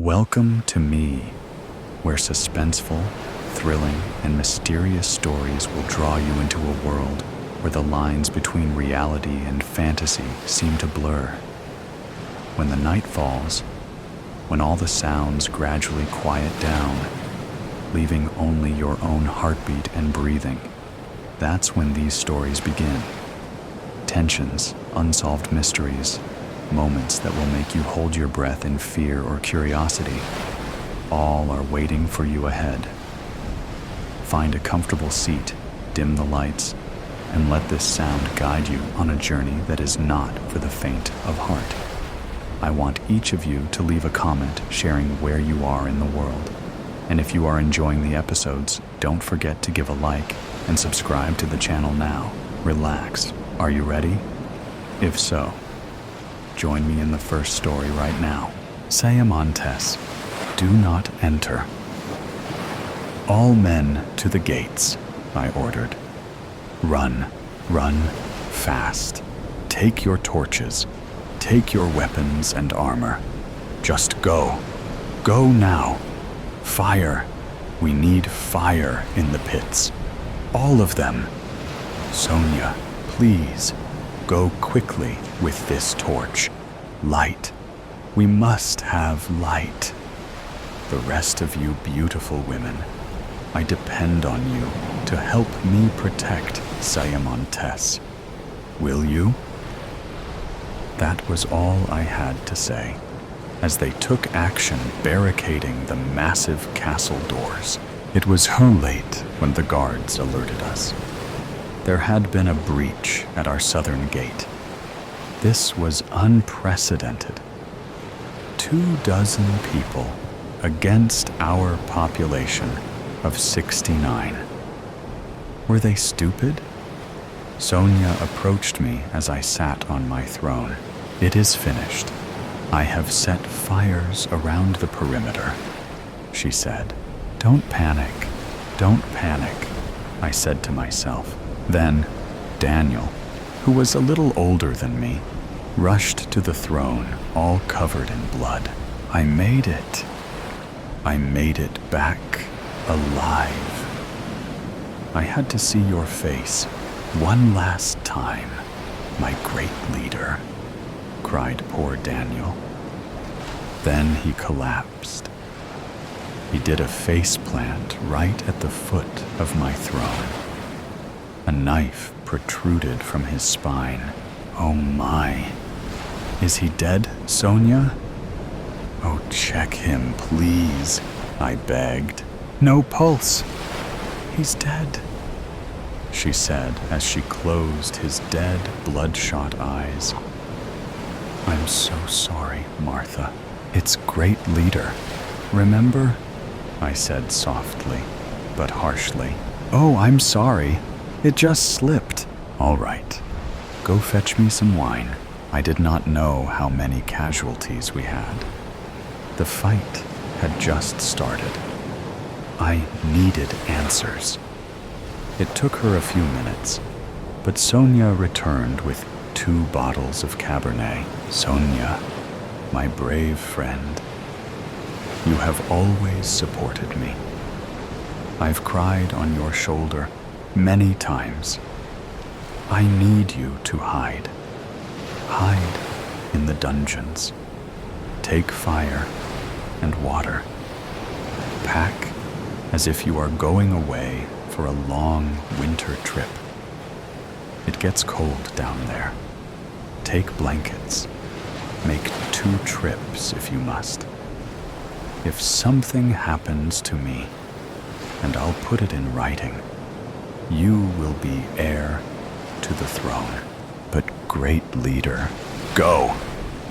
Welcome to me, where suspenseful, thrilling, and mysterious stories will draw you into a world where the lines between reality and fantasy seem to blur. When the night falls, when all the sounds gradually quiet down, leaving only your own heartbeat and breathing, that's when these stories begin. Tensions, unsolved mysteries, moments that will make you hold your breath in fear or curiosity, all are waiting for you ahead. Find a comfortable seat, dim the lights, and let this sound guide you on a journey that is not for the faint of heart. I want each of you to leave a comment sharing where you are in the world. And if you are enjoying the episodes, don't forget to give a like and subscribe to the channel now. Relax. Are you ready? If so, join me in the first story right now. Cervantes, do not enter. All men to the gates, I ordered. Run, run, fast. Take your torches. Take your weapons and armor. Just go. Go now. Fire. We need fire in the pits. All of them. Sonia, please, go quickly with this torch. Light. We must have light. The rest of you beautiful women, I depend on you to help me protect Cervantes. Will you? That was all I had to say, as they took action barricading the massive castle doors. It was late when the guards alerted us. There had been a breach at our southern gate. This was unprecedented. 24 people against our population of 69. Were they stupid? Sonia approached me as I sat on my throne. It is finished. I have set fires around the perimeter, she said. Don't panic, I said to myself. Then, Daniel, who was a little older than me, rushed to the throne, all covered in blood. I made it. I made it back alive. I had to see your face one last time, my great leader, cried poor Daniel. Then he collapsed. He did a face plant right at the foot of my throne. A knife protruded from his spine. Oh my. Is he dead, Sonia? Oh, check him, please, I begged. No pulse. He's dead, she said as she closed his dead, bloodshot eyes. I'm so sorry, Martha. It's great leader. Remember? I said softly, but harshly. Oh, I'm sorry. It just slipped. All right. Go fetch me some wine. I did not know how many casualties we had. The fight had just started. I needed answers. It took her a few minutes, but Sonia returned with 2 bottles of Cabernet. Sonia, my brave friend, you have always supported me. I've cried on your shoulder many times. I need you to hide. Hide in the dungeons. Take fire and water. Pack as if you are going away for a long winter trip. It gets cold down there. Take blankets. Make 2 trips if you must. If something happens to me, and I'll put it in writing, you will be heir to the throne. But great leader, go,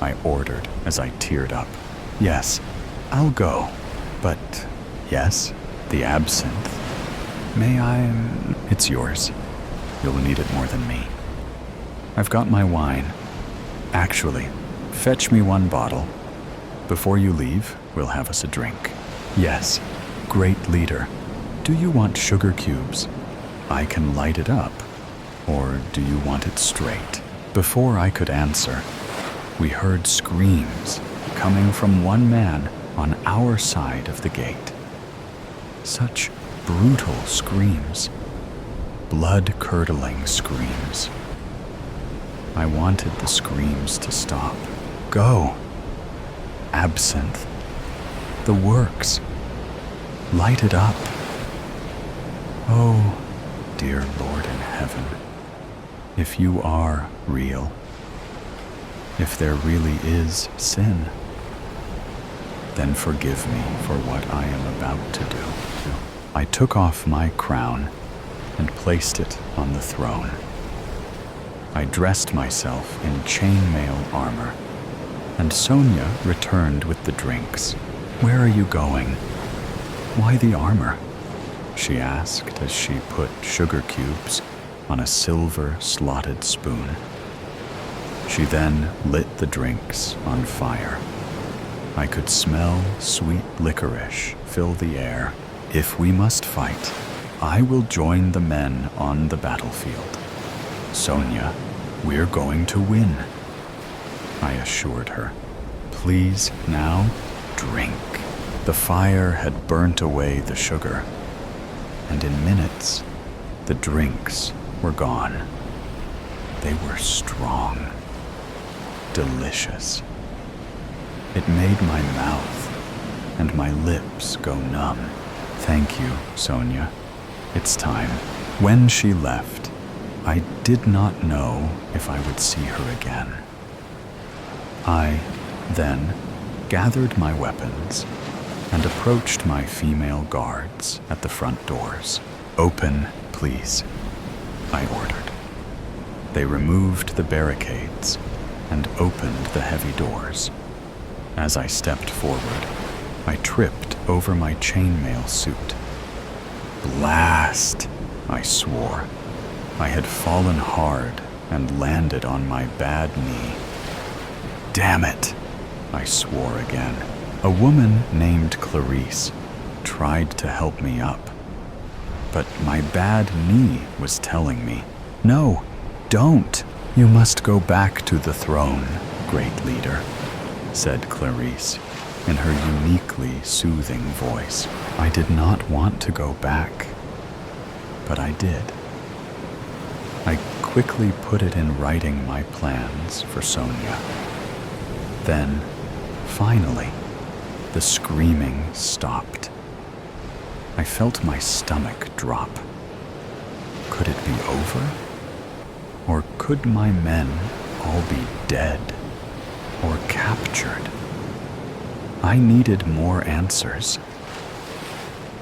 I ordered as I teared up. Yes, I'll go. But, yes, the absinthe. May I? It's yours. You'll need it more than me. I've got my wine. Actually, fetch me 1 bottle. Before you leave, we'll have us a drink. Yes, great leader. Do you want sugar cubes? I can light it up. Or do you want it straight? Before I could answer, we heard screams coming from one man on our side of the gate. Such brutal screams, blood-curdling screams. I wanted the screams to stop. Go. Absinthe. The works. Light it up. Oh, dear Lord in heaven, if you are real, if there really is sin, then forgive me for what I am about to do. I took off my crown and placed it on the throne. I dressed myself in chainmail armor, and Sonia returned with the drinks. Where are you going? Why the armor? She asked as she put sugar cubes on a silver slotted spoon. She then lit the drinks on fire. I could smell sweet licorice fill the air. If we must fight, I will join the men on the battlefield. Sonia, we're going to win, I assured her. Please now drink. The fire had burnt away the sugar, and in minutes, the drinks were gone. They were strong, delicious. It made my mouth and my lips go numb. Thank you, Sonia. It's time. When she left, I did not know if I would see her again. I then gathered my weapons and approached my female guards at the front doors. Open, please, I ordered. They removed the barricades and opened the heavy doors. As I stepped forward, I tripped over my chainmail suit. Blast, I swore. I had fallen hard and landed on my bad knee. Damn it, I swore again. A woman named Clarice tried to help me up, but my bad knee was telling me, no, don't. You must go back to the throne, great leader, said Clarice in her uniquely soothing voice. I did not want to go back, but I did. I quickly put it in writing my plans for Sonia. Then, finally, the screaming stopped. I felt my stomach drop. Could it be over? Or could my men all be dead or captured? I needed more answers.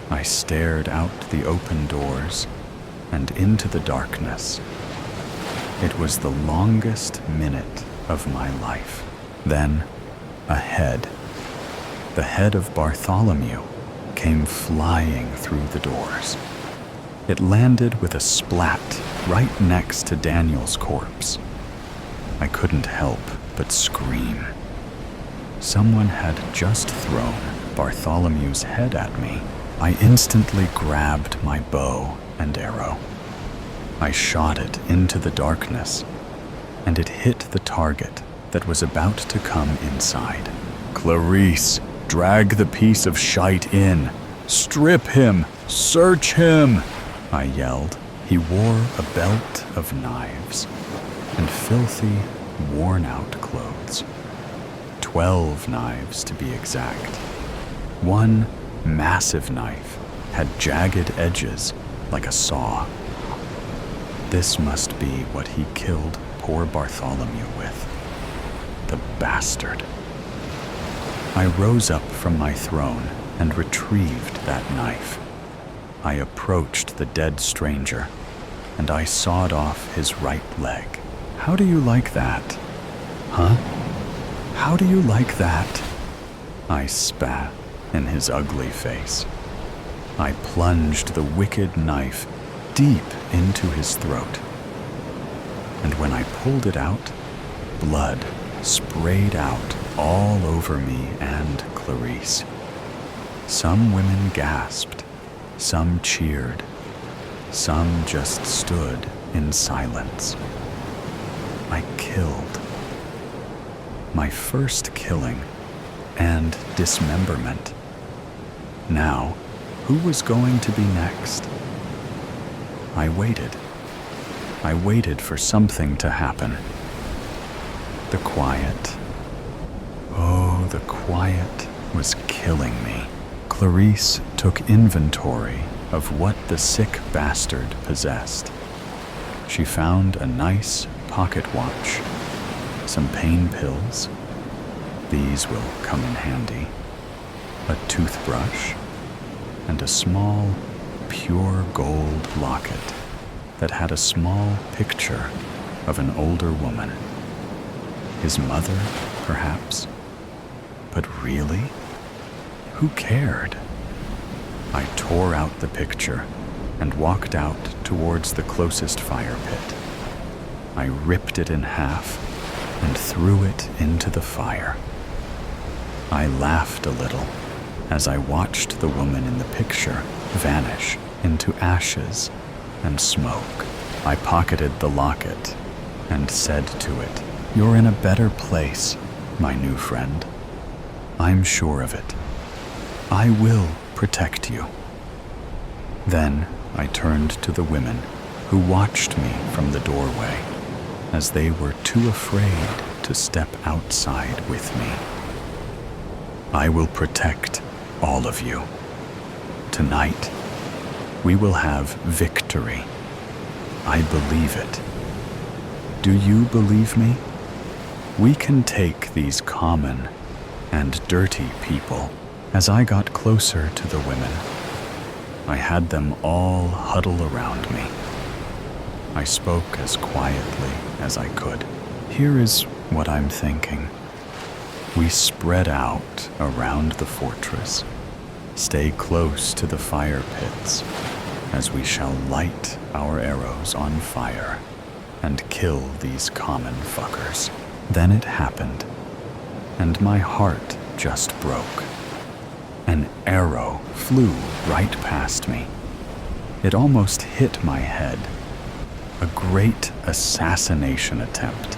I stared out the open doors and into the darkness. It was the longest minute of my life. Then, a head, the head of Bartholomew, came flying through the doors. It landed with a splat right next to Daniel's corpse. I couldn't help but scream. Someone had just thrown Bartholomew's head at me. I instantly grabbed my bow and arrow. I shot it into the darkness, and it hit the target that was about to come inside. Clarice, drag the piece of shite in. Strip him! Search him! I yelled. He wore a belt of knives and filthy, worn-out clothes. 12 knives, to be exact. One massive knife had jagged edges like a saw. This must be what he killed poor Bartholomew with. The bastard. I rose up from my throne and retrieved that knife. I approached the dead stranger, and I sawed off his right leg. How do you like that? Huh? How do you like that? I spat in his ugly face. I plunged the wicked knife deep into his throat. And when I pulled it out, blood sprayed out all over me and Clarice. Some women gasped, some cheered, some just stood in silence. I killed. My first killing and dismemberment. Now, who was going to be next? I waited. I waited for something to happen. The quiet. Oh, the quiet was killing me. Clarice took inventory of what the sick bastard possessed. She found a nice pocket watch, some pain pills. These will come in handy. A toothbrush, and a small, pure gold locket that had a small picture of an older woman. His mother, perhaps? But really? Who cared? I tore out the picture and walked out towards the closest fire pit. I ripped it in half and threw it into the fire. I laughed a little as I watched the woman in the picture vanish into ashes and smoke. I pocketed the locket and said to it, "You're in a better place, my new friend. I'm sure of it. I will protect you." Then I turned to the women who watched me from the doorway, as they were too afraid to step outside with me. I will protect all of you. Tonight, we will have victory. I believe it. Do you believe me? We can take these common and dirty people. As I got closer to the women, I had them all huddle around me. I spoke as quietly as I could. Here is what I'm thinking. We spread out around the fortress, stay close to the fire pits, as we shall light our arrows on fire and kill these common fuckers. Then it happened, and my heart just broke. An arrow flew right past me. It almost hit my head. A great assassination attempt.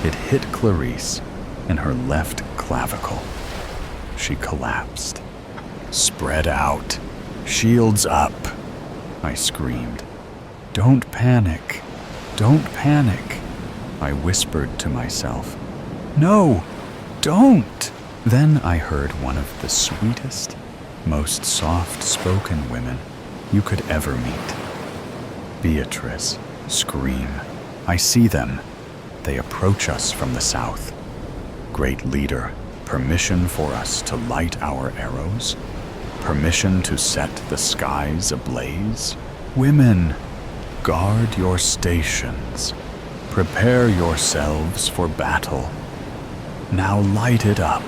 It hit Clarice in her left clavicle. She collapsed. "Spread out. Shields up," I screamed. "Don't panic. Don't panic," I whispered to myself. "No, don't." Then I heard one of the sweetest, most soft-spoken women you could ever meet. Beatrice scream. "I see them. They approach us from the south. Great leader, permission for us to light our arrows? Permission to set the skies ablaze? Women, guard your stations. Prepare yourselves for battle. Now light it up.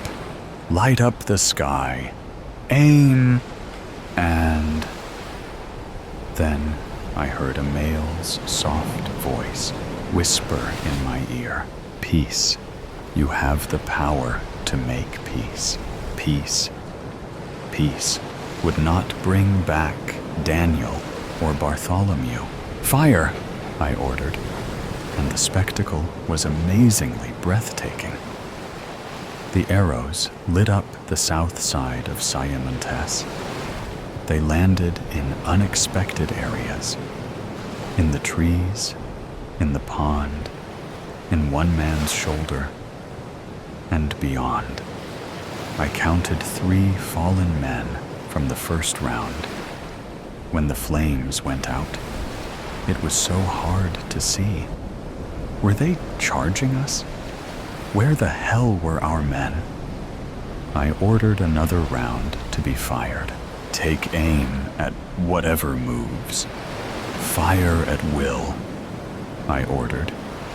Light up the sky. Aim." And then I heard a male's soft voice whisper in my ear, "Peace. You have the power to make peace. Peace. Peace would not bring back Daniel or Bartholomew." "Fire," I ordered, and the spectacle was amazingly breathtaking. The arrows lit up the south side of Siamontes. They landed in unexpected areas. In the trees, in the pond, in one man's shoulder, and beyond. I counted 3 fallen men from the first round. When the flames went out, it was so hard to see. Were they charging us? Where the hell were our men? I ordered another round to be fired. "Take aim at whatever moves. Fire at will," I ordered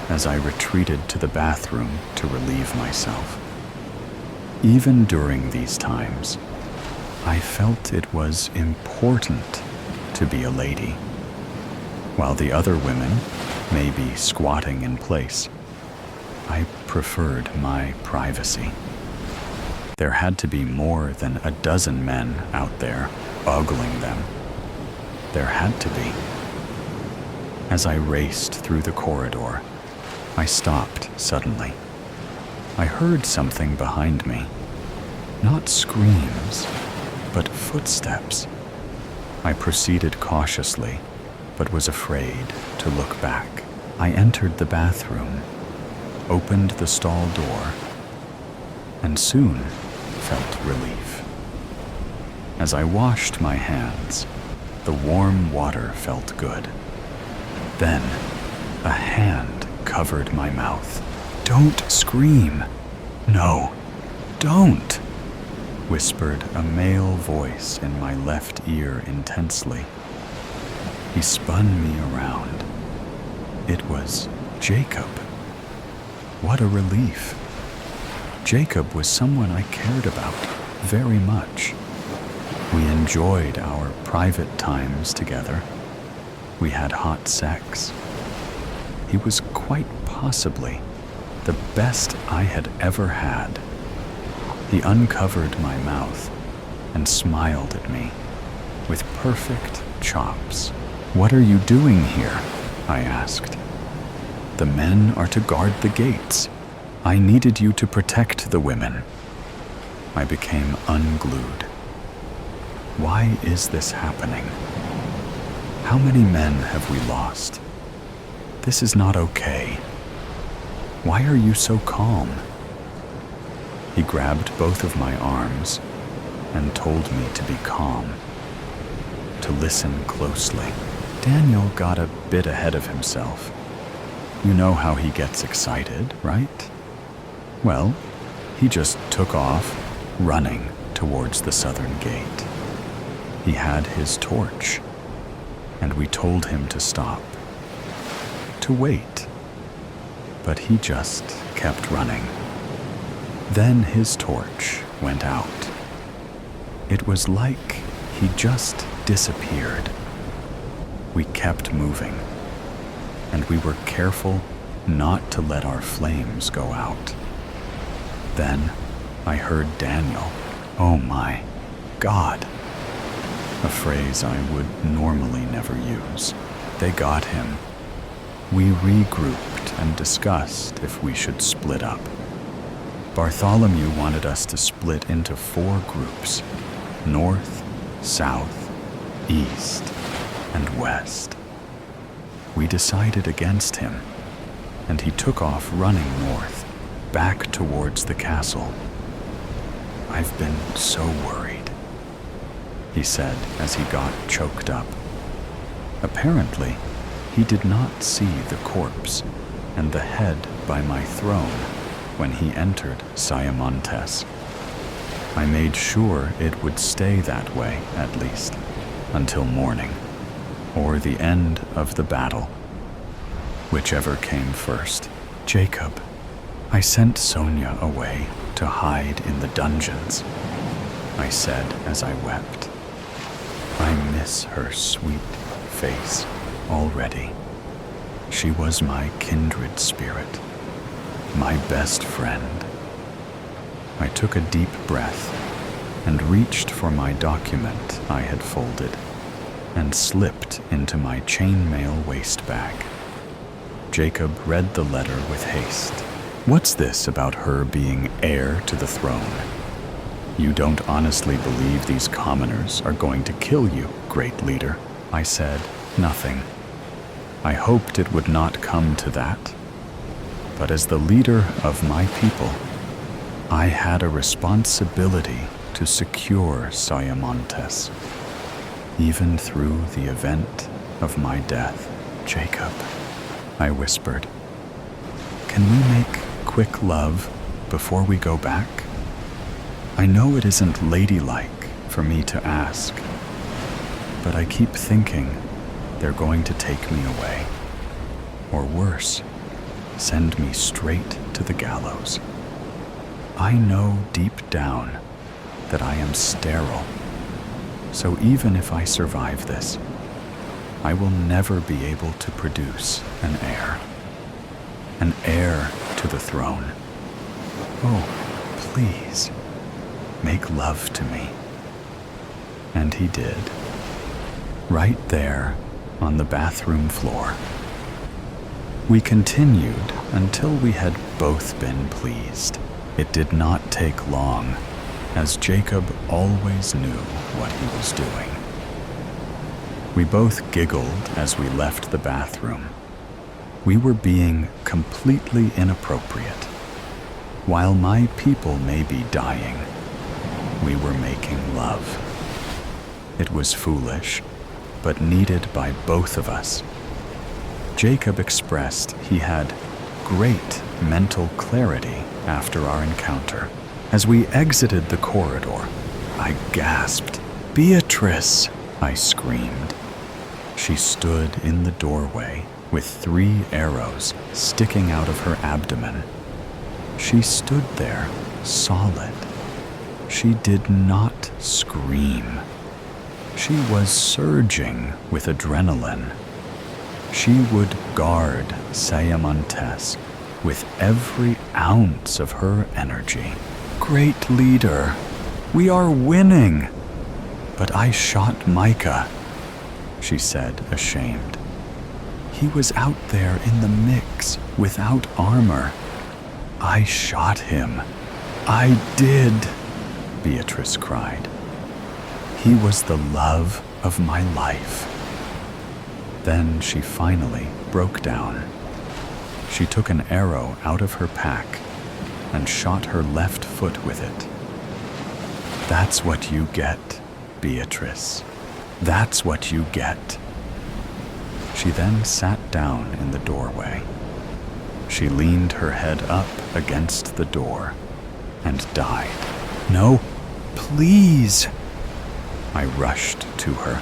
as I retreated to the bathroom to relieve myself. Even during these times, I felt it was important to be a lady. While the other women may be squatting in place, I preferred my privacy. There had to be more than a dozen men out there ogling them. There had to be. As I raced through the corridor, I stopped suddenly. I heard something behind me. Not screams, but footsteps. I proceeded cautiously, but was afraid to look back. I entered the bathroom, opened the stall door, and soon felt relief. As I washed my hands, the warm water felt good. Then, a hand covered my mouth. "Don't scream! No, don't!" whispered a male voice in my left ear intensely. He spun me around. It was Jacob. What a relief. Jacob was someone I cared about very much. We enjoyed our private times together. We had hot sex. He was quite possibly the best I had ever had. He uncovered my mouth and smiled at me with perfect chops. "What are you doing here?" I asked. "The men are to guard the gates. I needed you to protect the women." I became unglued. Why is this happening? How many men have we lost? This is not okay. Why are you so calm? He grabbed both of my arms and told me to be calm, to listen closely. Daniel got a bit ahead of himself. You know how he gets excited, right? Well, he just took off, running towards the southern gate. He had his torch, and we told him to stop, to wait, but he just kept running. Then his torch went out. It was like he just disappeared. We kept moving, and we were careful not to let our flames go out. Then I heard Daniel. "Oh my God," a phrase I would normally never use. They got him. We regrouped and discussed if we should split up. Bartholomew wanted us to split into 4 groups: north, south, east, and west. We decided against him, and he took off running north, back towards the castle. "I've been so worried," he said as he got choked up. Apparently, he did not see the corpse and the head by my throne when he entered Siamontes. I made sure it would stay that way, at least, until morning, or the end of the battle. Whichever came first. "Jacob, I sent Sonia away to hide in the dungeons," I said as I wept. I miss her sweet face already. She was my kindred spirit, my best friend. I took a deep breath and reached for my document I had folded and slipped into my chainmail waist bag. Jacob read the letter with haste. "What's this about her being heir to the throne? You don't honestly believe these commoners are going to kill you, great leader?" I said. "Nothing. I hoped it would not come to that. But as the leader of my people, I had a responsibility to secure Siamontes, even through the event of my death." "Jacob," I whispered, "can we make quick love before we go back? I know it isn't ladylike for me to ask, but I keep thinking they're going to take me away. Or worse, send me straight to the gallows. I know deep down that I am sterile, so even if I survive this, I will never be able to produce an heir to the throne. Oh, please, make love to me." And he did, right there on the bathroom floor. We continued until we had both been pleased. It did not take long, as Jacob always knew what he was doing. We both giggled as we left the bathroom. We were being completely inappropriate. While my people may be dying, we were making love. It was foolish, but needed by both of us. Jacob expressed he had great mental clarity after our encounter. As we exited the corridor, I gasped. "Beatrice!" I screamed. She stood in the doorway with 3 arrows sticking out of her abdomen. She stood there, solid. She did not scream. She was surging with adrenaline. She would guard Sayamontes with every ounce of her energy. "Great leader, we are winning!" "But I shot Micah," she said, ashamed. "He was out there in the mix without armor. I shot him." "I did," Beatrice cried. "He was the love of my life." Then she finally broke down. She took an arrow out of her pack and shot her left foot with it. "That's what you get, Beatrice. That's what you get." She then sat down in the doorway. She leaned her head up against the door and died. "No, please!" I rushed to her,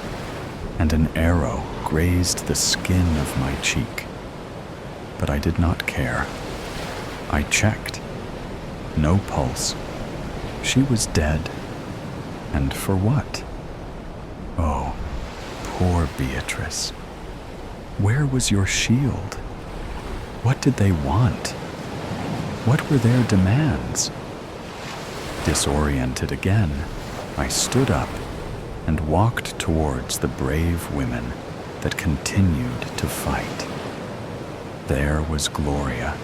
and an arrow grazed the skin of my cheek. But I did not care. I checked. No pulse. She was dead. And for what? Oh, poor Beatrice. Where was your shield? What did they want? What were their demands? Disoriented again, I stood up and walked towards the brave women that continued to fight. There was Gloria.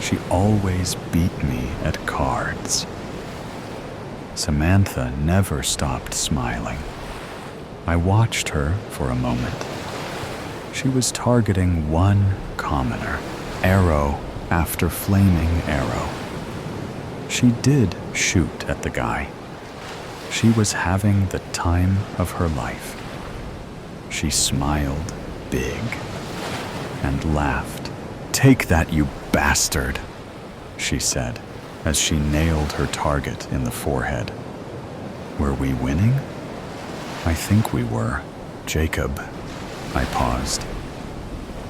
She always beat me at cards. Samantha never stopped smiling. I watched her for a moment. She was targeting one commoner, arrow after flaming arrow. She did shoot at the guy. She was having the time of her life. She smiled big and laughed. "Take that, you bastard," she said as she nailed her target in the forehead. Were we winning? I think we were. "Jacob," I paused.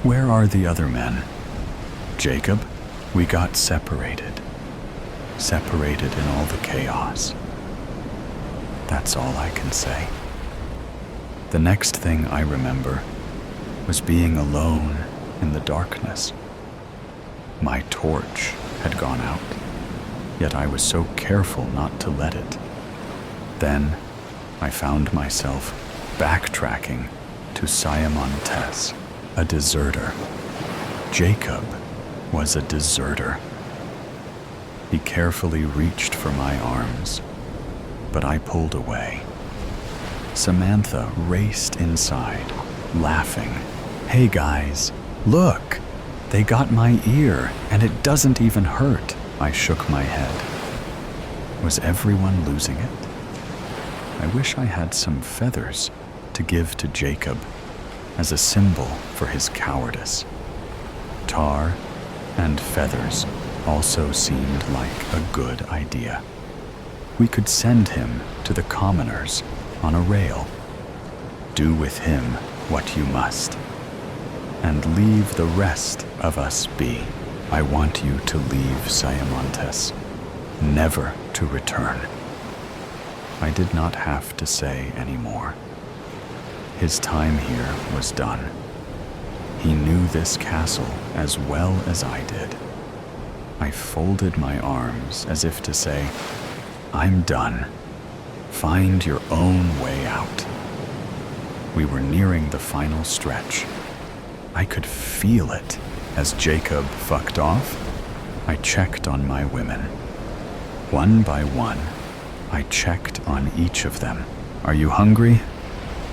"Where are the other men?" "Jacob, we got separated. Separated in all the chaos." That's all I can say. The next thing I remember was being alone in the darkness. My torch had gone out, yet I was so careful not to let it. Then I found myself backtracking to Sayamontes, a deserter. Jacob was a deserter. He carefully reached for my arms, but I pulled away. Samantha raced inside, laughing. "Hey guys, look! They got my ear, and it doesn't even hurt." I shook my head. Was everyone losing it? I wish I had some feathers to give to Jacob as a symbol for his cowardice. Tar and feathers also seemed like a good idea. We could send him to the commoners on a rail. Do with him what you must, and leave the rest of us be. I want you to leave Sayamontes, never to return. I did not have to say any more. His time here was done. He knew this castle as well as I did. I folded my arms as if to say, "I'm done. Find your own way out." We were nearing the final stretch. I could feel it. As Jacob fucked off, I checked on my women. One by one, I checked on each of them. Are you hungry?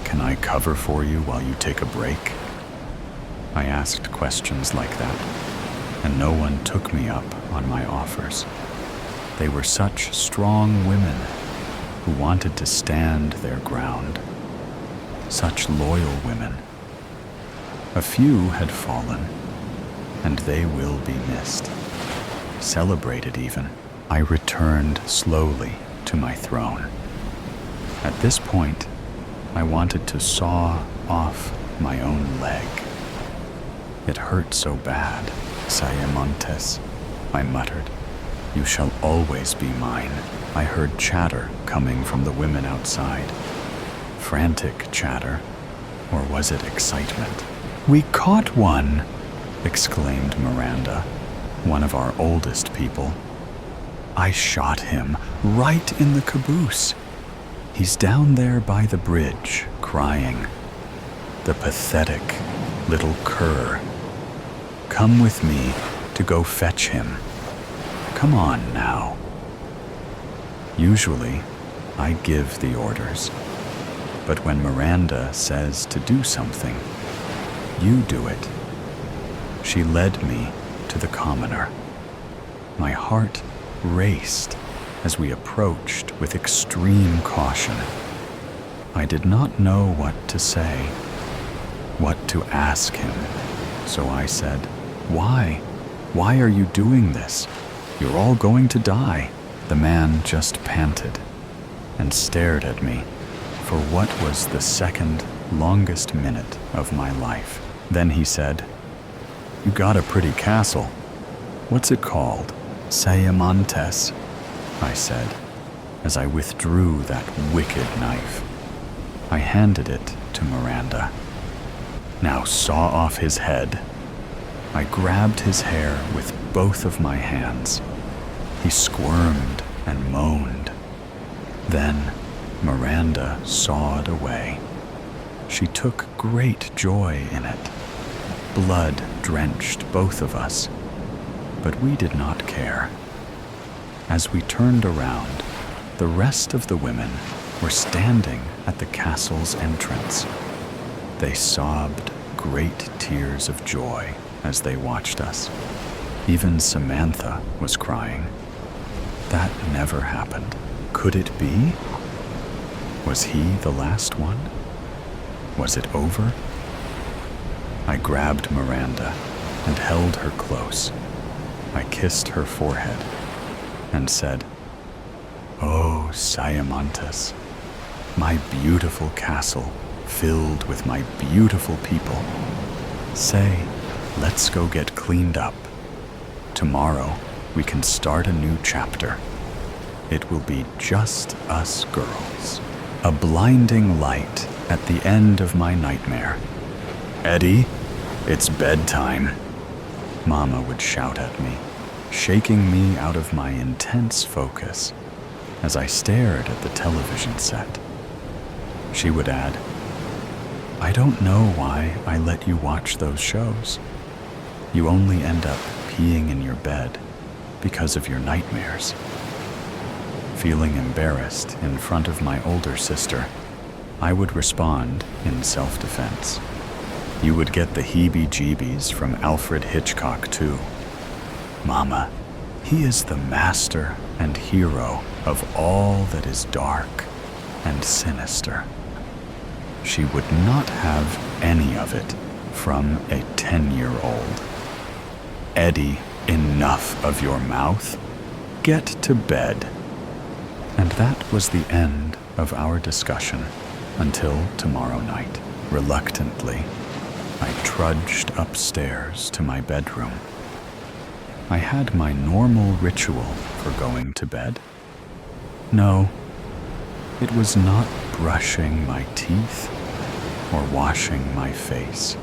Can I cover for you while you take a break? I asked questions like that, and no one took me up on my offers. They were such strong women who wanted to stand their ground. Such loyal women. A few had fallen, and they will be missed. Celebrated even. I returned slowly to my throne. At this point, I wanted to saw off my own leg. It hurt so bad, Sayamontes, I muttered. You shall always be mine. I heard chatter coming from the women outside. Frantic chatter, or was it excitement? We caught one, exclaimed Miranda, one of our oldest people. I shot him right in the caboose. He's down there by the bridge, crying. The pathetic little cur. Come with me to go fetch him. Come on now. Usually, I give the orders. But when Miranda says to do something, you do it. She led me to the commoner. My heart raced as we approached with extreme caution. I did not know what to say, what to ask him, so I said, Why? Why are you doing this? You're all going to die. The man just panted and stared at me for what was the second longest minute of my life. Then he said, You got a pretty castle. What's it called? Sayamontes, I said, as I withdrew that wicked knife. I handed it to Miranda. Now saw off his head. I grabbed his hair with both of my hands. He squirmed and moaned. Then Miranda sawed away. She took great joy in it. Blood drenched both of us, but we did not care. As we turned around, the rest of the women were standing at the castle's entrance. They sobbed great tears of joy as they watched us. Even Samantha was crying. That never happened. Could it be? Was he the last one? Was it over? I grabbed Miranda and held her close. I kissed her forehead and said, Oh, Sayamontes, my beautiful castle filled with my beautiful people. Say, let's go get cleaned up. Tomorrow, we can start a new chapter. It will be just us girls. A blinding light at the end of my nightmare. Eddie, it's bedtime. Mama would shout at me, shaking me out of my intense focus as I stared at the television set. She would add, I don't know why I let you watch those shows. You only end up peeing in your bed because of your nightmares. Feeling embarrassed in front of my older sister, I would respond in self-defense. You would get the heebie-jeebies from Alfred Hitchcock, too. Mama, he is the master and hero of all that is dark and sinister. She would not have any of it from a 10-year-old. Eddie, enough of your mouth. Get to bed. And that was the end of our discussion until tomorrow night. Reluctantly, I trudged upstairs to my bedroom. I had my normal ritual for going to bed. No, it was not brushing my teeth or washing my face.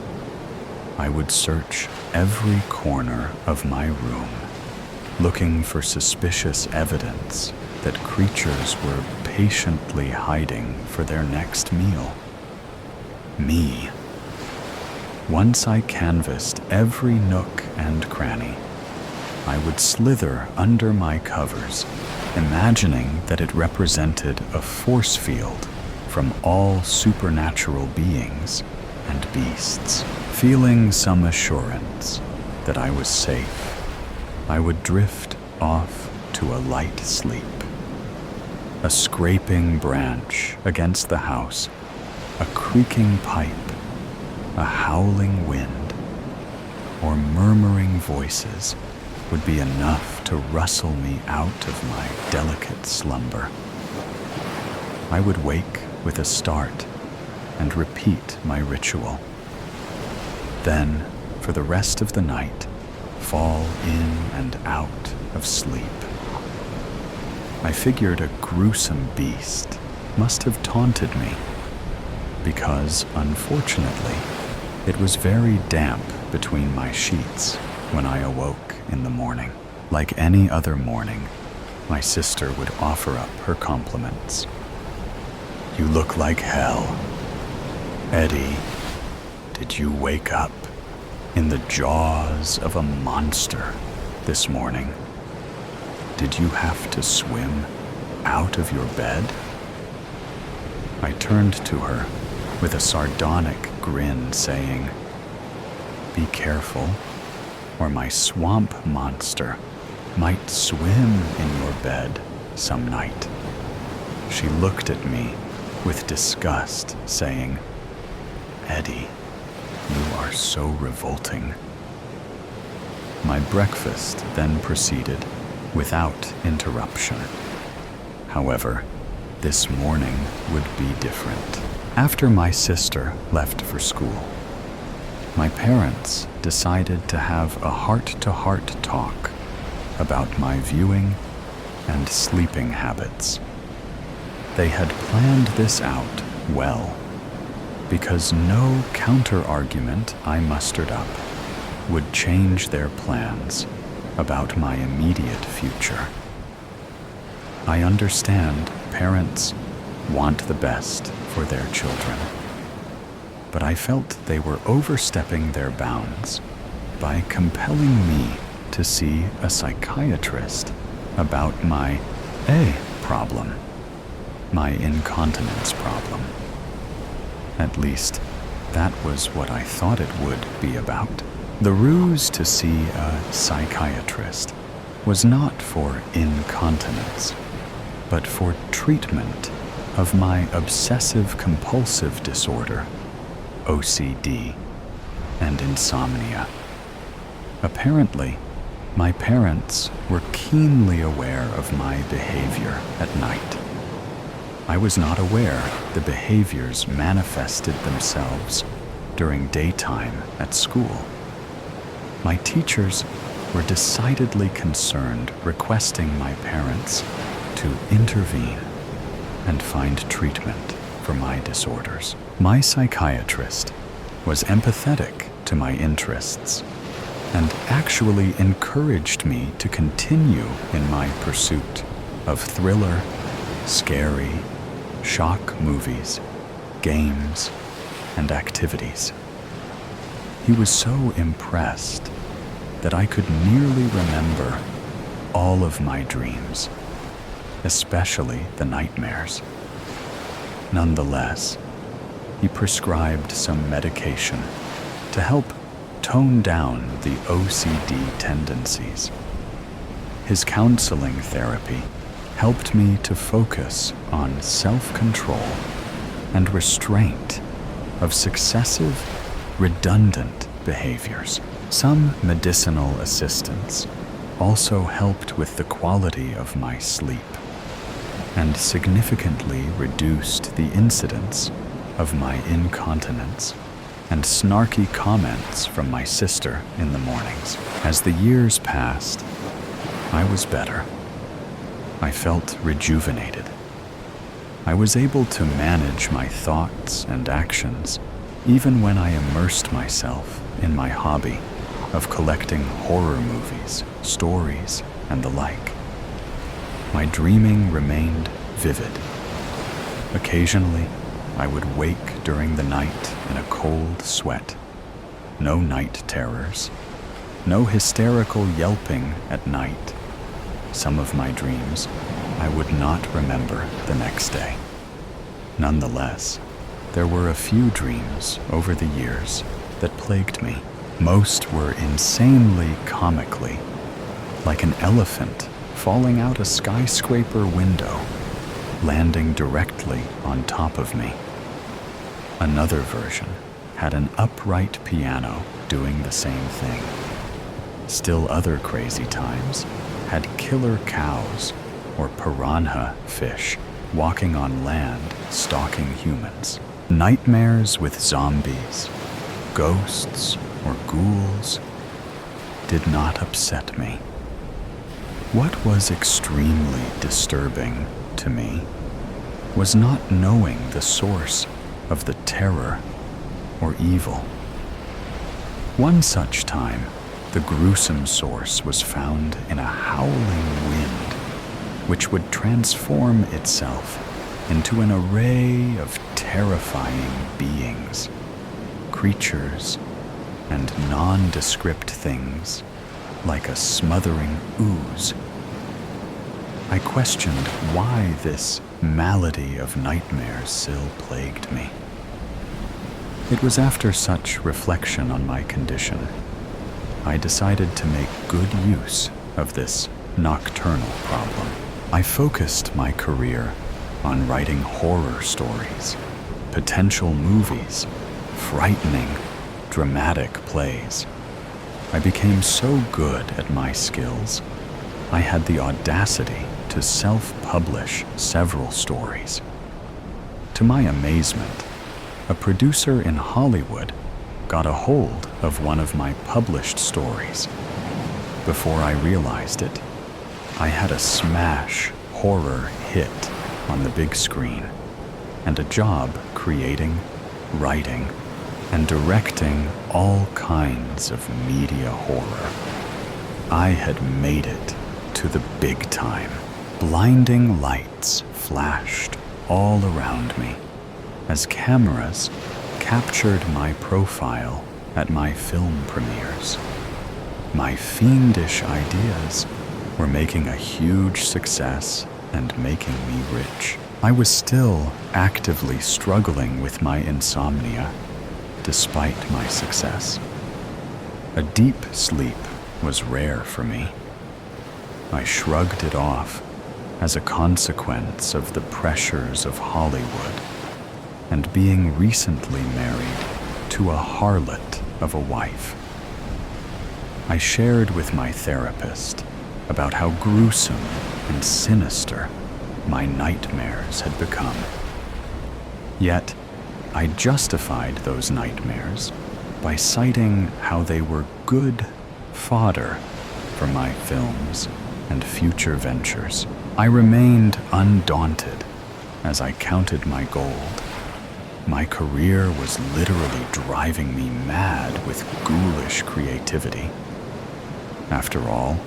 I would search every corner of my room, looking for suspicious evidence that creatures were patiently hiding for their next meal. Me. Once I canvassed every nook and cranny, I would slither under my covers imagining that it represented a force field from all supernatural beings and beasts. Feeling some assurance that I was safe, I would drift off to a light sleep. A scraping branch against the house, a creaking pipe, a howling wind, or murmuring voices would be enough to rustle me out of my delicate slumber. I would wake with a start and repeat my ritual. Then, for the rest of the night, fall in and out of sleep. I figured a gruesome beast must have taunted me, because, unfortunately, it was very damp between my sheets when I awoke in the morning. Like any other morning, my sister would offer up her compliments. "You look like hell. Eddie, did you wake up in the jaws of a monster this morning? Did you have to swim out of your bed?" I turned to her with a sardonic grin, saying, "Be careful, or my swamp monster might swim in your bed some night." She looked at me with disgust, saying, "Eddie, you are so revolting." My breakfast then proceeded without interruption. However, this morning would be different. After my sister left for school, my parents decided to have a heart-to-heart talk about my viewing and sleeping habits. They had planned this out well, because no counter-argument I mustered up would change their plans about my immediate future. I understand parents want the best for their children, but I felt they were overstepping their bounds by compelling me to see a psychiatrist about my problem, my incontinence problem. At least, that was what I thought it would be about. The ruse to see a psychiatrist was not for incontinence, but for treatment of my obsessive-compulsive disorder, OCD, and insomnia. Apparently, my parents were keenly aware of my behavior at night. I was not aware the behaviors manifested themselves during daytime at school. My teachers were decidedly concerned, requesting my parents to intervene and find treatment for my disorders. My psychiatrist was empathetic to my interests and actually encouraged me to continue in my pursuit of thriller, scary, shock movies, games, and activities. He was so impressed that I could nearly remember all of my dreams, especially the nightmares. Nonetheless, he prescribed some medication to help tone down the OCD tendencies. His counseling therapy helped me to focus on self-control and restraint of successive, redundant behaviors. Some medicinal assistance also helped with the quality of my sleep and significantly reduced the incidence of my incontinence and snarky comments from my sister in the mornings. As the years passed, I was better. I felt rejuvenated. I was able to manage my thoughts and actions even when I immersed myself in my hobby of collecting horror movies, stories, and the like. My dreaming remained vivid. Occasionally, I would wake during the night in a cold sweat. No night terrors. No hysterical yelping at night. Some of my dreams I would not remember the next day. Nonetheless, there were a few dreams over the years that plagued me. Most were insanely comically, like an elephant falling out a skyscraper window, landing directly on top of me. Another version had an upright piano doing the same thing. Still other crazy times had killer cows or piranha fish walking on land stalking humans. Nightmares with zombies, ghosts, or ghouls did not upset me. What was extremely disturbing to me was not knowing the source of the terror or evil. One such time, the gruesome source was found in a howling wind, which would transform itself into an array of terrifying beings, creatures, and nondescript things like a smothering ooze. I questioned why this malady of nightmares still plagued me. It was after such reflection on my condition, I decided to make good use of this nocturnal problem. I focused my career on writing horror stories, potential movies, frightening, dramatic plays. I became so good at my skills, I had the audacity to self-publish several stories. To my amazement, a producer in Hollywood got a hold of one of my published stories. Before I realized it, I had a smash horror hit on the big screen and a job creating, writing, and directing all kinds of media horror. I had made it to the big time. Blinding lights flashed all around me as cameras captured my profile at my film premieres. My fiendish ideas were making a huge success and making me rich. I was still actively struggling with my insomnia despite my success. A deep sleep was rare for me. I shrugged it off as a consequence of the pressures of Hollywood and being recently married to a harlot of a wife. I shared with my therapist about how gruesome and sinister my nightmares had become. Yet, I justified those nightmares by citing how they were good fodder for my films and future ventures. I remained undaunted as I counted my gold. My career was literally driving me mad with ghoulish creativity. After all,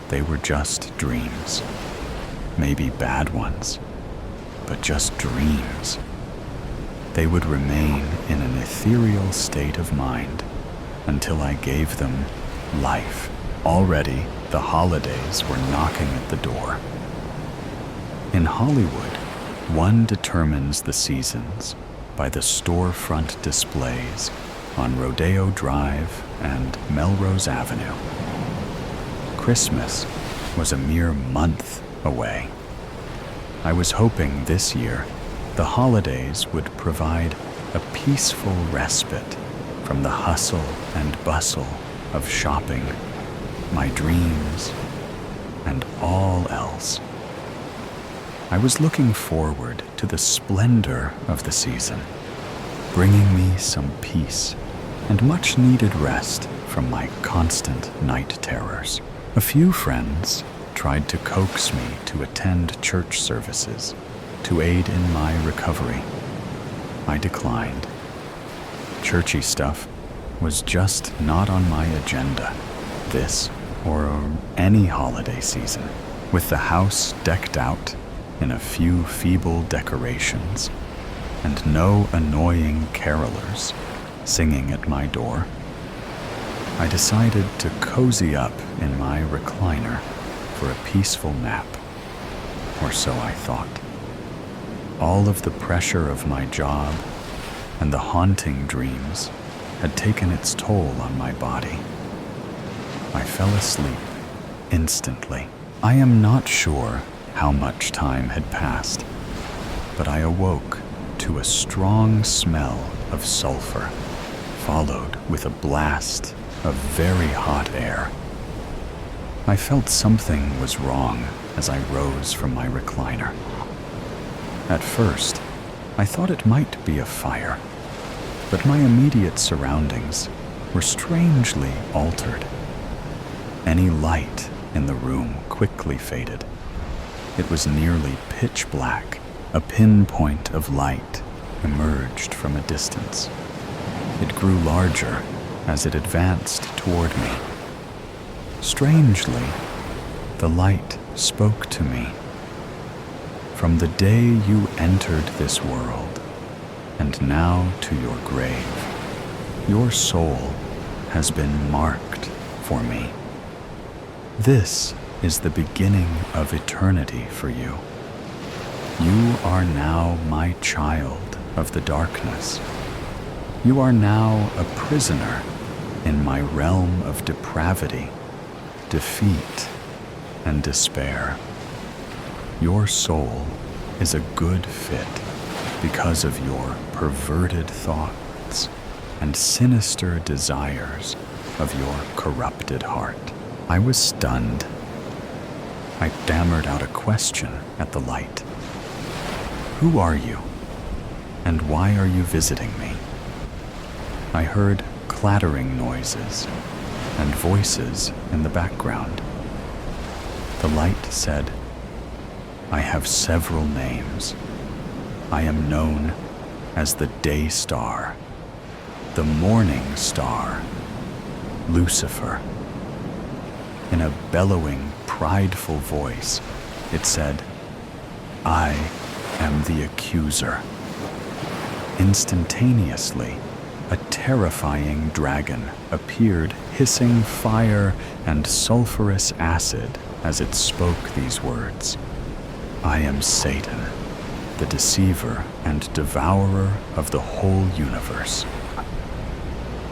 they were just dreams. Maybe bad ones, but just dreams. They would remain in an ethereal state of mind until I gave them life. Already, the holidays were knocking at the door. In Hollywood, one determines the seasons by the storefront displays on Rodeo Drive and Melrose Avenue. Christmas was a mere month away. I was hoping this year the holidays would provide a peaceful respite from the hustle and bustle of shopping, my dreams, and all else. I was looking forward to the splendor of the season, bringing me some peace and much-needed rest from my constant night terrors. A few friends tried to coax me to attend church services to aid in my recovery. I declined. Churchy stuff was just not on my agenda this or any holiday season. With the house decked out in a few feeble decorations and no annoying carolers singing at my door, I decided to cozy up in my recliner for a peaceful nap. or so I thought. All of the pressure of my job and the haunting dreams had taken its toll on my body. I fell asleep instantly. I am not sure how much time had passed, but I awoke to a strong smell of sulfur, followed with a blast of very hot air. I felt something was wrong as I rose from my recliner. At first, I thought it might be a fire, but my immediate surroundings were strangely altered. Any light in the room quickly faded. It was nearly pitch black. A pinpoint of light emerged from a distance. It grew larger as it advanced toward me. Strangely, the light spoke to me. From the day you entered this world, and now to your grave, your soul has been marked for me. This is the beginning of eternity for you. You are now my child of the darkness. You are now a prisoner in my realm of depravity, defeat, and despair. Your soul is a good fit because of your perverted thoughts and sinister desires of your corrupted heart. I was stunned. I stammered out a question at the light. Who are you? And why are you visiting me? I heard clattering noises and voices in the background. The light said, I have several names. I am known as the Day Star, the Morning Star, Lucifer. In a bellowing, prideful voice, it said, I am the accuser. Instantaneously, a terrifying dragon appeared, hissing fire and sulfurous acid as it spoke these words. I am Satan, the deceiver and devourer of the whole universe.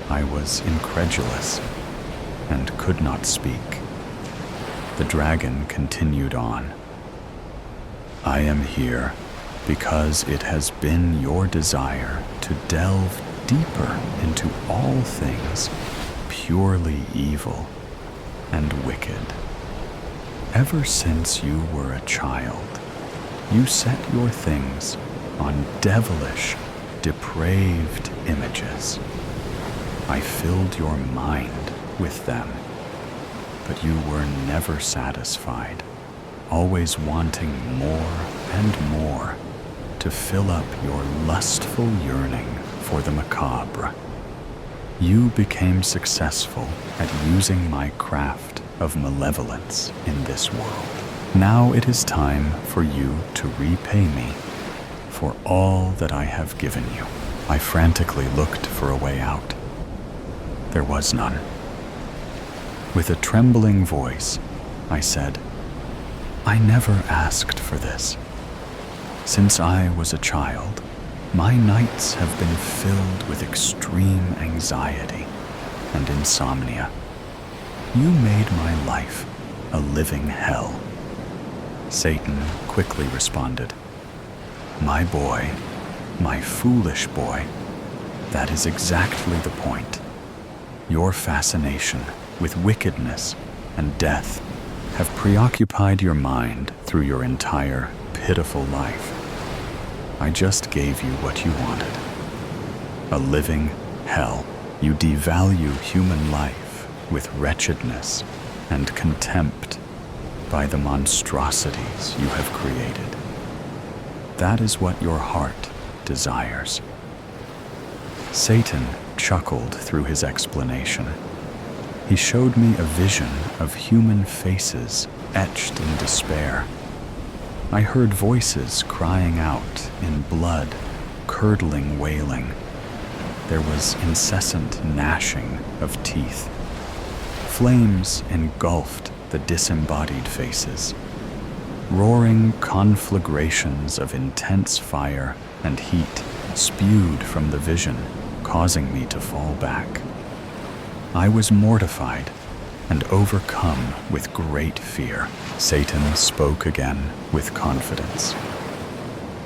I was incredulous and could not speak. The dragon continued on. I am here because it has been your desire to delve deeper into all things purely evil and wicked. Ever since you were a child, you set your things on devilish, depraved images. I filled your mind with them, but you were never satisfied, always wanting more and more to fill up your lustful yearning for the macabre. You became successful at using my craft of malevolence in this world. Now it is time for you to repay me for all that I have given you. I frantically looked for a way out. There was none. With a trembling voice, I said, I never asked for this. Since I was a child, my nights have been filled with extreme anxiety and insomnia. You made my life a living hell. Satan quickly responded, My boy, my foolish boy, that is exactly the point. Your fascination with wickedness and death have preoccupied your mind through your entire pitiful life. I just gave you what you wanted. A living hell. You devalue human life with wretchedness and contempt by the monstrosities you have created. That is what your heart desires. Satan chuckled through his explanation. He showed me a vision of human faces etched in despair. I heard voices crying out in blood-curdling wailing. There was incessant gnashing of teeth. Flames engulfed the disembodied faces. Roaring conflagrations of intense fire and heat spewed from the vision, causing me to fall back. I was mortified and overcome with great fear. Satan spoke again with confidence.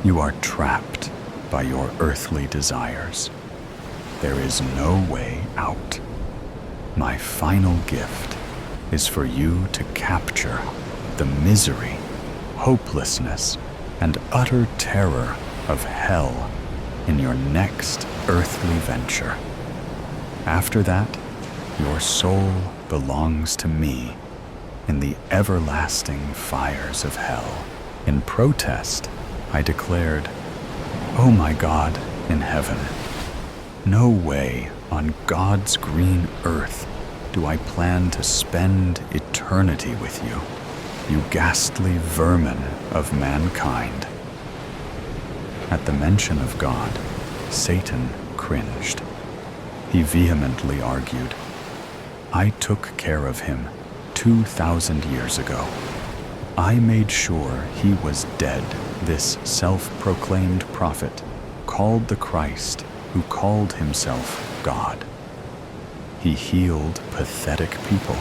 You are trapped by your earthly desires. There is no way out. My final gift is for you to capture the misery, hopelessness, and utter terror of hell in your next earthly venture. After that, your soul belongs to me in the everlasting fires of hell. In protest, I declared, "Oh my God in heaven, no way on God's green earth do I plan to spend eternity with you, you ghastly vermin of mankind." At the mention of God, Satan cringed. He vehemently argued, "I took care of him 2,000 years ago. I made sure he was dead, this self-proclaimed prophet, called the Christ, who called himself God. He healed pathetic people,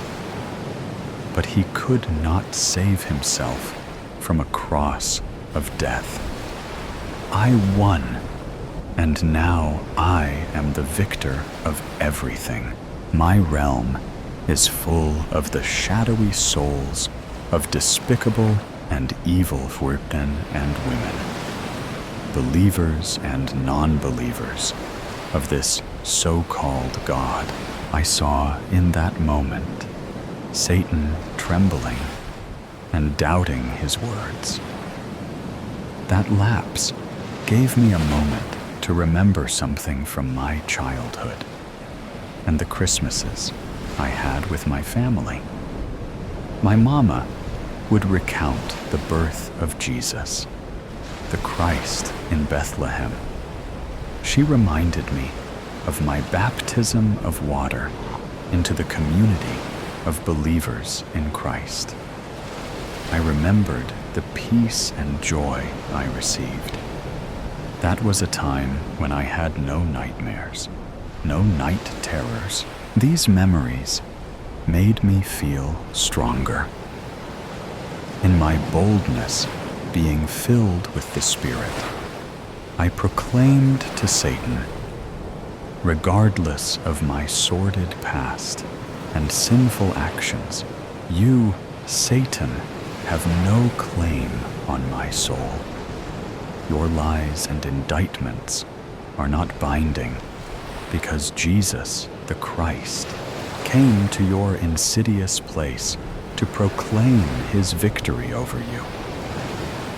but he could not save himself from a cross of death. I won, and now I am the victor of everything. My realm is full of the shadowy souls of despicable and evil men and women, believers and non-believers of this so-called God." I saw in that moment Satan trembling and doubting his words. That lapse gave me a moment to remember something from my childhood and the Christmases I had with my family. My mama would recount the birth of Jesus, the Christ in Bethlehem. She reminded me of my baptism of water into the community of believers in Christ. I remembered the peace and joy I received. That was a time when I had no nightmares, no night terrors. These memories made me feel stronger. In my boldness, being filled with the Spirit, I proclaimed to Satan, regardless of my sordid past and sinful actions, you, Satan, have no claim on my soul. Your lies and indictments are not binding, because Jesus, the Christ, came to your insidious place to proclaim his victory over you.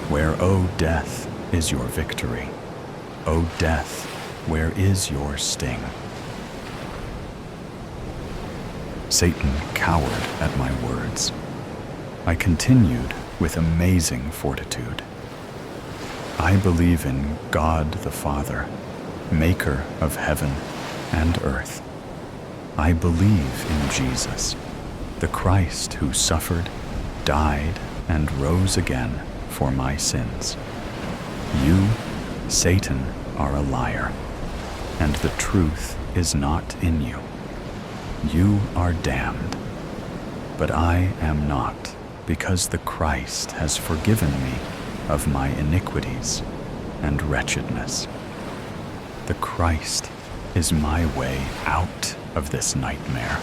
Where, O death, is your victory? O death, where is your sting? Satan cowered at my words. I continued with amazing fortitude. I believe in God the Father, maker of heaven and earth. I believe in Jesus, the Christ who suffered, died, and rose again for my sins. You, Satan, are a liar, and the truth is not in you. You are damned, but I am not, because the Christ has forgiven me of my iniquities and wretchedness. The Christ is my way out of this nightmare.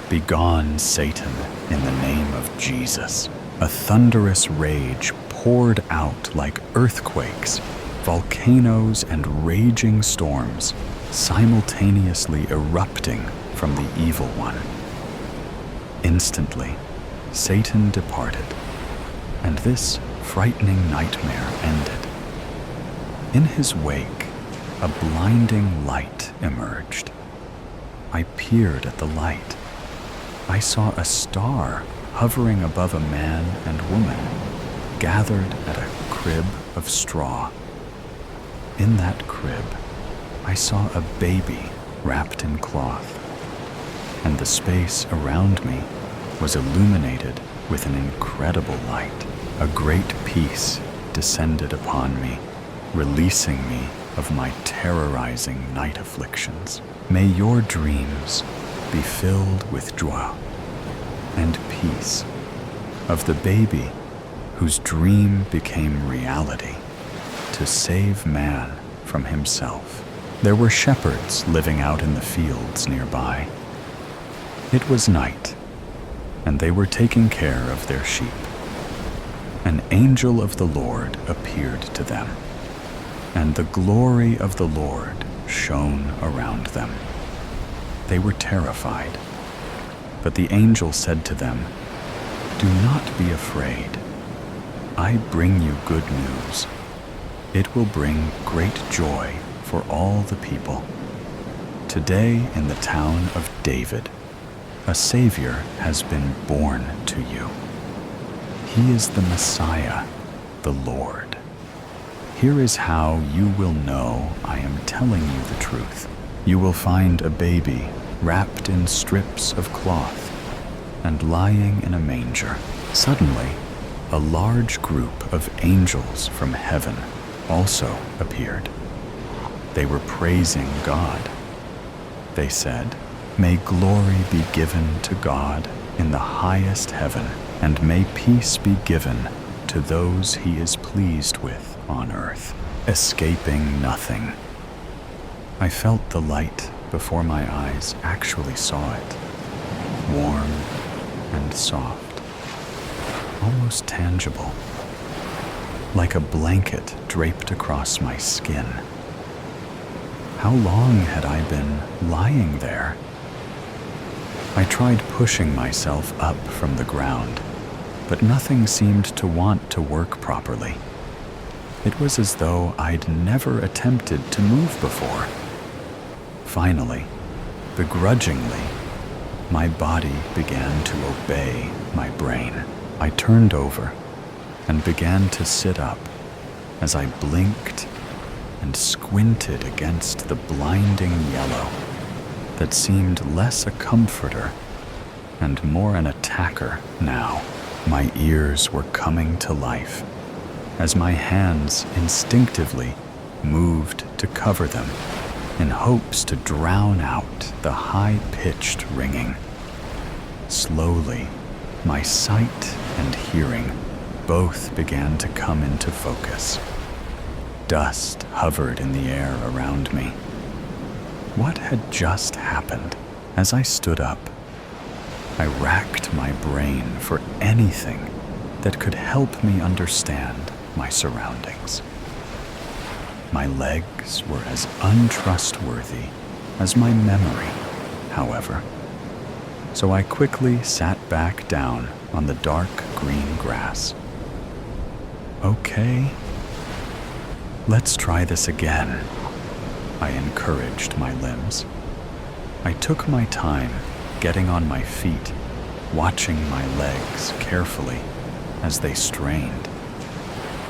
Begone, Satan, in the name of Jesus. A thunderous rage poured out like earthquakes, volcanoes, and raging storms, simultaneously erupting from the evil one. Instantly, Satan departed, and this frightening nightmare ended. In his wake, a blinding light emerged. I peered at the light. I saw a star hovering above a man and woman, gathered at a crib of straw. In that crib, I saw a baby wrapped in cloth, and the space around me was illuminated with an incredible light. A great peace descended upon me, releasing me of my terrorizing night afflictions. May your dreams be filled with joy and peace of the baby whose dream became reality to save man from himself. There were shepherds living out in the fields nearby. It was night, and they were taking care of their sheep. An angel of the Lord appeared to them, and the glory of the Lord shone around them. They were terrified, but the angel said to them, "Do not be afraid. I bring you good news. It will bring great joy for all the people. Today in the town of David, a Savior has been born to you. He is the Messiah, the Lord. Here is how you will know I am telling you the truth. You will find a baby wrapped in strips of cloth and lying in a manger." Suddenly, a large group of angels from heaven also appeared. They were praising God. They said, "May glory be given to God in the highest heaven, and may peace be given to those he is pleased with on earth." Escaping nothing. I felt the light before my eyes actually saw it. Warm and soft, almost tangible, like a blanket draped across my skin. How long had I been lying there? I tried pushing myself up from the ground, but nothing seemed to want to work properly. It was as though I'd never attempted to move before. Finally, begrudgingly, my body began to obey my brain. I turned over and began to sit up as I blinked and squinted against the blinding yellow that seemed less a comforter and more an attacker now. My ears were coming to life as my hands instinctively moved to cover them in hopes to drown out the high-pitched ringing. Slowly, my sight and hearing both began to come into focus. Dust hovered in the air around me. What had just happened? As I stood up, I racked my brain for anything that could help me understand my surroundings. My legs were as untrustworthy as my memory, however, so I quickly sat back down on the dark green grass. "Okay, let's try this again," I encouraged my limbs. I took my time getting on my feet, watching my legs carefully as they strained.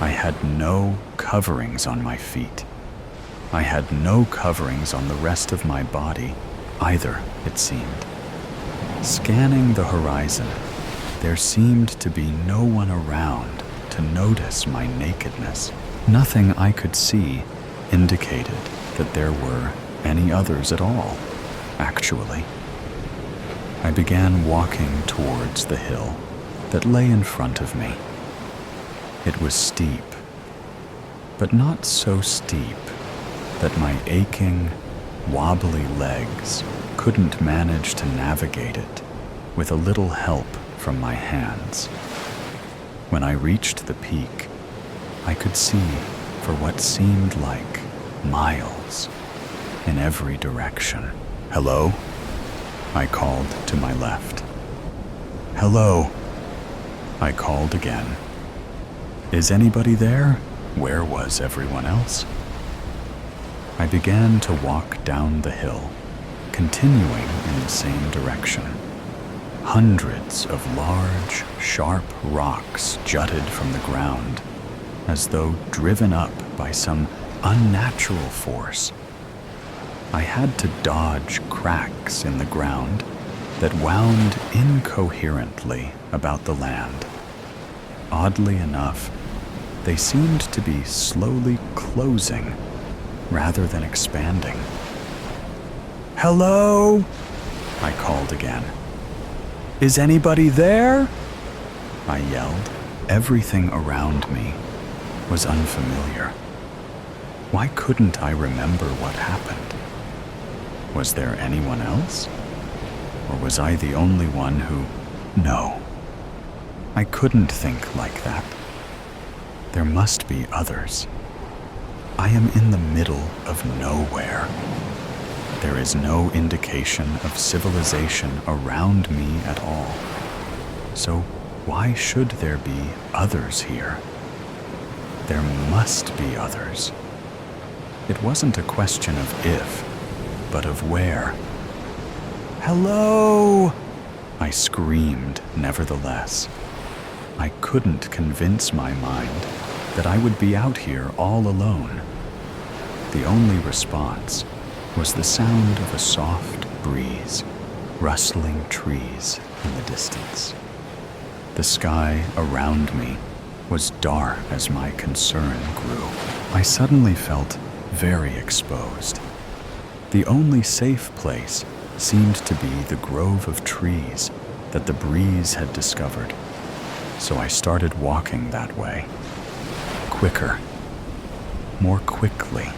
I had no coverings on my feet. I had no coverings on the rest of my body either, it seemed. Scanning the horizon, there seemed to be no one around to notice my nakedness. Nothing I could see indicated that there were any others at all, actually. I began walking towards the hill that lay in front of me. It was steep, but not so steep that my aching, wobbly legs couldn't manage to navigate it with a little help from my hands. When I reached the peak, I could see for what seemed like miles in every direction. "Hello?" I called to my left. "Hello?" I called again. "Is anybody there?" Where was everyone else? I began to walk down the hill, continuing in the same direction. Hundreds of large, sharp rocks jutted from the ground, as though driven up by some unnatural force. I had to dodge cracks in the ground that wound incoherently about the land. oddly enough, they seemed to be slowly closing rather than expanding. "Hello?" I called again. "Is anybody there?" I yelled. Everything around me was unfamiliar. Why couldn't I remember what happened? Was there anyone else? Or was I the only one who... No. I couldn't think like that. There must be others. I am in the middle of nowhere. There is no indication of civilization around me at all. So why should there be others here? There must be others. It wasn't a question of if, but of where. "Hello!" I screamed, nevertheless. I couldn't convince my mind that I would be out here all alone. The only response was the sound of a soft breeze, rustling trees in the distance. The sky around me was dark as my concern grew. I suddenly felt very exposed. The only safe place seemed to be the grove of trees that the breeze had discovered, so I started walking that way. Quicker, more quickly.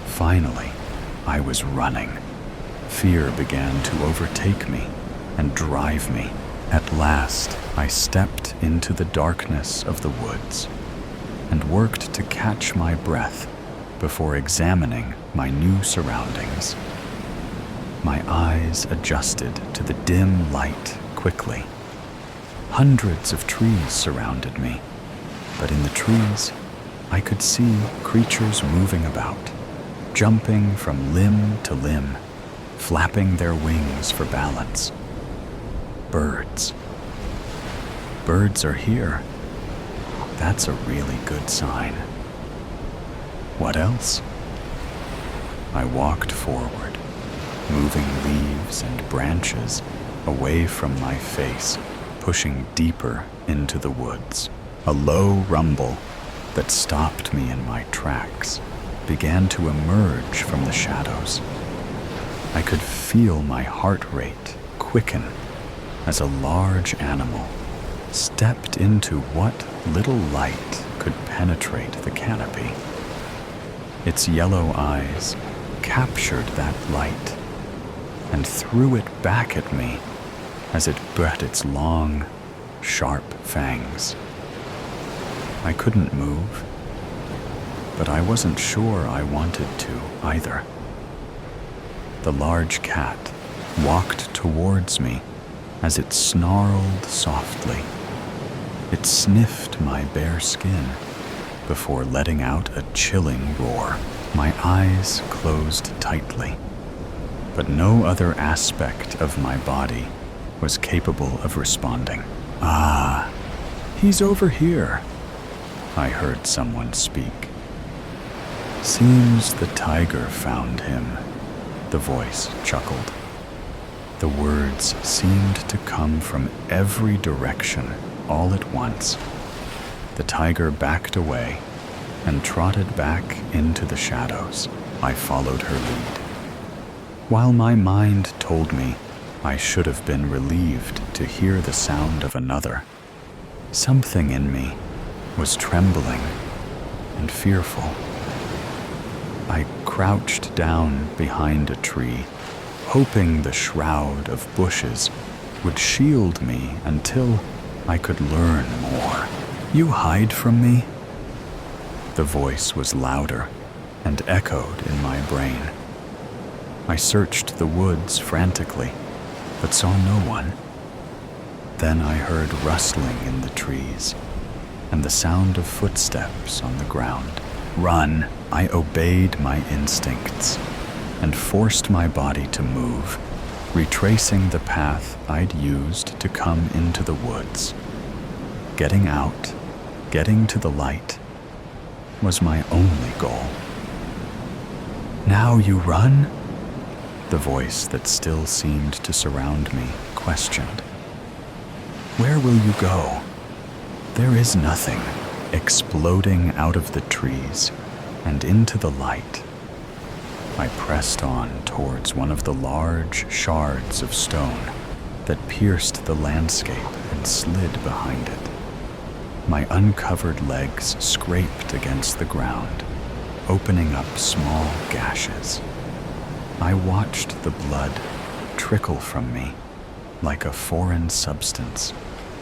Finally, I was running. Fear began to overtake me and drive me. At last, I stepped into the darkness of the woods and worked to catch my breath before examining my new surroundings. My eyes adjusted to the dim light quickly. Hundreds of trees surrounded me, but in the trees, I could see creatures moving about, jumping from limb to limb, flapping their wings for balance. Birds. Birds are here. That's a really good sign. What else? I walked forward, moving leaves and branches away from my face, pushing deeper into the woods. A low rumble that stopped me in my tracks began to emerge from the shadows. I could feel my heart rate quicken as a large animal stepped into what little light could penetrate the canopy. Its yellow eyes captured that light and threw it back at me as it brought its long, sharp fangs. I couldn't move, but I wasn't sure I wanted to either. The large cat walked towards me as it snarled softly. It sniffed my bare skin before letting out a chilling roar. My eyes closed tightly, but no other aspect of my body was capable of responding. "Ah, he's over here," I heard someone speak. "Seems the tiger found him," the voice chuckled. The words seemed to come from every direction all at once. The tiger backed away and trotted back into the shadows. I followed her lead. While my mind told me I should have been relieved to hear the sound of another, something in me was trembling and fearful. I crouched down behind a tree, hoping the shroud of bushes would shield me until I could learn more. "You hide from me?" The voice was louder and echoed in my brain. I searched the woods frantically, but saw no one. Then I heard rustling in the trees and the sound of footsteps on the ground. "Run!" I obeyed my instincts and forced my body to move, retracing the path I'd used to come into the woods. Getting out, getting to the light, was my only goal. "Now you run?" The voice that still seemed to surround me questioned. "Where will you go?" There is nothing, exploding out of the trees and into the light. I pressed on towards one of the large shards of stone that pierced the landscape and slid behind it. My uncovered legs scraped against the ground, opening up small gashes. I watched the blood trickle from me like a foreign substance,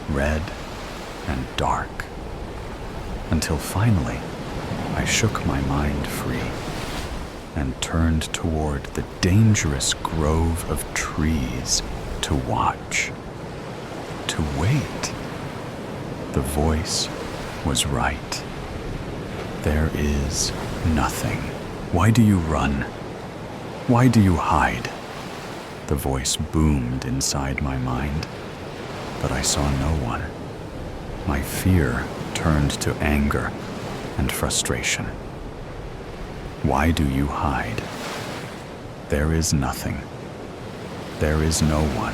red and dark, until finally I shook my mind free and turned toward the dangerous grove of trees to watch, to wait. The voice was right. There is nothing. Why do you run? Why do you hide? The voice boomed inside my mind, but I saw no one. My fear turned to anger and frustration. Why do you hide? There is nothing. There is no one.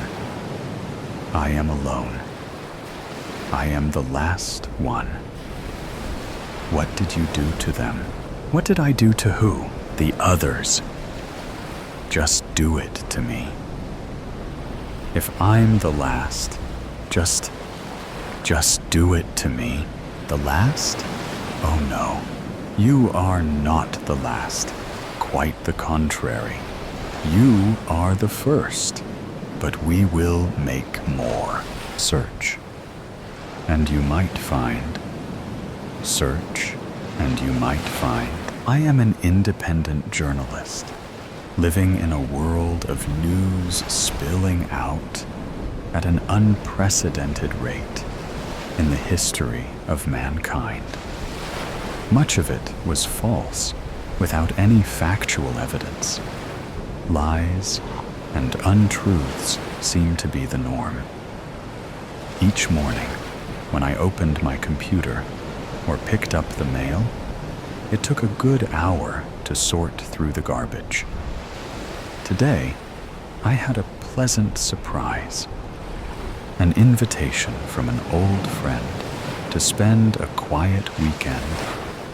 I am alone. I am the last one. What did you do to them? What did I do to who? The others. Just do it to me. If I'm the last, just do it to me. The last? Oh no. You are not the last. Quite the contrary. You are the first. But we will make more. Search, and you might find. Search, and you might find. I am an independent journalist, living in a world of news spilling out at an unprecedented rate in the history of mankind. Much of it was false, without any factual evidence. Lies and untruths seem to be the norm. Each morning, when I opened my computer or picked up the mail, it took a good hour to sort through the garbage. Today, I had a pleasant surprise. An invitation from an old friend to spend a quiet weekend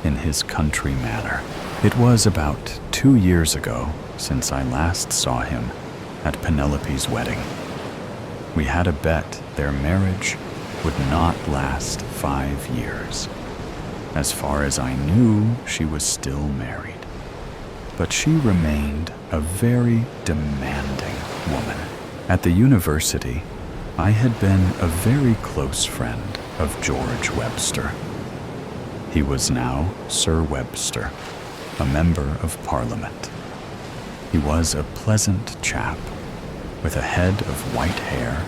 in his country manor. It was about 2 years ago since I last saw him at Penelope's wedding. We had a bet their marriage would not last 5 years. As far as I knew, she was still married. But she remained a very demanding woman. At the university, I had been a very close friend of George Webster. He was now Sir Webster, a member of Parliament. He was a pleasant chap with a head of white hair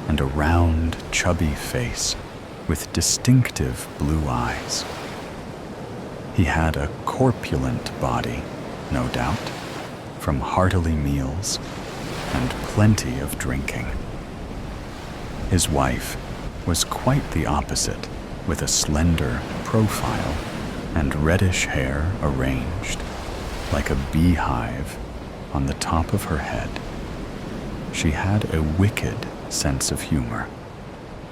and a round, chubby face with distinctive blue eyes. He had a corpulent body, no doubt, from hearty meals and plenty of drinking. His wife was quite the opposite, with a slender profile and reddish hair arranged like a beehive on the top of her head. She had a wicked sense of humor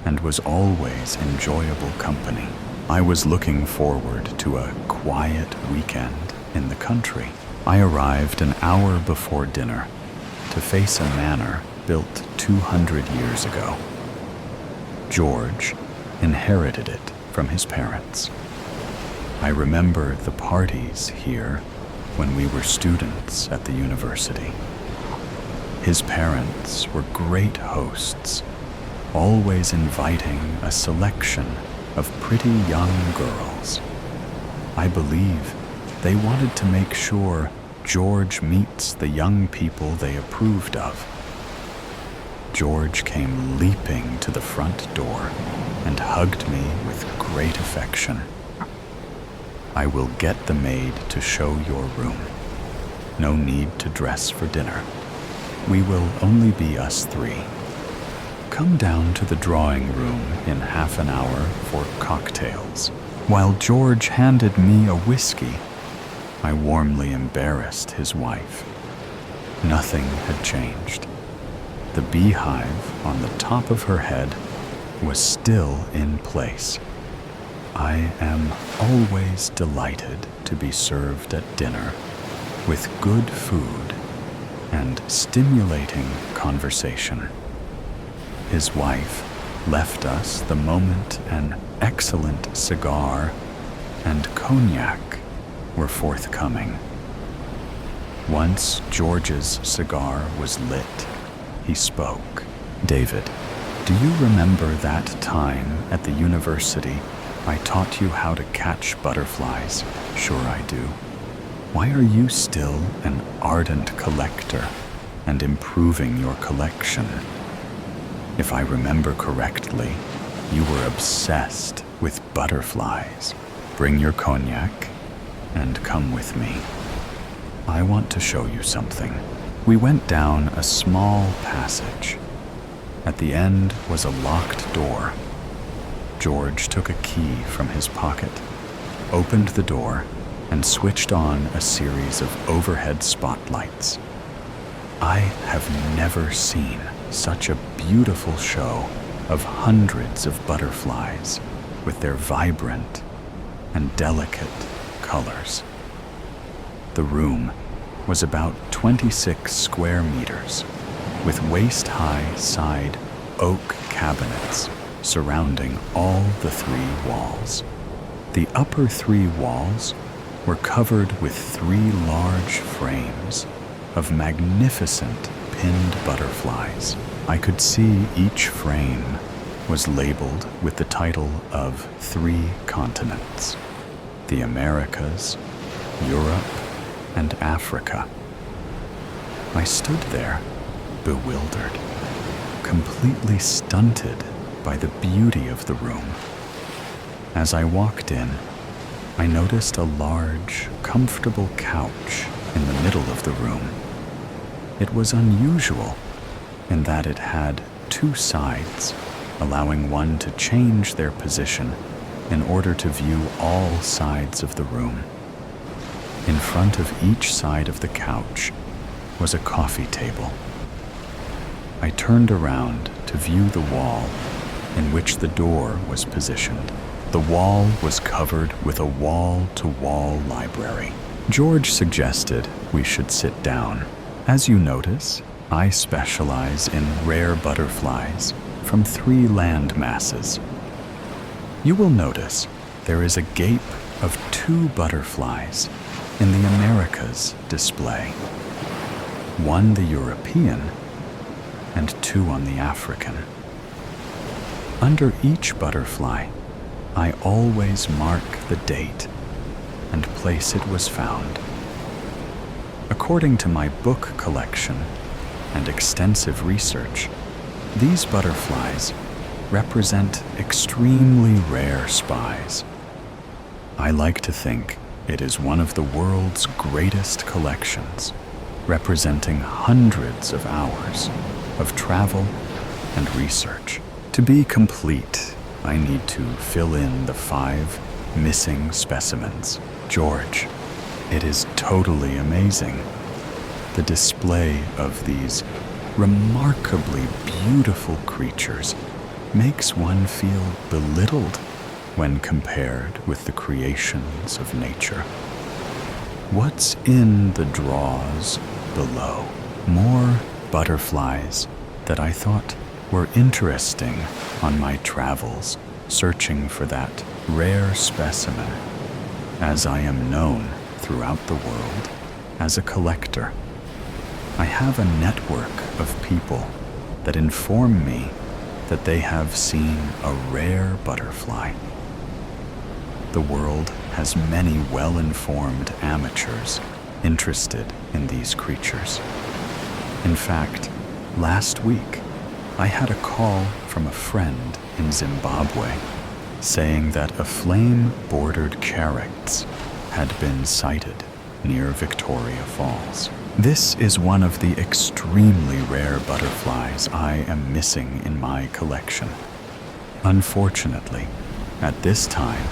and was always enjoyable company. I was looking forward to a quiet weekend in the country. I arrived an hour before dinner to face a manor built 200 years ago. George inherited it from his parents. I remember the parties here when we were students at the university. His parents were great hosts, always inviting a selection of pretty young girls. I believe they wanted to make sure George meets the young people they approved of. George came leaping to the front door and hugged me with great affection. I will get the maid to show your room. No need to dress for dinner. We will only be us 3. Come down to the drawing room in half an hour for cocktails. While George handed me a whiskey, I warmly embarrassed his wife. Nothing had changed. The beehive on the top of her head was still in place. I am always delighted to be served at dinner with good food and stimulating conversation. His wife left us the moment an excellent cigar and cognac were forthcoming. Once George's cigar was lit, he spoke. "David, do you remember that time at the university I taught you how to catch butterflies?" "Sure I do." "Why are you still an ardent collector and improving your collection?" "If I remember correctly, you were obsessed with butterflies. Bring your cognac and come with me. I want to show you something." We went down a small passage. At the end was a locked door. George took a key from his pocket, opened the door, and switched on a series of overhead spotlights. I have never seen such a beautiful show of hundreds of butterflies with their vibrant and delicate colors. The room was about 26 square meters, with waist-high side oak cabinets surrounding all the 3 walls. The upper 3 walls were covered with 3 large frames of magnificent pinned butterflies. I could see each frame was labeled with the title of 3 continents: the Americas, Europe, and Africa. I stood there, bewildered, completely stunted by the beauty of the room. As I walked in, I noticed a large, comfortable couch in the middle of the room. It was unusual in that it had 2 sides, allowing one to change their position in order to view all sides of the room. In front of each side of the couch was a coffee table. I turned around to view the wall in which the door was positioned. The wall was covered with a wall-to-wall library. George suggested we should sit down. As you notice, I specialize in rare butterflies from 3 land masses. You will notice there is a gape of 2 butterflies in the Americas display. 1 the European and 2 on the African. Under each butterfly, I always mark the date and place it was found. According to my book collection and extensive research, these butterflies represent extremely rare spies. I like to think it is one of the world's greatest collections, representing hundreds of hours of travel and research. To be complete, I need to fill in the 5 missing specimens. George, it is totally amazing. The display of these remarkably beautiful creatures makes one feel belittled when compared with the creations of nature. What's in the drawers below? More butterflies that I thought were interesting on my travels, searching for that rare specimen, as I am known throughout the world as a collector. I have a network of people that inform me that they have seen a rare butterfly. The world has many well-informed amateurs interested in these creatures. In fact, last week, I had a call from a friend in Zimbabwe saying that a flame-bordered carex had been sighted near Victoria Falls. This is one of the extremely rare butterflies I am missing in my collection. Unfortunately, at this time,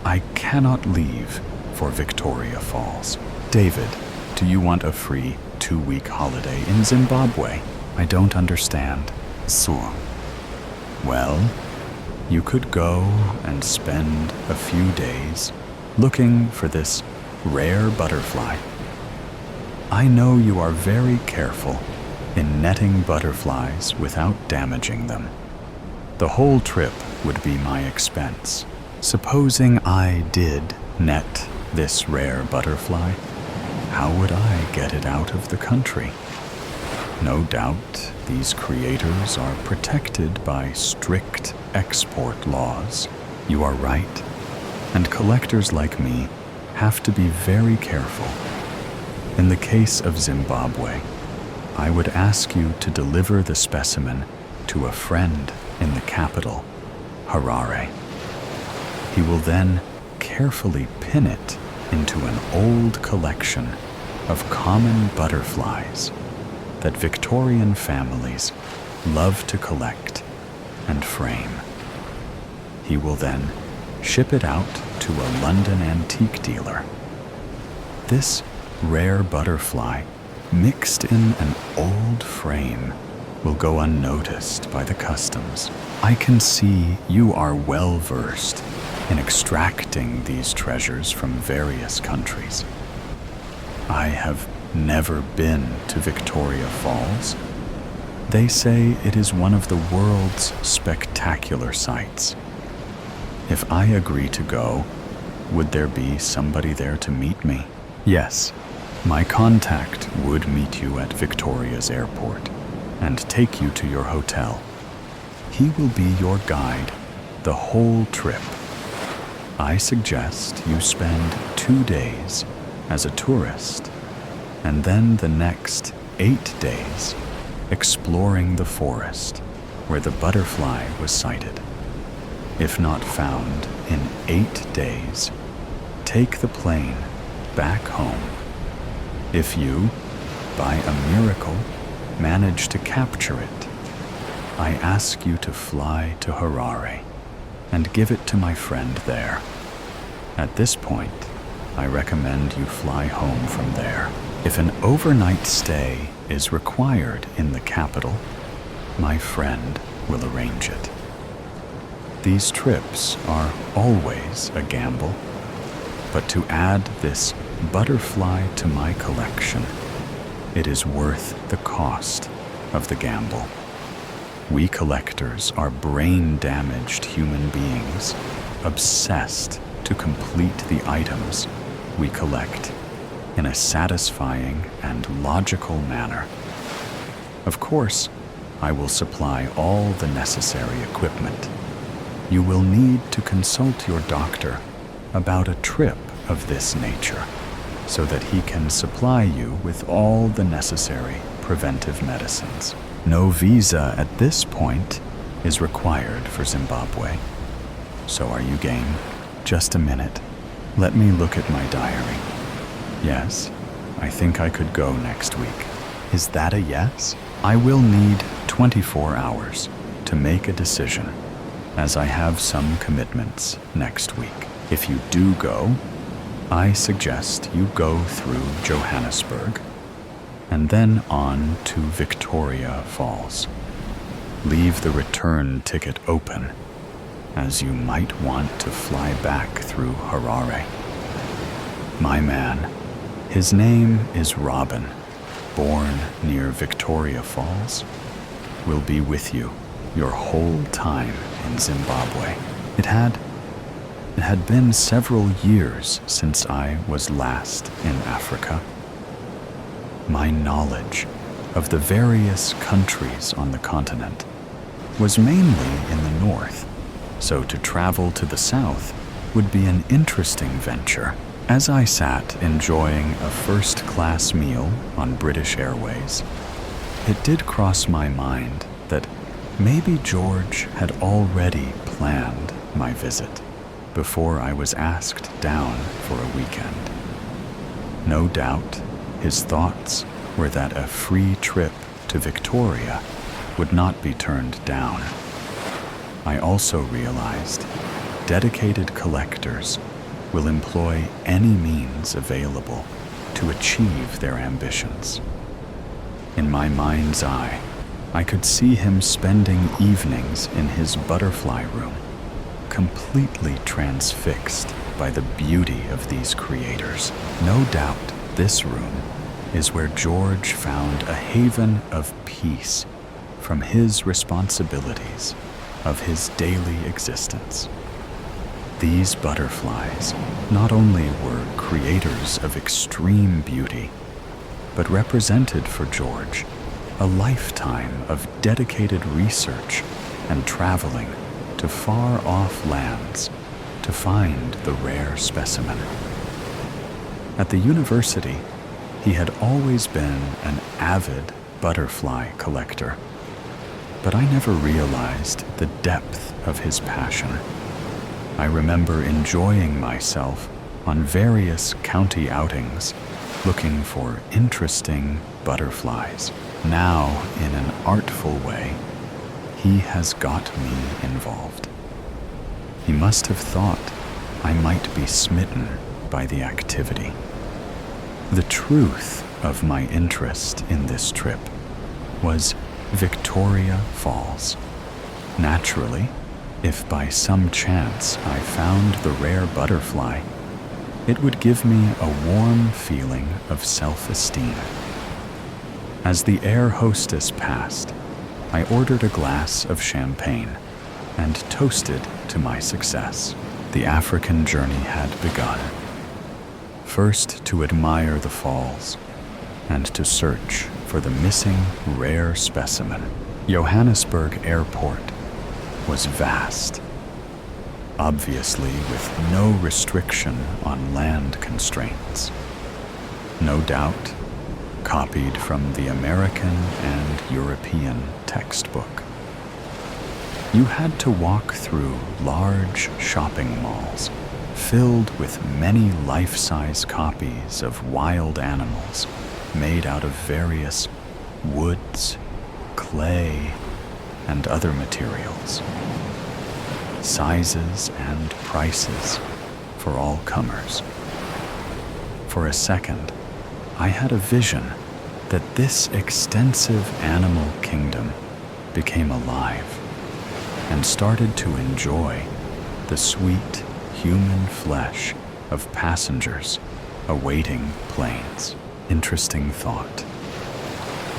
I cannot leave for Victoria Falls. David, do you want a free 2-week holiday in Zimbabwe? I don't understand. So, well, You could go and spend a few days looking for this rare butterfly. I know you are very careful in netting butterflies without damaging them. The whole trip would be my expense. Supposing I did net this rare butterfly, how would I get it out of the country? No doubt these creators are protected by strict export laws. You are right, and collectors like me have to be very careful. In the case of Zimbabwe, I would ask you to deliver the specimen to a friend in the capital, Harare. He will then carefully pin it into an old collection of common butterflies that Victorian families love to collect and frame. He will then ship it out to a London antique dealer. This rare butterfly, mixed in an old frame, will go unnoticed by the customs. I can see you are well versed in extracting these treasures from various countries. I have never been to Victoria Falls. They say it is one of the world's spectacular sights. If I agree to go, would there be somebody there to meet me? Yes, my contact would meet you at Victoria's airport and take you to your hotel. He will be your guide the whole trip. I suggest you spend 2 days as a tourist, and then the next 8 days exploring the forest where the butterfly was sighted. If not found in 8 days, take the plane back home. If you, by a miracle, manage to capture it, I ask you to fly to Harare and give it to my friend there. At this point, I recommend you fly home from there. If an overnight stay is required in the capital, my friend will arrange it. These trips are always a gamble, but to add this butterfly to my collection, it is worth the cost of the gamble. We collectors are brain-damaged human beings, obsessed to complete the items we collect in a satisfying and logical manner. Of course, I will supply all the necessary equipment. You will need to consult your doctor about a trip of this nature so that he can supply you with all the necessary preventive medicines. No visa at this point is required for Zimbabwe. So are you game? Just a minute. Let me look at my diary. Yes, I think I could go next week. Is that a yes? I will need 24 hours to make a decision, as I have some commitments next week. If you do go, I suggest you go through Johannesburg and then on to Victoria Falls. Leave the return ticket open, as you might want to fly back through Harare. My man, his name is Robin, born near Victoria Falls, will be with you your whole time in Zimbabwe. It had been several years since I was last in Africa. My knowledge of the various countries on the continent was mainly in the north, so to travel to the south would be an interesting venture. As I sat enjoying a first-class meal on British Airways, it did cross my mind that maybe George had already planned my visit before I was asked down for a weekend. No doubt, his thoughts were that a free trip to Victoria would not be turned down. I also realized dedicated collectors will employ any means available to achieve their ambitions. In my mind's eye, I could see him spending evenings in his butterfly room, completely transfixed by the beauty of these creators. No doubt this room is where George found a haven of peace from his responsibilities of his daily existence. These butterflies not only were creators of extreme beauty, but represented for George a lifetime of dedicated research and traveling to far-off lands to find the rare specimen. At the university, he had always been an avid butterfly collector, but I never realized the depth of his passion. I remember enjoying myself on various county outings, looking for interesting butterflies. Now, in an artful way, he has got me involved. He must have thought I might be smitten by the activity. The truth of my interest in this trip was Victoria Falls. Naturally, if by some chance I found the rare butterfly, it would give me a warm feeling of self-esteem. As the air hostess passed, I ordered a glass of champagne and toasted to my success. The African journey had begun. First to admire the falls and to search for the missing rare specimen. Johannesburg Airport was vast, obviously with no restriction on land constraints. No doubt, copied from the American and European textbook. You had to walk through large shopping malls filled with many life-size copies of wild animals made out of various woods, clay, and other materials. Sizes and prices for all comers. For a second, I had a vision that this extensive animal kingdom became alive and started to enjoy the sweet human flesh of passengers awaiting planes. Interesting thought,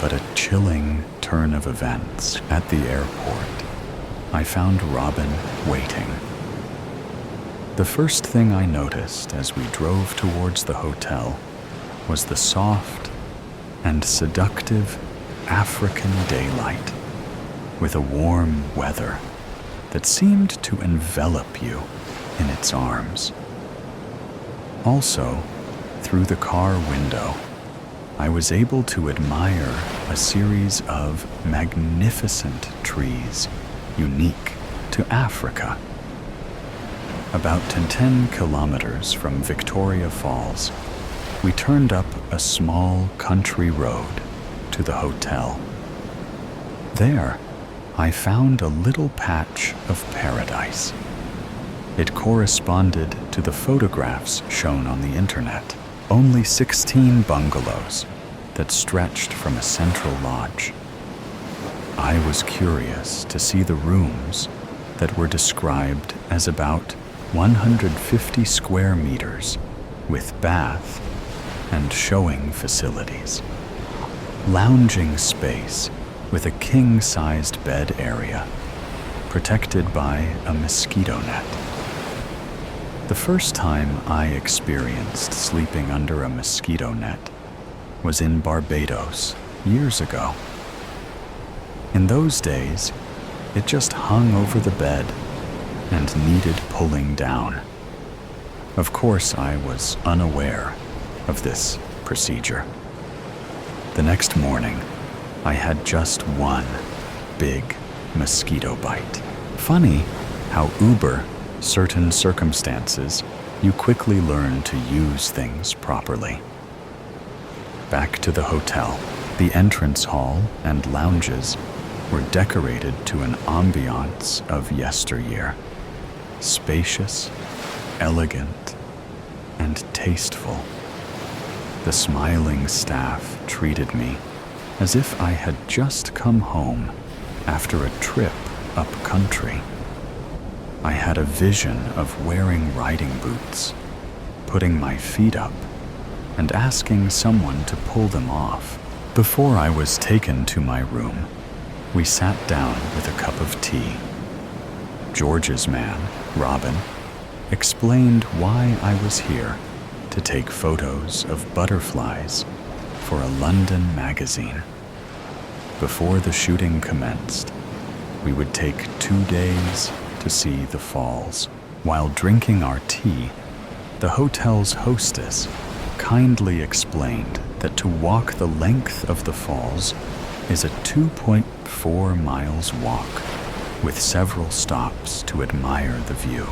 but a chilling turn of events. At the airport, I found Robin waiting. The first thing I noticed as we drove towards the hotel was the soft and seductive African daylight with a warm weather that seemed to envelop you in its arms. Also, through the car window, I was able to admire a series of magnificent trees unique to Africa. About 10 kilometers from Victoria Falls, we turned up a small country road to the hotel. There, I found a little patch of paradise. It corresponded to the photographs shown on the internet. Only 16 bungalows that stretched from a central lodge. I was curious to see the rooms that were described as about 150 square meters with bath and showing facilities. Lounging space with a king-sized bed area protected by a mosquito net. The first time I experienced sleeping under a mosquito net was in Barbados years ago. In those days, it just hung over the bed and needed pulling down. Of course, I was unaware of this procedure. The next morning, I had just one big mosquito bite. Funny how certain circumstances, you quickly learn to use things properly. Back to the hotel, the entrance hall and lounges were decorated to an ambiance of yesteryear. Spacious, elegant, and tasteful. The smiling staff treated me as if I had just come home after a trip up country. I had a vision of wearing riding boots, putting my feet up, and asking someone to pull them off. Before I was taken to my room, we sat down with a cup of tea. George's man, Robin, explained why I was here to take photos of butterflies for a London magazine. Before the shooting commenced, we would take 2 days to see the falls. While drinking our tea, the hotel's hostess kindly explained that to walk the length of the falls is a 2.4 miles walk with several stops to admire the view.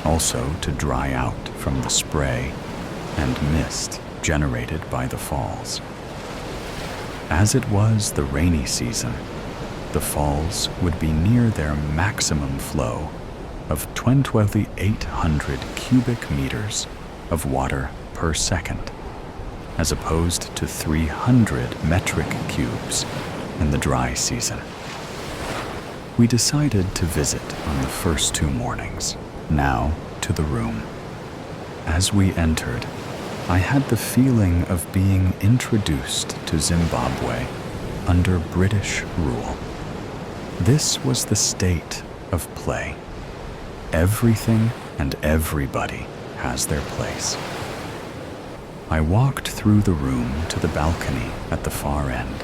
Also to dry out from the spray and mist generated by the falls. As it was the rainy season, the falls would be near their maximum flow of 2,800 cubic meters of water per second, as opposed to 300 metric cubes in the dry season. We decided to visit on the first 2 mornings. Now to the room. As we entered, I had the feeling of being introduced to Zimbabwe under British rule. This was the state of play. Everything and everybody has their place. I walked through the room to the balcony at the far end,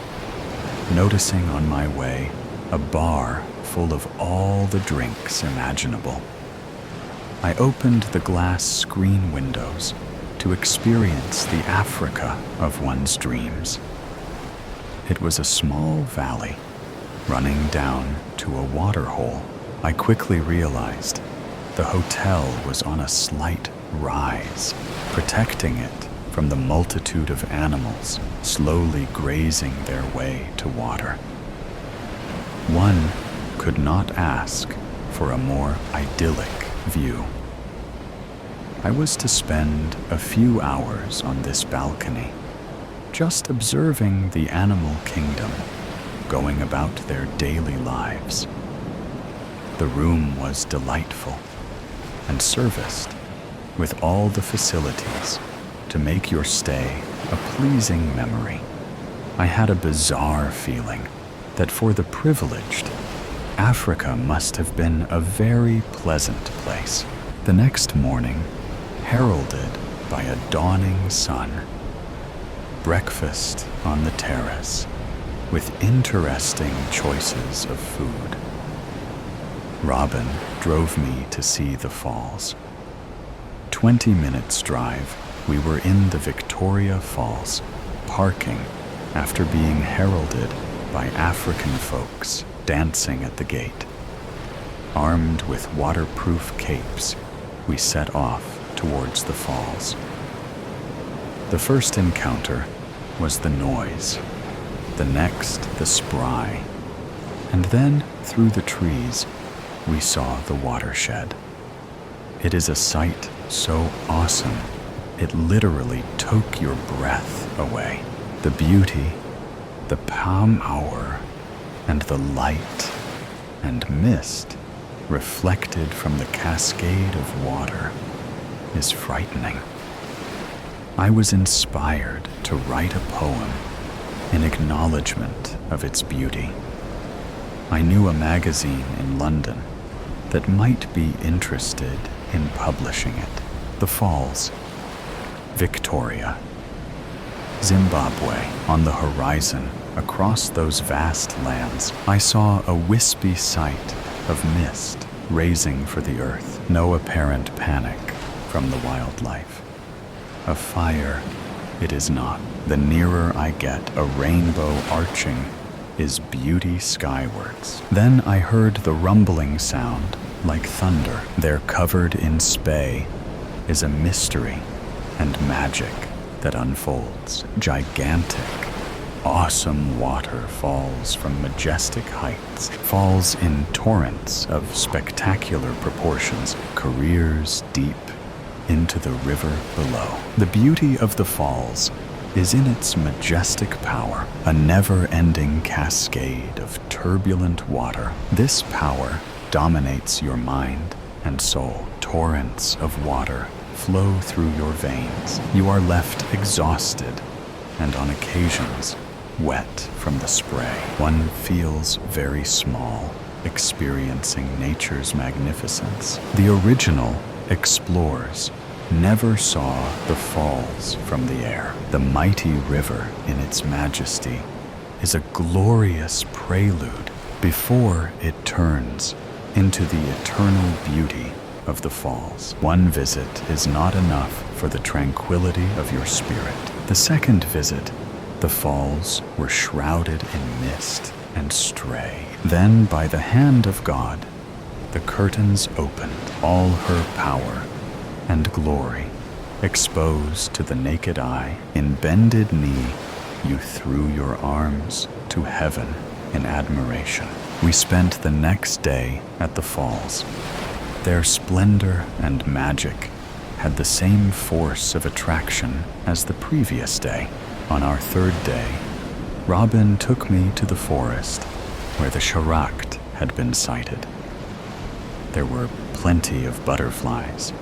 noticing on my way a bar full of all the drinks imaginable. I opened the glass screen windows to experience the Africa of one's dreams. It was a small valley running down to a water hole. I quickly realized the hotel was on a slight rise, protecting it from the multitude of animals slowly grazing their way to water. One could not ask for a more idyllic view. I was to spend a few hours on this balcony, just observing the animal kingdom going about their daily lives. The room was delightful and serviced with all the facilities to make your stay a pleasing memory. I had a bizarre feeling that for the privileged, Africa must have been a very pleasant place. The next morning, heralded by a dawning sun, breakfast on the terrace with interesting choices of food. Robin drove me to see the falls. 20 minutes drive, we were in the Victoria Falls, parking after being heralded by African folks dancing at the gate. Armed with waterproof capes, we set off towards the falls. The first encounter was the noise, the next the spry, and then through the trees we saw the watershed. It is a sight so awesome, it literally took your breath away. The beauty, the palm hour, and the light and mist reflected from the cascade of water is frightening. I was inspired to write a poem in acknowledgement of its beauty. I knew a magazine in London that might be interested in publishing it. The Falls, Victoria, Zimbabwe. On the horizon, across those vast lands, I saw a wispy sight of mist raising for the earth. No apparent panic from the wildlife. A fire, it is not. The nearer I get, a rainbow arching is beauty skywards. Then I heard the rumbling sound like thunder. There, covered in spay, is a mystery and magic that unfolds. Gigantic, awesome water falls from majestic heights, falls in torrents of spectacular proportions, careers deep into the river below. The beauty of the falls is in its majestic power, a never-ending cascade of turbulent water. This power dominates your mind and soul. Torrents of water flow through your veins. You are left exhausted and on occasions wet from the spray. One feels very small, experiencing nature's magnificence. The original explorers never saw the falls from the air. The mighty river in its majesty is a glorious prelude before it turns into the eternal beauty of the falls. One visit is not enough for the tranquility of your spirit. The second visit, the falls were shrouded in mist and stray. Then, by the hand of God, the curtains opened, all her power and glory exposed to the naked eye. In bended knee, you threw your arms to heaven in admiration. We spent the next day at the falls. Their splendor and magic had the same force of attraction as the previous day. On our third day, Robin took me to the forest where the charakt had been sighted. There were plenty of butterflies,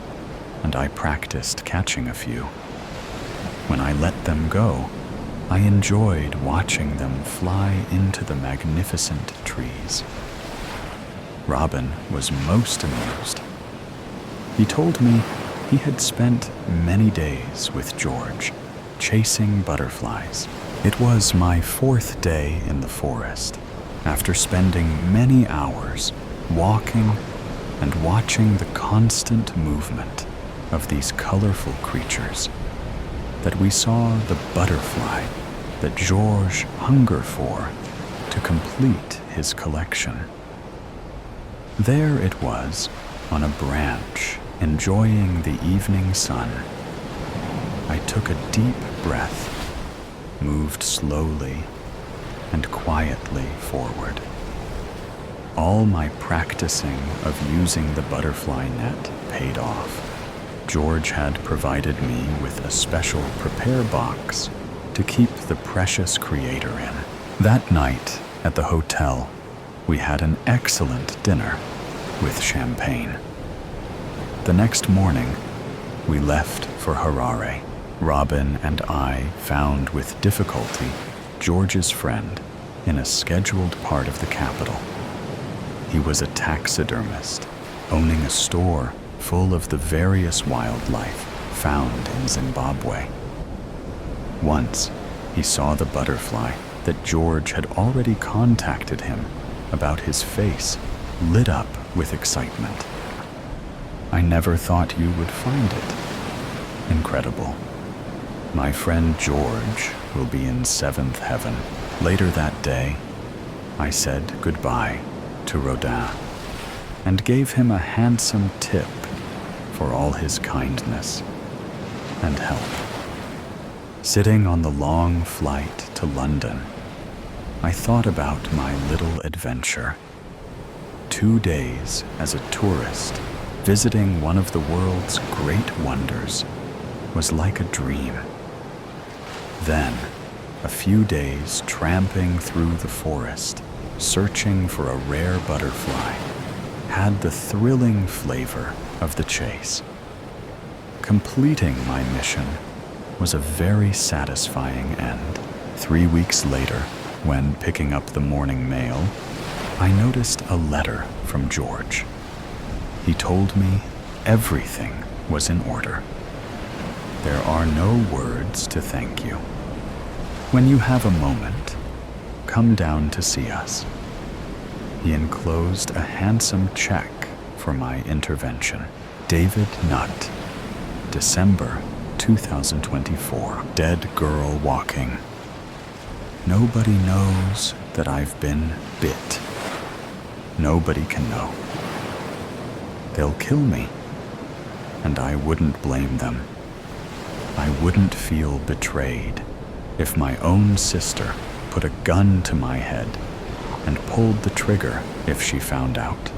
and I practiced catching a few. When I let them go, I enjoyed watching them fly into the magnificent trees. Robin was most amused. He told me he had spent many days with George, chasing butterflies. It was my fourth day in the forest, after spending many hours walking and watching the constant movement of these colorful creatures, that we saw the butterfly that George hungered for to complete his collection. There it was, on a branch, enjoying the evening sun. I took a deep breath, moved slowly and quietly forward. All my practicing of using the butterfly net paid off. George had provided me with a special prepare box to keep the precious creator in. That night at the hotel, we had an excellent dinner with champagne. The next morning, we left for Harare. Robin and I found with difficulty George's friend in a scheduled part of the capital. He was a taxidermist, owning a store full of the various wildlife found in Zimbabwe. Once, he saw the butterfly that George had already contacted him about. His face lit up with excitement. "I never thought you would find it. Incredible. My friend George will be in seventh heaven." Later that day, I said goodbye to Rodin and gave him a handsome tip for all his kindness and help. Sitting on the long flight to London, I thought about my little adventure. 2 days as a tourist, visiting one of the world's great wonders, was like a dream. Then, a few days tramping through the forest, searching for a rare butterfly, had the thrilling flavor of the chase. Completing my mission was a very satisfying end. 3 weeks later, when picking up the morning mail, I noticed a letter from George. He told me everything was in order. There are no words to thank you. When you have a moment, come down to see us. He enclosed a handsome check for my intervention. David Nutt, December 2024. Dead girl walking. Nobody knows that I've been bit. Nobody can know. They'll kill me, and I wouldn't blame them. I wouldn't feel betrayed if my own sister put a gun to my head and pulled the trigger if she found out.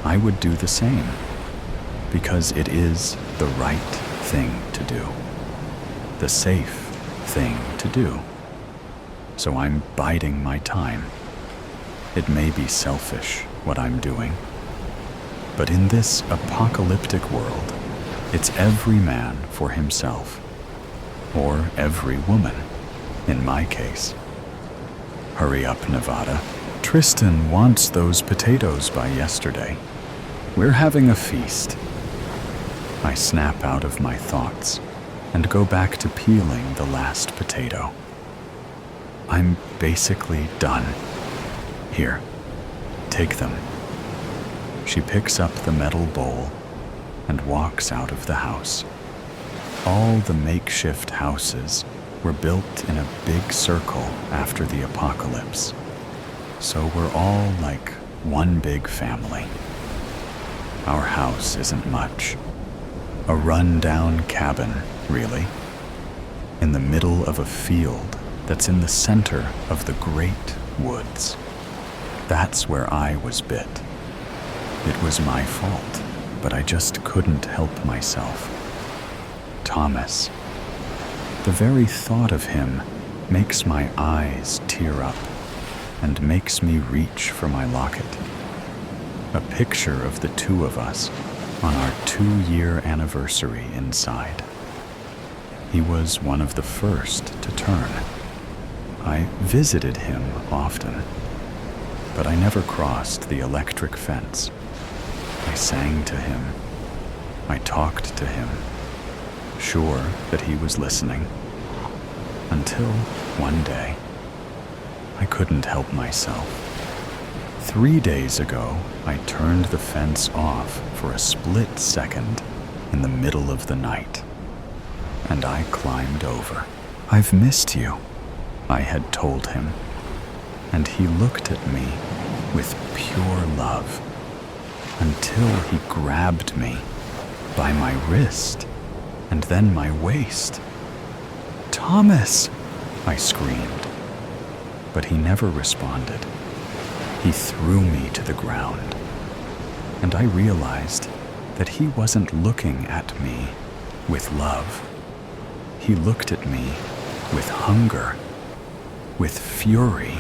I would do the same, because it is the right thing to do, the safe thing to do. So I'm biding my time. It may be selfish what I'm doing. But in this apocalyptic world, it's every man for himself. Or every woman, in my case. Hurry up, Nevada. Tristan wants those potatoes by yesterday. We're having a feast. I snap out of my thoughts and go back to peeling the last potato. I'm basically done. Here, take them. She picks up the metal bowl and walks out of the house. All the makeshift houses were built in a big circle after the apocalypse. So we're all like one big family. Our house isn't much. A run-down cabin, really, in the middle of a field that's in the center of the great woods. That's where I was bit. It was my fault, but I just couldn't help myself. Thomas. The very thought of him makes my eyes tear up and makes me reach for my locket. A picture of the two of us on our 2-year anniversary inside. He was one of the first to turn. I visited him often, but I never crossed the electric fence. I sang to him. I talked to him, sure that he was listening, until one day, I couldn't help myself. 3 days ago, I turned the fence off for a split second in the middle of the night, and I climbed over. I've missed you, I had told him, and he looked at me with pure love until he grabbed me by my wrist and then my waist. "Thomas!" I screamed, but he never responded. He threw me to the ground, and I realized that he wasn't looking at me with love. He looked at me with hunger, with fury,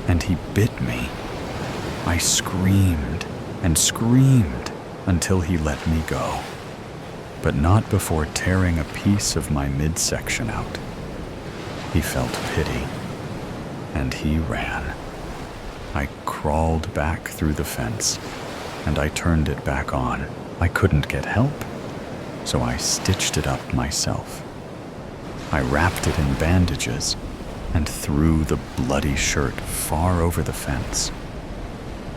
and he bit me. I screamed and screamed until he let me go, but not before tearing a piece of my midsection out. He felt pity, and he ran. I crawled back through the fence, and I turned it back on. I couldn't get help, so I stitched it up myself. I wrapped it in bandages and threw the bloody shirt far over the fence.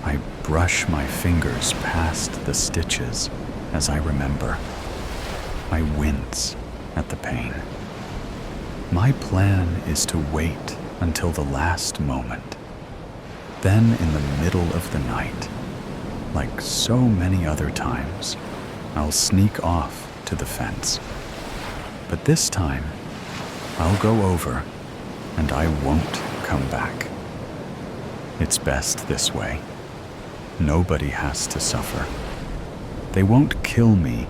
I brush my fingers past the stitches as I remember. I wince at the pain. My plan is to wait until the last moment. Then, in the middle of the night, like so many other times, I'll sneak off to the fence. But this time, I'll go over and I won't come back. It's best this way. Nobody has to suffer. They won't kill me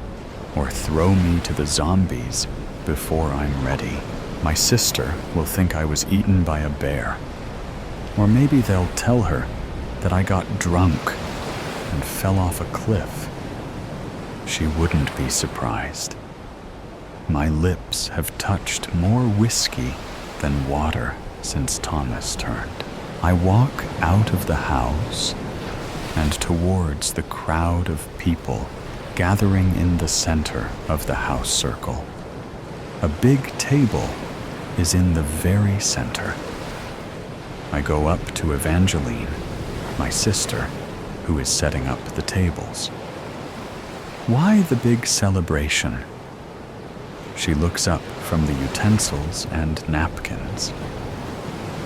or throw me to the zombies before I'm ready. My sister will think I was eaten by a bear. Or maybe they'll tell her that I got drunk and fell off a cliff. She wouldn't be surprised. My lips have touched more whiskey than water since Thomas turned. I walk out of the house and towards the crowd of people gathering in the center of the house circle. A big table is in the very center. I go up to Evangeline, my sister, who is setting up the tables. "Why the big celebration?" She looks up from the utensils and napkins.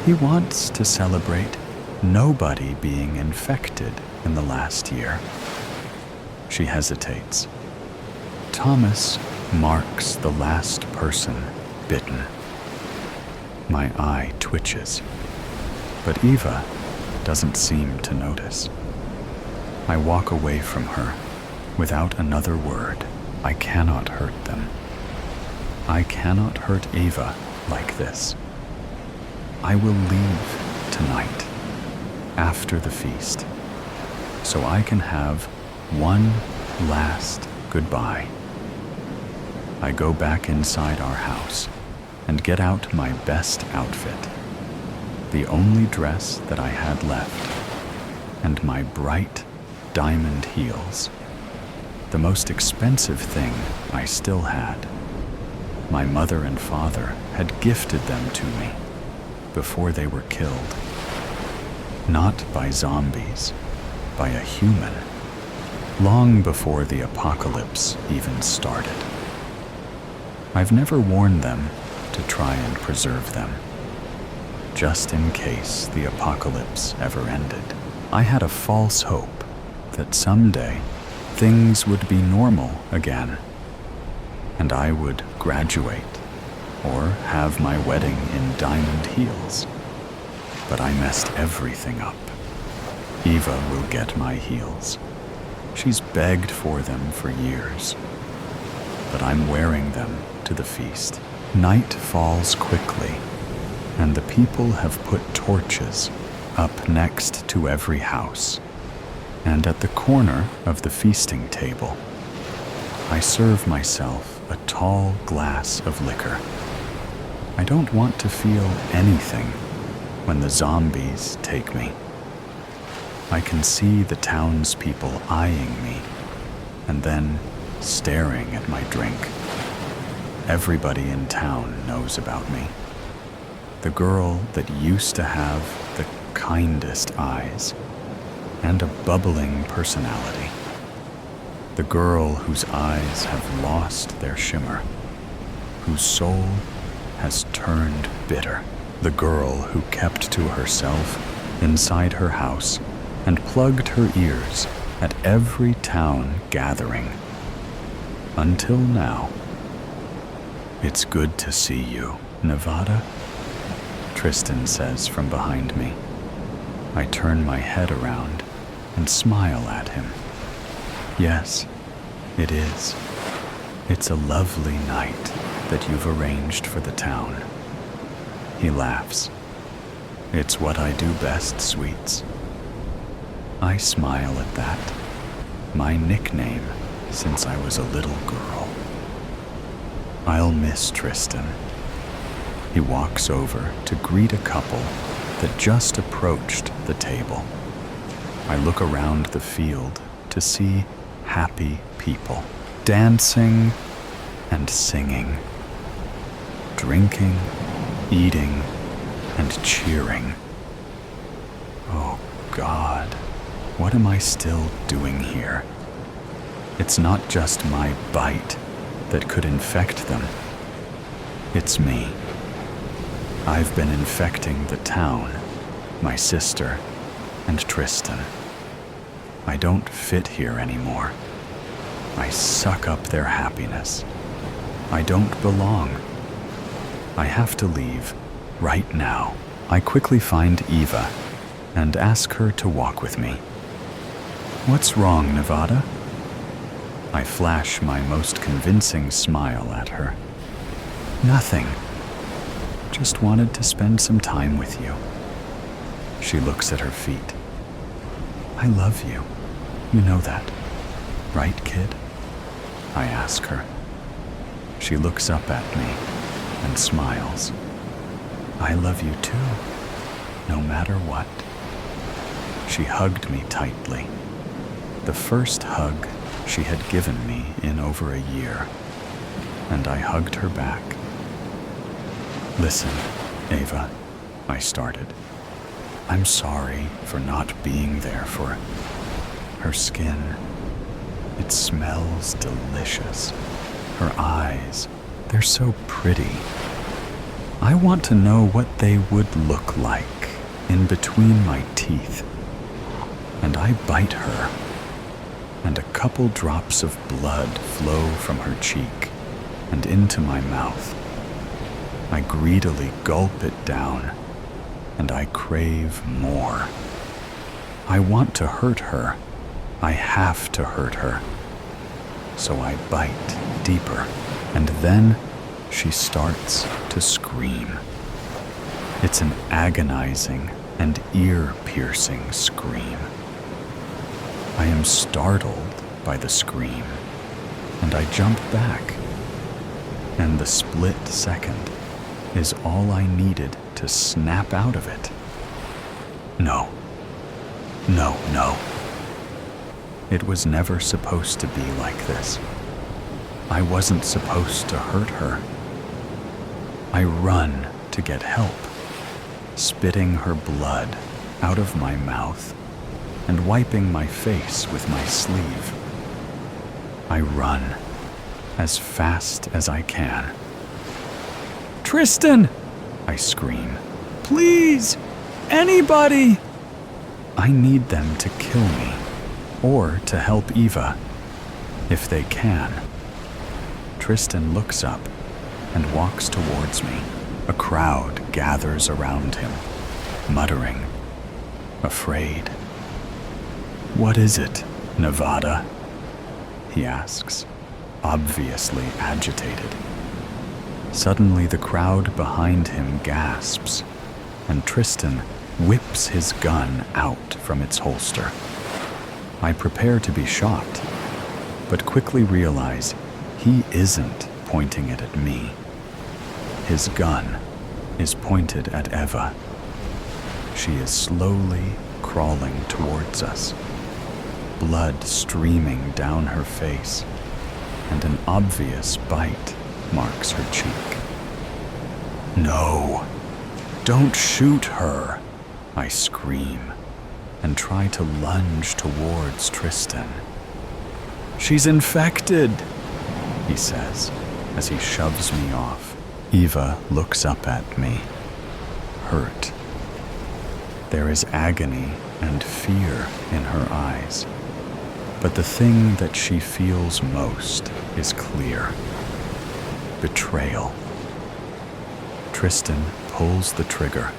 "He wants to celebrate nobody being infected in the last year." She hesitates. Thomas marks the last person bitten. My eye twitches, but Eva doesn't seem to notice. I walk away from her without another word. I cannot hurt them. I cannot hurt Eva like this. I will leave tonight, after the feast, so I can have one last goodbye. I go back inside our house and get out my best outfit, the only dress that I had left, and my bright diamond heels, the most expensive thing I still had. My mother and father had gifted them to me before they were killed. Not by zombies, by a human, long before the apocalypse even started. I've never worn them to try and preserve them, just in case the apocalypse ever ended. I had a false hope that someday things would be normal again, and I would graduate or have my wedding in diamond heels. But I messed everything up. Eva will get my heels. She's begged for them for years, but I'm wearing them to the feast. Night falls quickly, and the people have put torches up next to every house. And at the corner of the feasting table, I serve myself a tall glass of liquor. I don't want to feel anything when the zombies take me. I can see the townspeople eyeing me and then staring at my drink. Everybody in town knows about me. The girl that used to have the kindest eyes and a bubbling personality. The girl whose eyes have lost their shimmer, whose soul has turned bitter. The girl who kept to herself inside her house and plugged her ears at every town gathering. Until now. It's good to see you, Nevada, Tristan says from behind me. I turn my head around and smile at him. Yes, it is. It's a lovely night that you've arranged for the town. He laughs. It's what I do best, sweets. I smile at that, my nickname since I was a little girl. I'll miss Tristan. He walks over to greet a couple that just approached the table. I look around the field to see happy people, dancing and singing, drinking, eating, and cheering. Oh God, what am I still doing here? It's not just my bite that could infect them. It's me. I've been infecting the town, my sister, and Tristan. I don't fit here anymore. I suck up their happiness. I don't belong. I have to leave right now. I quickly find Eva and ask her to walk with me. What's wrong, Nevada? I flash my most convincing smile at her. Nothing. Just wanted to spend some time with you. She looks at her feet. I love you. You know that, right, kid? I ask her. She looks up at me and smiles. I love you too, no matter what. She hugged me tightly. The first hug she had given me in over a year, and I hugged her back. Listen, Ava, I started. I'm sorry for not being there for her skin. It smells delicious. Her eyes, they're so pretty. I want to know what they would look like in between my teeth. And I bite her, and a couple drops of blood flow from her cheek and into my mouth. I greedily gulp it down, and I crave more. I want to hurt her. I have to hurt her. So I bite deeper, and then she starts to scream. It's an agonizing and ear-piercing scream. I am startled by the scream, and I jump back. And the split second is all I needed to snap out of it. No. No, no. It was never supposed to be like this. I wasn't supposed to hurt her. I run to get help, spitting her blood out of my mouth and wiping my face with my sleeve. I run as fast as I can. "Tristan!" I scream. "Please! Anybody!" I need them to kill me, or to help Eva, if they can. Tristan looks up and walks towards me. A crowd gathers around him, muttering, afraid. "What is it, Nevada?" he asks, obviously agitated. Suddenly the crowd behind him gasps, and Tristan whips his gun out from its holster. I prepare to be shot, but quickly realize he isn't pointing it at me. His gun is pointed at Eva. She is slowly crawling towards us, blood streaming down her face, and an obvious bite marks her cheek. "No, don't shoot her," I scream and try to lunge towards Tristan. "She's infected," he says as he shoves me off. Eva looks up at me, hurt. There is agony and fear in her eyes, but the thing that she feels most is clear: betrayal. Tristan pulls the trigger.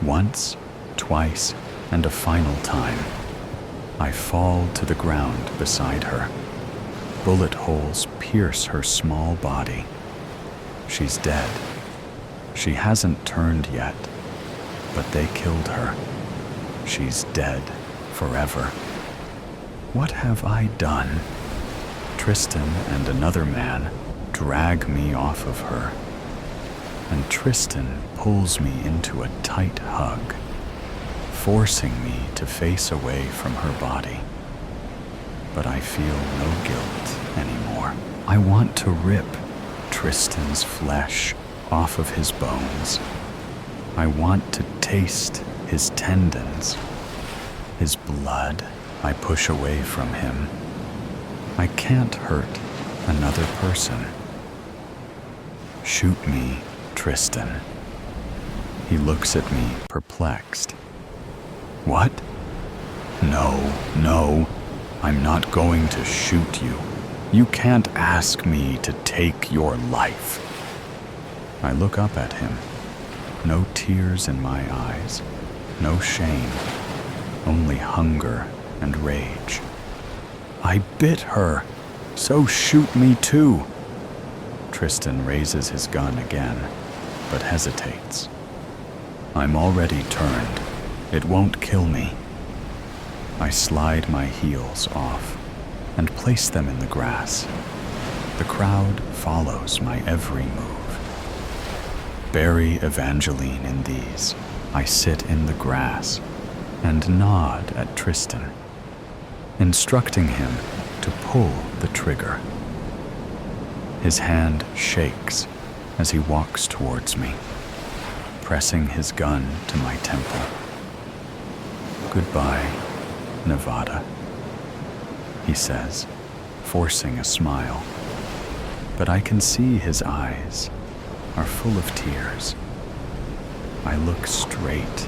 Once, twice, and a final time. I fall to the ground beside her. Bullet holes pierce her small body. She's dead. She hasn't turned yet, but they killed her. She's dead forever. What have I done? Tristan and another man drag me off of her, and Tristan pulls me into a tight hug, forcing me to face away from her body. But I feel no guilt anymore. I want to rip Tristan's flesh off of his bones. I want to taste his tendons. His blood I push away from him. I can't hurt another person. "Shoot me, Tristan." He looks at me, perplexed. "What? No, I'm not going to shoot you. You can't ask me to take your life." I look up at him. No tears in my eyes, no shame, only hunger and rage. "I bit her, so shoot me too." Tristan raises his gun again, but hesitates. I'm already turned. It won't kill me. I slide my heels off and place them in the grass. The crowd follows my every move. Bury Evangeline in these. I sit in the grass and nod at Tristan, instructing him to pull the trigger. His hand shakes as he walks towards me, pressing his gun to my temple. "Goodbye, Nevada," he says, forcing a smile. But I can see his eyes are full of tears. I look straight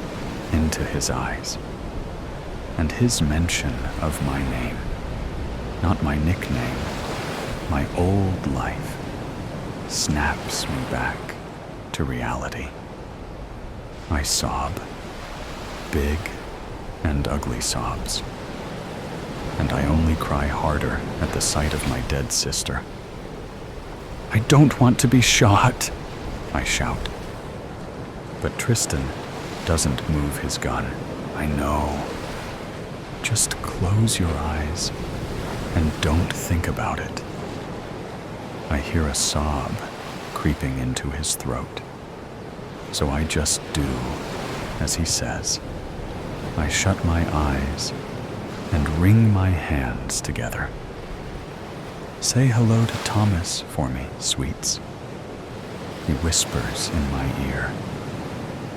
into his eyes, and his mention of my name, not my nickname, my old life, snaps me back to reality. I sob, big and ugly sobs, and I only cry harder at the sight of my dead sister. "I don't want to be shot," I shout. But Tristan doesn't move his gun. I know. Just close your eyes and don't think about it. I hear a sob creeping into his throat. So I just do as he says. I shut my eyes and wring my hands together. Say hello to Thomas for me, sweets. He whispers in my ear,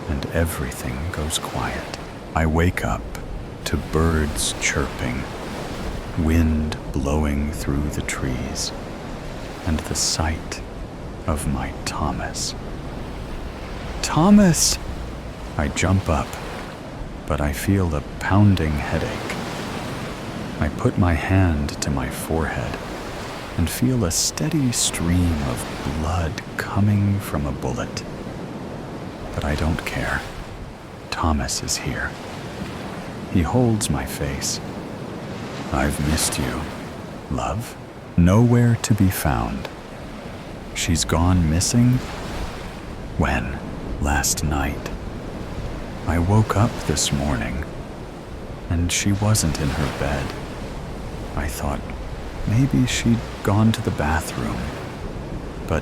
and everything goes quiet. I wake up to birds chirping, wind blowing through the trees, and the sight of my Thomas. Thomas! I jump up, but I feel a pounding headache. I put my hand to my forehead and feel a steady stream of blood coming from a bullet. But I don't care. Thomas is here. He holds my face. I've missed you, love. Nowhere to be found. She's gone missing? When? Last night. I woke up this morning, and she wasn't in her bed. I thought maybe she'd gone to the bathroom, but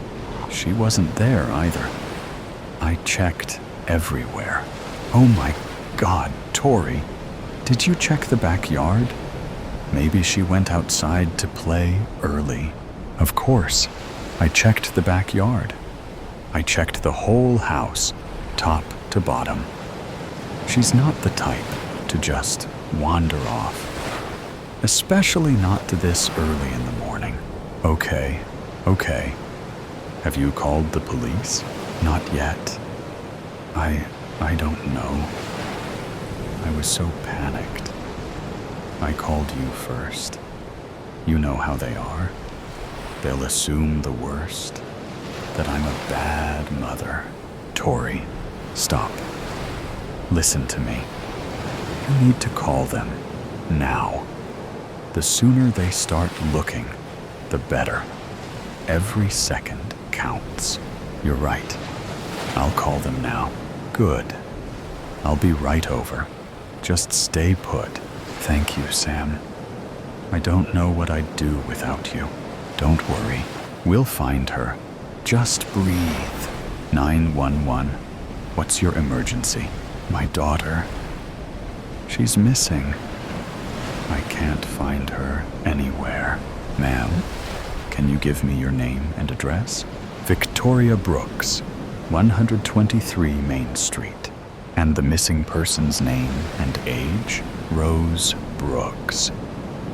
she wasn't there either. I checked everywhere. Oh my God, Tori, did you check the backyard? Maybe she went outside to play early. Of course, I checked the backyard. I checked the whole house, top to bottom. She's not the type to just wander off, especially not this early in the morning. Okay. Have you called the police? Not yet. I don't know. I was so panicked. I called you first. You know how they are. They'll assume the worst, that I'm a bad mother. Tori, stop. Listen to me. You need to call them now. The sooner they start looking, the better. Every second counts. You're right. I'll call them now. Good. I'll be right over. Just stay put. Thank you, Sam. I don't know what I'd do without you. Don't worry. We'll find her. Just breathe. 911. What's your emergency? My daughter. She's missing. I can't find her anywhere. Ma'am, can you give me your name and address? Victoria Brooks, 123 Main Street. And the missing person's name and age? Rose Brooks.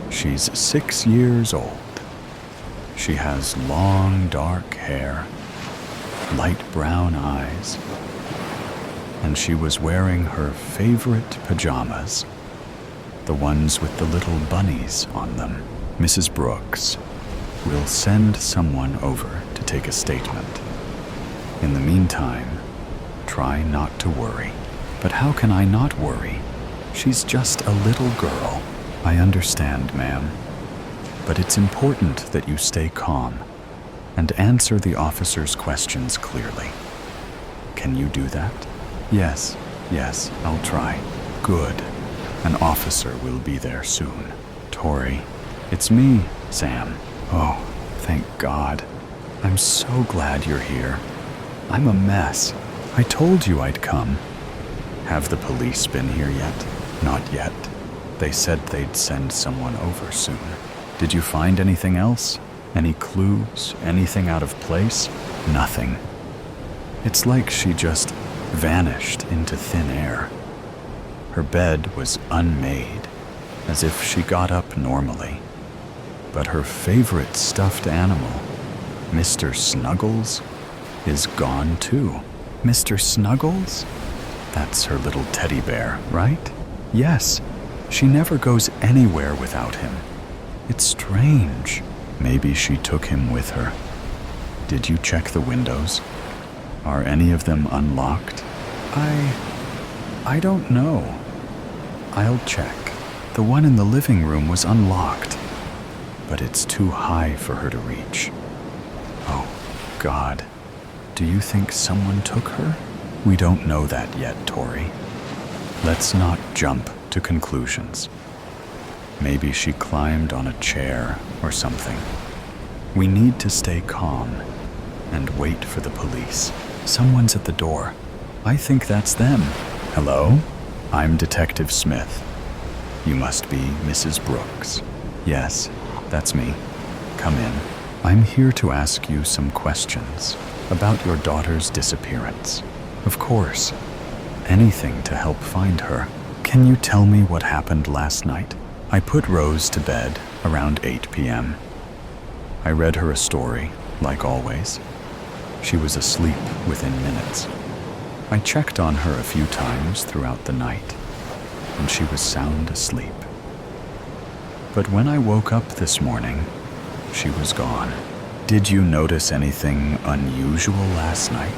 She's 6 years old. She has long, dark hair, light brown eyes, and she was wearing her favorite pajamas, the ones with the little bunnies on them. Mrs. Brooks will send someone over to take a statement. In the meantime, try not to worry. But how can I not worry? She's just a little girl. I understand, ma'am. But it's important that you stay calm and answer the officer's questions clearly. Can you do that? Yes, I'll try. Good. An officer will be there soon. Tori, it's me, Sam. Oh, thank God. I'm so glad you're here. I'm a mess. I told you I'd come. Have the police been here yet? Not yet. They said they'd send someone over soon. Did you find anything else? Any clues? Anything out of place? Nothing. It's like she just vanished into thin air. Her bed was unmade, as if she got up normally. But her favorite stuffed animal, Mr. Snuggles, is gone too. Mr. Snuggles? That's her little teddy bear, right? Yes, she never goes anywhere without him. It's strange. Maybe she took him with her. Did you check the windows? Are any of them unlocked? I don't know. I'll check. The one in the living room was unlocked, but it's too high for her to reach. Oh, God. Do you think someone took her? We don't know that yet, Tori. Let's not jump to conclusions. Maybe she climbed on a chair or something. We need to stay calm and wait for the police. Someone's at the door. I think that's them. Hello? I'm Detective Smith. You must be Mrs. Brooks. Yes, that's me. Come in. I'm here to ask you some questions about your daughter's disappearance. Of course. Anything to help find her. Can you tell me what happened last night? I put Rose to bed around 8 p.m. I read her a story, like always. She was asleep within minutes. I checked on her a few times throughout the night, and she was sound asleep. But when I woke up this morning, she was gone. Did you notice anything unusual last night?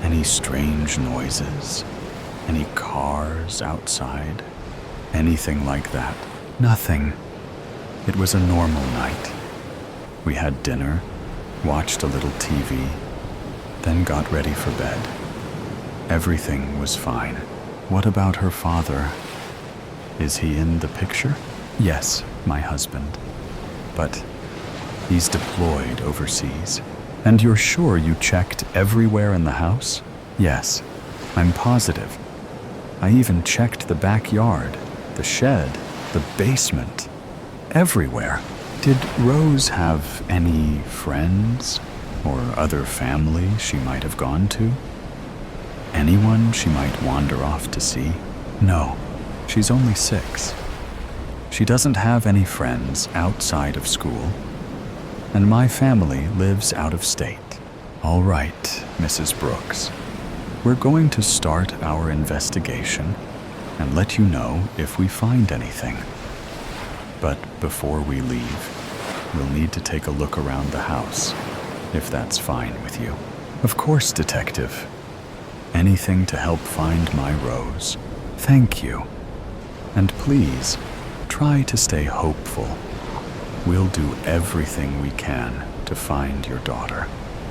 Any strange noises? Any cars outside? Anything like that? Nothing. It was a normal night. We had dinner, watched a little TV, then got ready for bed. Everything was fine. What about her father? Is he in the picture? Yes, my husband. But he's deployed overseas. And you're sure you checked everywhere in the house? Yes, I'm positive. I even checked the backyard, the shed, the basement, everywhere. Did Rose have any friends or other family she might have gone to? Anyone she might wander off to see? No, she's only 6. She doesn't have any friends outside of school, and my family lives out of state. All right, Mrs. Brooks. We're going to start our investigation and let you know if we find anything. But before we leave, we'll need to take a look around the house, if that's fine with you. Of course, Detective. Anything to help find my Rose. Thank you. And please, try to stay hopeful. We'll do everything we can to find your daughter.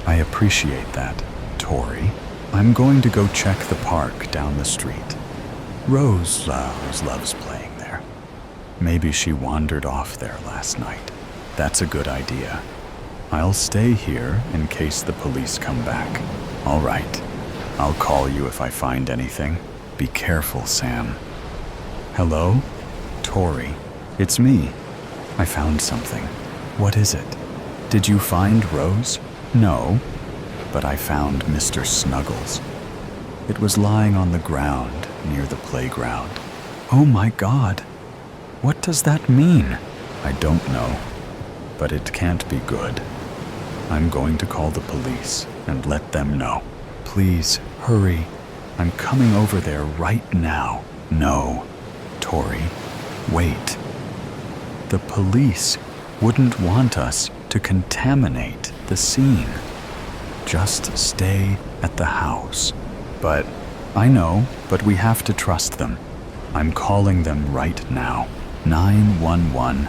I appreciate that, Tori. I'm going to go check the park down the street. Rose loves playing there. Maybe she wandered off there last night. That's a good idea. I'll stay here in case the police come back. All right. I'll call you if I find anything. Be careful, Sam. Hello? Tori. It's me. I found something. What is it? Did you find Rose? No, but I found Mr. Snuggles. It was lying on the ground near the playground. Oh my God. What does that mean? I don't know, but it can't be good. I'm going to call the police and let them know. Please, hurry. I'm coming over there right now. No, Tori, wait. The police wouldn't want us to contaminate the scene. Just stay at the house. But I know, but we have to trust them. I'm calling them right now. 911.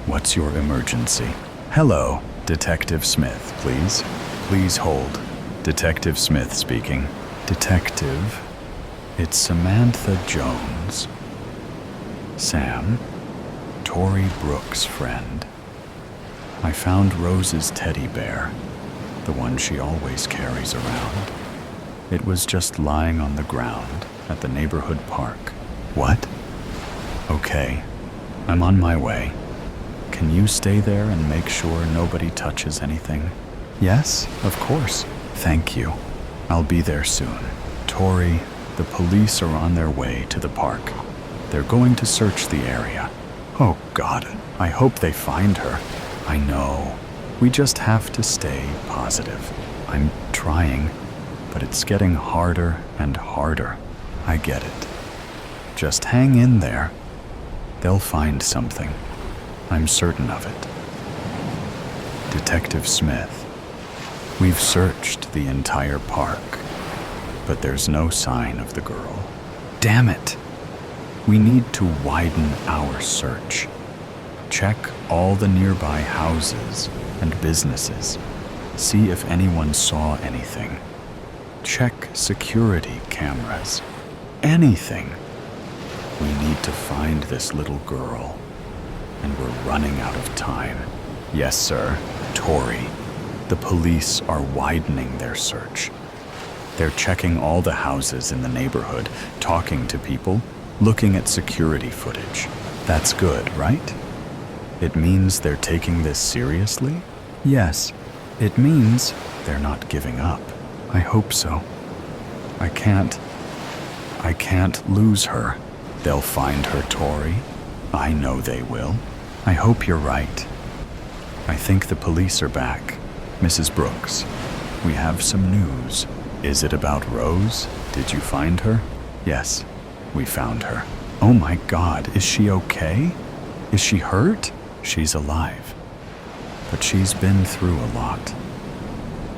What's your emergency? Hello, Detective Smith, please. Please hold. Detective Smith speaking. Detective, it's Samantha Jones. Sam, Tori Brooks' friend. I found Rose's teddy bear, the one she always carries around. It was just lying on the ground at the neighborhood park. What? Okay, I'm on my way. Can you stay there and make sure nobody touches anything? Yes, of course. Thank you. I'll be there soon. Tori, the police are on their way to the park. They're going to search the area. Oh God, I hope they find her. I know. We just have to stay positive. I'm trying, but it's getting harder and harder. I get it. Just hang in there. They'll find something. I'm certain of it. Detective Smith, we've searched the entire park, but there's no sign of the girl. Damn it! We need to widen our search. Check all the nearby houses and businesses. See if anyone saw anything. Check security cameras. Anything. We need to find this little girl. and we're running out of time. Yes, sir. Tori. The police are widening their search. They're checking all the houses in the neighborhood, talking to people, looking at security footage. That's good, right? It means they're taking this seriously? Yes. It means they're not giving up. I hope so. I can't lose her. They'll find her, Tori. I know they will. I hope you're right. I think the police are back. Mrs. Brooks, we have some news. Is it about Rose? Did you find her? Yes, we found her. Oh my God, is she okay? Is she hurt? She's alive. But she's been through a lot.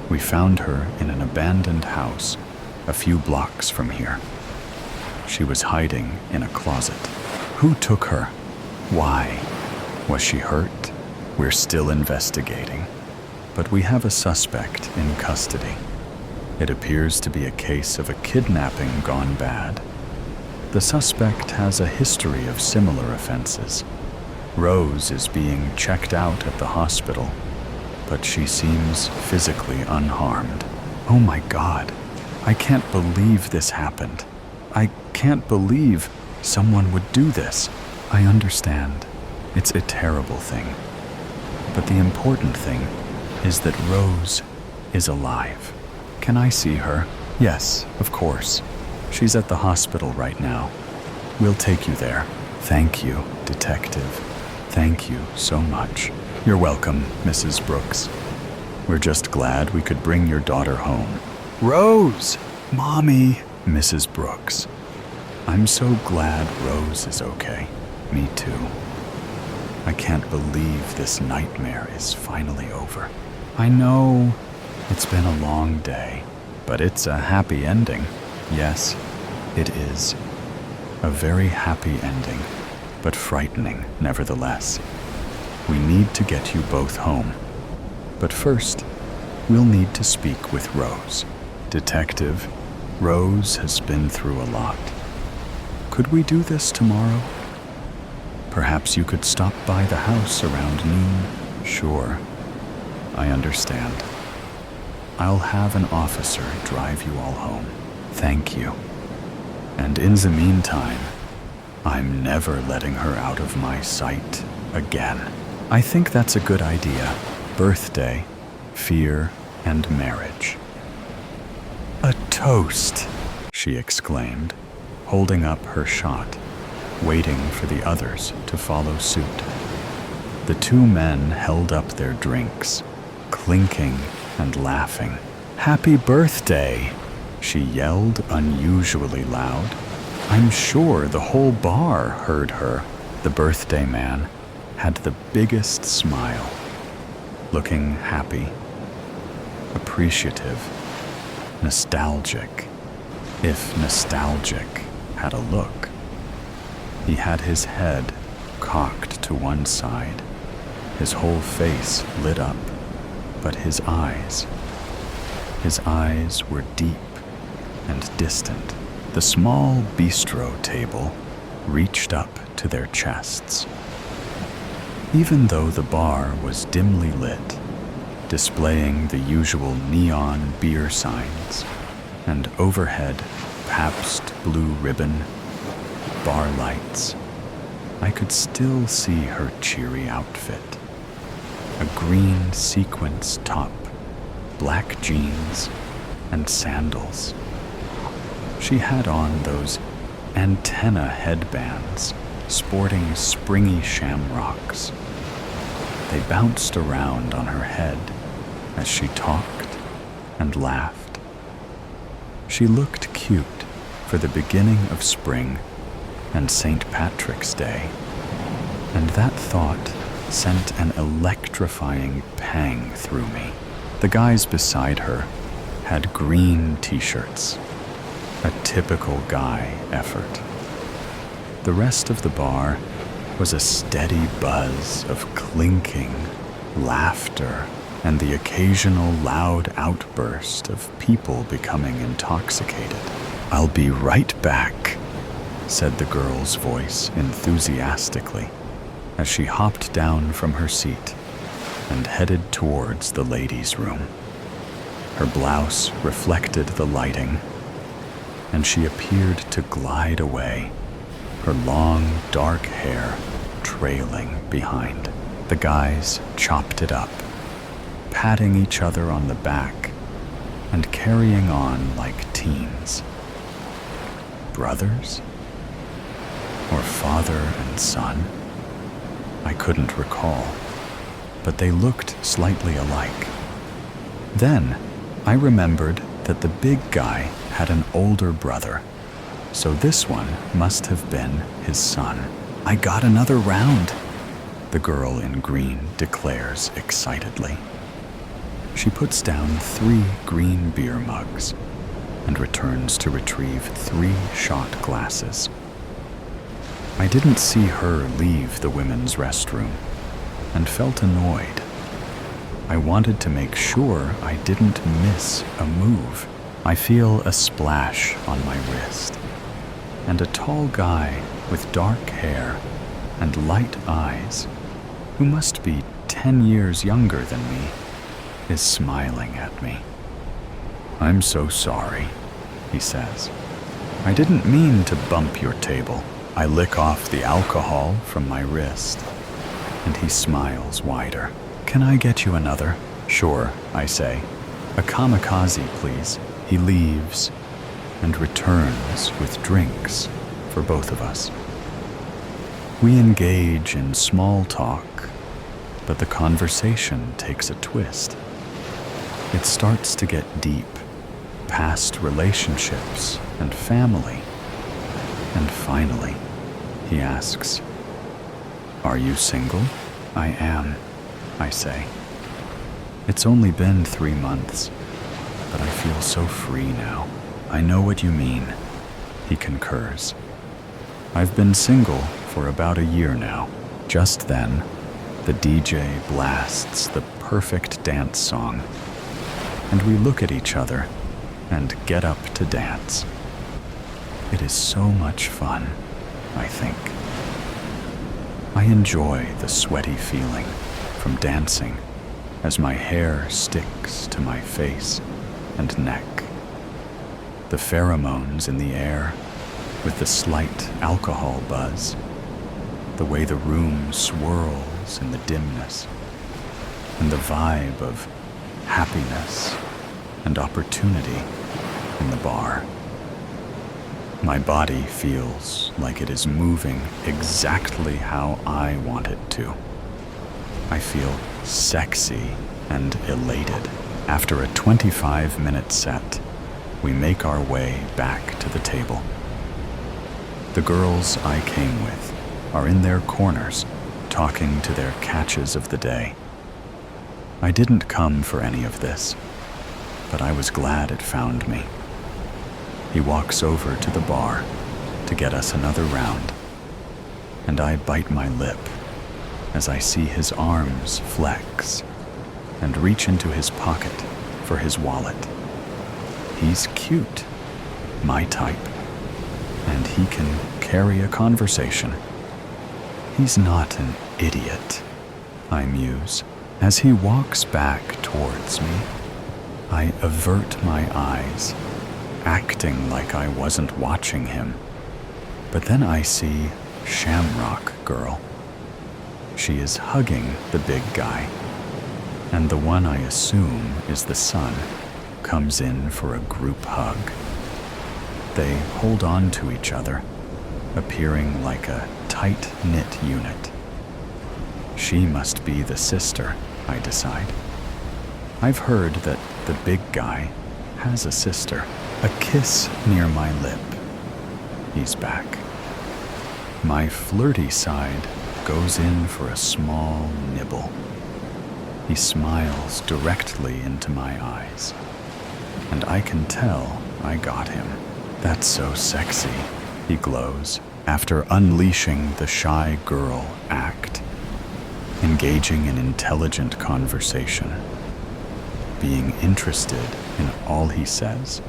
We found her in an abandoned house a few blocks from here. She was hiding in a closet. Who took her? Why? Was she hurt? We're still investigating, but we have a suspect in custody. It appears to be a case of a kidnapping gone bad. The suspect has a history of similar offenses. Rose is being checked out at the hospital, but she seems physically unharmed. Oh my God, I can't believe this happened. I can't believe someone would do this. I understand. It's a terrible thing. But the important thing is that Rose is alive. Can I see her? Yes, of course. She's at the hospital right now. We'll take you there. Thank you, Detective. Thank you so much. You're welcome, Mrs. Brooks. We're just glad we could bring your daughter home. Rose! Mommy! Mrs. Brooks. I'm so glad Rose is okay. Me too. I can't believe this nightmare is finally over. I know it's been a long day, but it's a happy ending. Yes, it is. A very happy ending, but frightening nevertheless. We need to get you both home. But first, we'll need to speak with Rose. Detective, Rose has been through a lot. Could we do this tomorrow? Perhaps you could stop by the house around noon. Sure, I understand. I'll have an officer drive you all home. Thank you. And in the meantime, I'm never letting her out of my sight again. I think that's a good idea. Birthday, fear, and marriage. A toast, she exclaimed, holding up her shot, waiting for the others to follow suit. The two men held up their drinks, clinking and laughing. Happy birthday, she yelled unusually loud. I'm sure the whole bar heard her. The birthday man had the biggest smile, looking happy, appreciative, nostalgic, if nostalgic had a look. He had his head cocked to one side, his whole face lit up, but his eyes were deep and distant. The small bistro table reached up to their chests. Even though the bar was dimly lit, displaying the usual neon beer signs and overhead Pabst Blue Ribbon bar lights, I could still see her cheery outfit. A green sequins top, black jeans, and sandals. She had on those antenna headbands sporting springy shamrocks. They bounced around on her head as she talked and laughed. She looked cute for the beginning of spring and St. Patrick's Day, and that thought sent an electrifying pang through me. The guys beside her had green t-shirts, a typical guy effort. The rest of the bar was a steady buzz of clinking, laughter, and the occasional loud outburst of people becoming intoxicated. I'll be right back, said the girl's voice enthusiastically. as she hopped down from her seat and headed towards the ladies' room. Her blouse reflected the lighting, and she appeared to glide away, her long, dark hair trailing behind. The guys chopped it up, patting each other on the back and carrying on like teens. Brothers? Or father and son? I couldn't recall, but they looked slightly alike. Then I remembered that the big guy had an older brother, so this one must have been his son. "I got another round," the girl in green declares excitedly. She puts down 3 green beer mugs and returns to retrieve 3 shot glasses. I didn't see her leave the women's restroom and felt annoyed. I wanted to make sure I didn't miss a move. I feel a splash on my wrist, and a tall guy with dark hair and light eyes, who must be 10 years younger than me, is smiling at me. "I'm so sorry," he says. "I didn't mean to bump your table." I lick off the alcohol from my wrist, and he smiles wider. "Can I get you another?" "Sure," I say. "A kamikaze, please." He leaves and returns with drinks for both of us. We engage in small talk, but the conversation takes a twist. It starts to get deep, past relationships and family. And finally, he asks, "Are you single?" "I am," I say. "It's only been 3 months, but I feel so free now." "I know what you mean," he concurs. "I've been single for about a year now." Just then, the DJ blasts the perfect dance song, and we look at each other and get up to dance. It is so much fun, I think. I enjoy the sweaty feeling from dancing as my hair sticks to my face and neck. The pheromones in the air with the slight alcohol buzz, the way the room swirls in the dimness, and the vibe of happiness and opportunity in the bar. My body feels like it is moving exactly how I want it to. I feel sexy and elated. After a 25-minute set, we make our way back to the table. The girls I came with are in their corners, talking to their catches of the day. I didn't come for any of this, but I was glad it found me. He walks over to the bar to get us another round, and I bite my lip as I see his arms flex and reach into his pocket for his wallet. He's cute, my type, and he can carry a conversation. He's not an idiot, I muse. As he walks back towards me, I avert my eyes, acting like I wasn't watching him. But then I see Shamrock Girl. She is hugging the big guy, and the one I assume is the son comes in for a group hug. They hold on to each other, appearing like a tight-knit unit. She must be the sister, I decide. I've heard that the big guy has a sister. A kiss near my lip. He's back. My flirty side goes in for a small nibble. He smiles directly into my eyes, and I can tell I got him. "That's so sexy," he glows, after unleashing the shy girl act, engaging in intelligent conversation, being interested in all he says,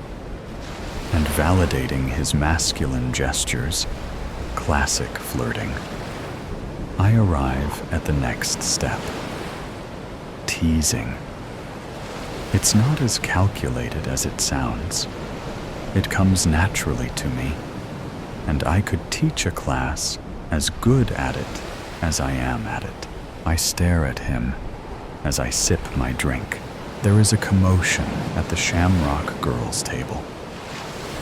and validating his masculine gestures. Classic flirting. I arrive at the next step. Teasing. It's not as calculated as it sounds. It comes naturally to me, and I could teach a class as good at it as I am at it. I stare at him as I sip my drink. There is a commotion at the Shamrock girls' table.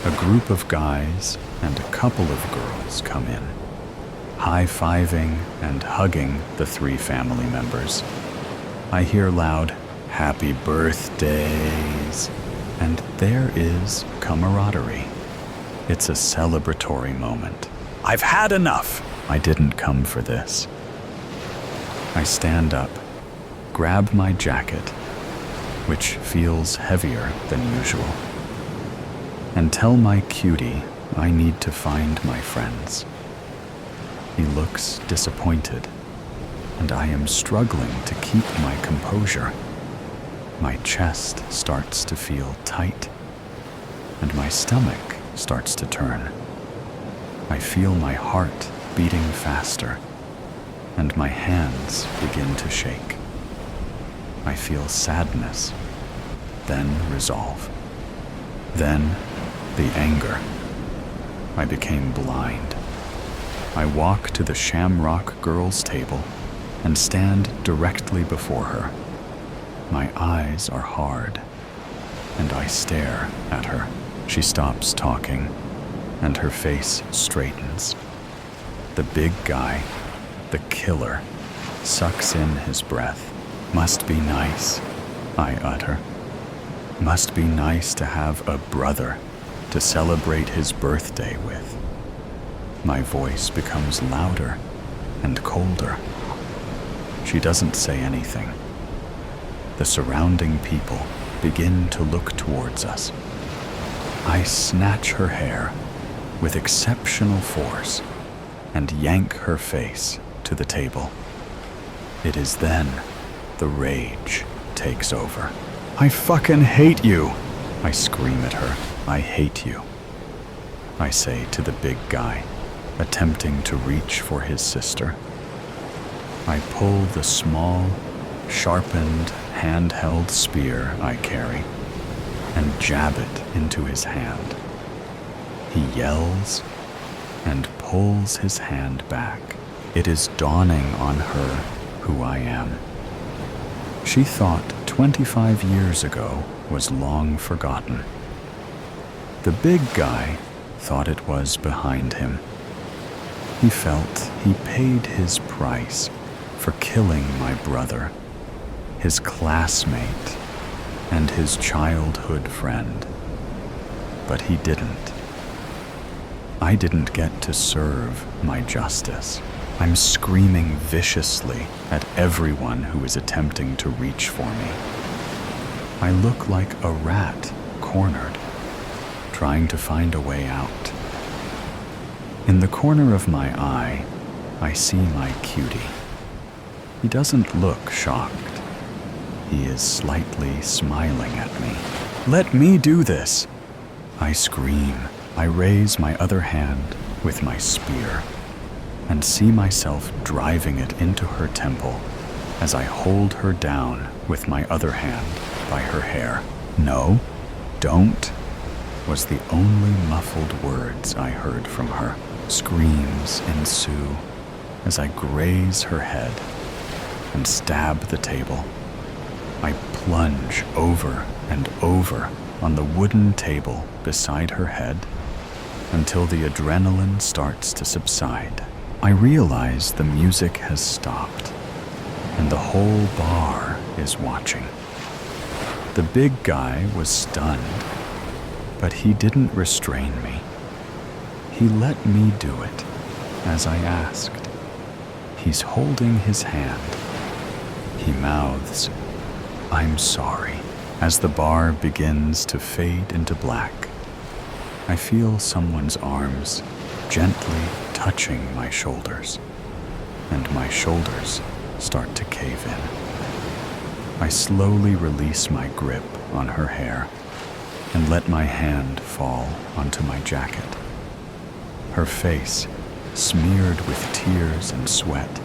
A group of guys and a couple of girls come in, high-fiving and hugging the 3 family members. I hear loud, "Happy birthdays," and there is camaraderie. It's a celebratory moment. I've had enough! I didn't come for this. I stand up, grab my jacket, which feels heavier than usual, and tell my cutie I need to find my friends. He looks disappointed, and I am struggling to keep my composure. My chest starts to feel tight, and my stomach starts to turn. I feel my heart beating faster, and my hands begin to shake. I feel sadness, then resolve, then the anger. I became blind. I walk to the Shamrock girls' table and stand directly before her. My eyes are hard, and I stare at her. She stops talking, and her face straightens. The big guy, the killer, sucks in his breath. Must be nice, I utter. Must be nice to have a brother to celebrate his birthday with. My voice becomes louder and colder. She doesn't say anything. The surrounding people begin to look towards us. I snatch her hair with exceptional force and yank her face to the table. It is then the rage takes over. I fucking hate you! I scream at her. I hate you, I say to the big guy, attempting to reach for his sister. I pull the small, sharpened, handheld spear I carry and jab it into his hand. He yells and pulls his hand back. It is dawning on her who I am. She thought 25 years ago was long forgotten. The big guy thought it was behind him. He felt he paid his price for killing my brother, his classmate, and his childhood friend. But he didn't. I didn't get to serve my justice. I'm screaming viciously at everyone who is attempting to reach for me. I look like a rat cornered, trying to find a way out. In the corner of my eye, I see my cutie. He doesn't look shocked. He is slightly smiling at me. Let me do this! I scream. I raise my other hand with my spear and see myself driving it into her temple as I hold her down with my other hand by her hair. No, don't, was the only muffled words I heard from her. Screams ensue as I graze her head and stab the table. I plunge over and over on the wooden table beside her head until the adrenaline starts to subside. I realize the music has stopped and the whole bar is watching. The big guy was stunned, but he didn't restrain me. He let me do it as I asked. He's holding his hand. He mouths, "I'm sorry," as the bar begins to fade into black. I feel someone's arms gently touching my shoulders, and my shoulders start to cave in. I slowly release my grip on her hair and let my hand fall onto my jacket. Her face, smeared with tears and sweat,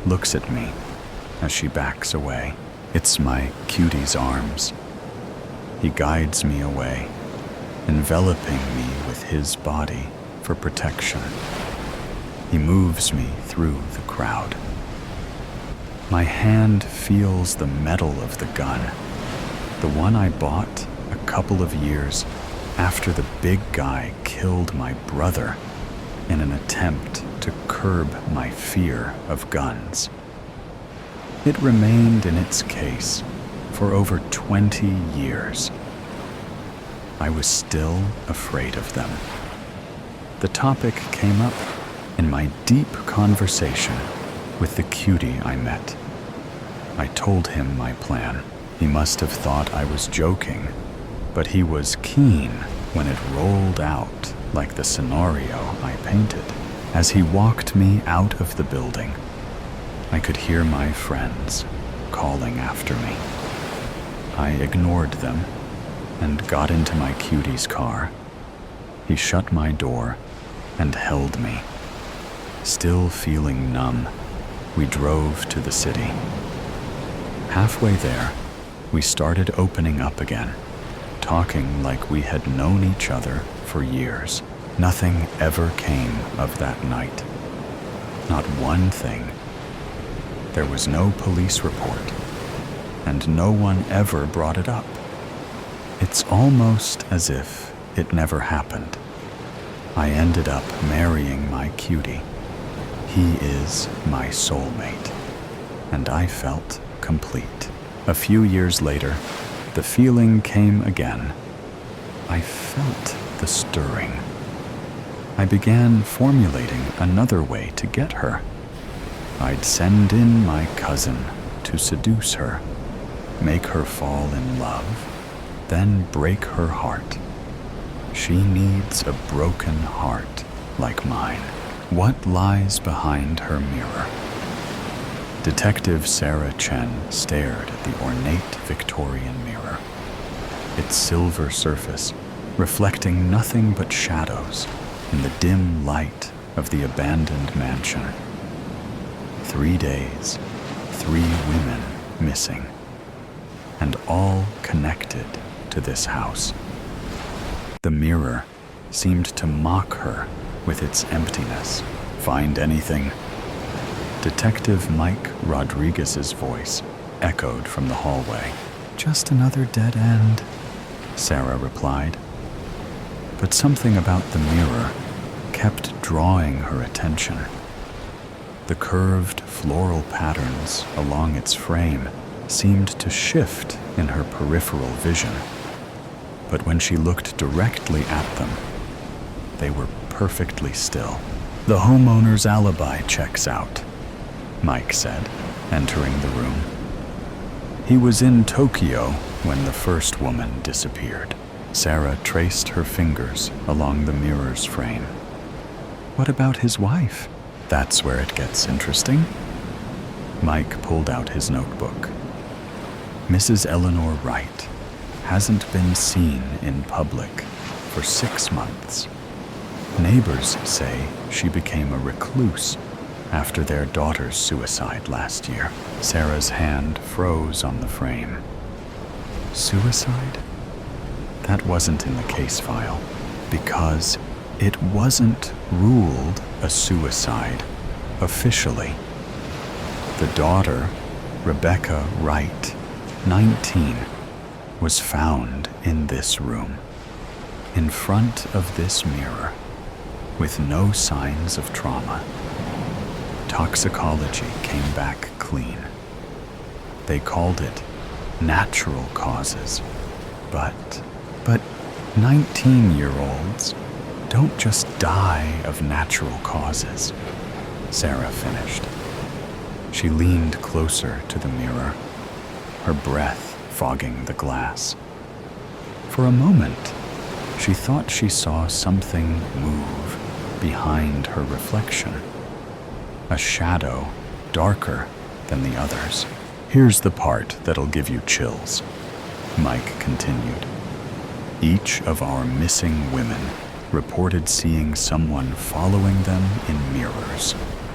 looks at me as she backs away. It's my cutie's arms. He guides me away, enveloping me with his body for protection. He moves me through the crowd. My hand feels the metal of the gun, the one I bought a couple of years after the big guy killed my brother in an attempt to curb my fear of guns. It remained in its case for over 20 years. I was still afraid of them. The topic came up in my deep conversation with the cutie I met. I told him my plan. He must have thought I was joking, but he was keen when it rolled out like the scenario I painted. As he walked me out of the building, I could hear my friends calling after me. I ignored them and got into my cutie's car. He shut my door and held me. Still feeling numb, we drove to the city. Halfway there, we started opening up again, talking like we had known each other for years. Nothing ever came of that night. Not one thing. There was no police report, and no one ever brought it up. It's almost as if it never happened. I ended up marrying my cutie. He is my soulmate, and I felt complete. A few years later, the feeling came again. I felt the stirring. I began formulating another way to get her. I'd send in my cousin to seduce her, make her fall in love, then break her heart. She needs a broken heart like mine. What lies behind her mirror? Detective Sarah Chen stared at the ornate Victorian mirror, its silver surface reflecting nothing but shadows in the dim light of the abandoned mansion. 3 days, 3 women missing, and all connected to this house. The mirror seemed to mock her with its emptiness. Find anything? Detective Mike Rodriguez's voice echoed from the hallway. Just another dead end, Sarah replied. But something about the mirror kept drawing her attention. The curved floral patterns along its frame seemed to shift in her peripheral vision. But when she looked directly at them, they were perfectly still. The homeowner's alibi checks out, Mike said, entering the room. He was in Tokyo when the first woman disappeared. Sarah traced her fingers along the mirror's frame. What about his wife? That's where it gets interesting. Mike pulled out his notebook. Mrs. Eleanor Wright hasn't been seen in public for 6 months. Neighbors say she became a recluse after their daughter's suicide last year. Sarah's hand froze on the frame. Suicide? That wasn't in the case file, because it wasn't ruled a suicide officially. The daughter, Rebecca Wright, 19, was found in this room, in front of this mirror, with no signs of trauma. Toxicology came back clean. They called it natural causes, but 19-year-olds don't just die of natural causes, Sarah finished. She leaned closer to the mirror, her breath fogging the glass. For a moment, she thought she saw something move behind her reflection, a shadow darker than the others. Here's the part that'll give you chills, Mike continued. Each of our missing women reported seeing someone following them in mirrors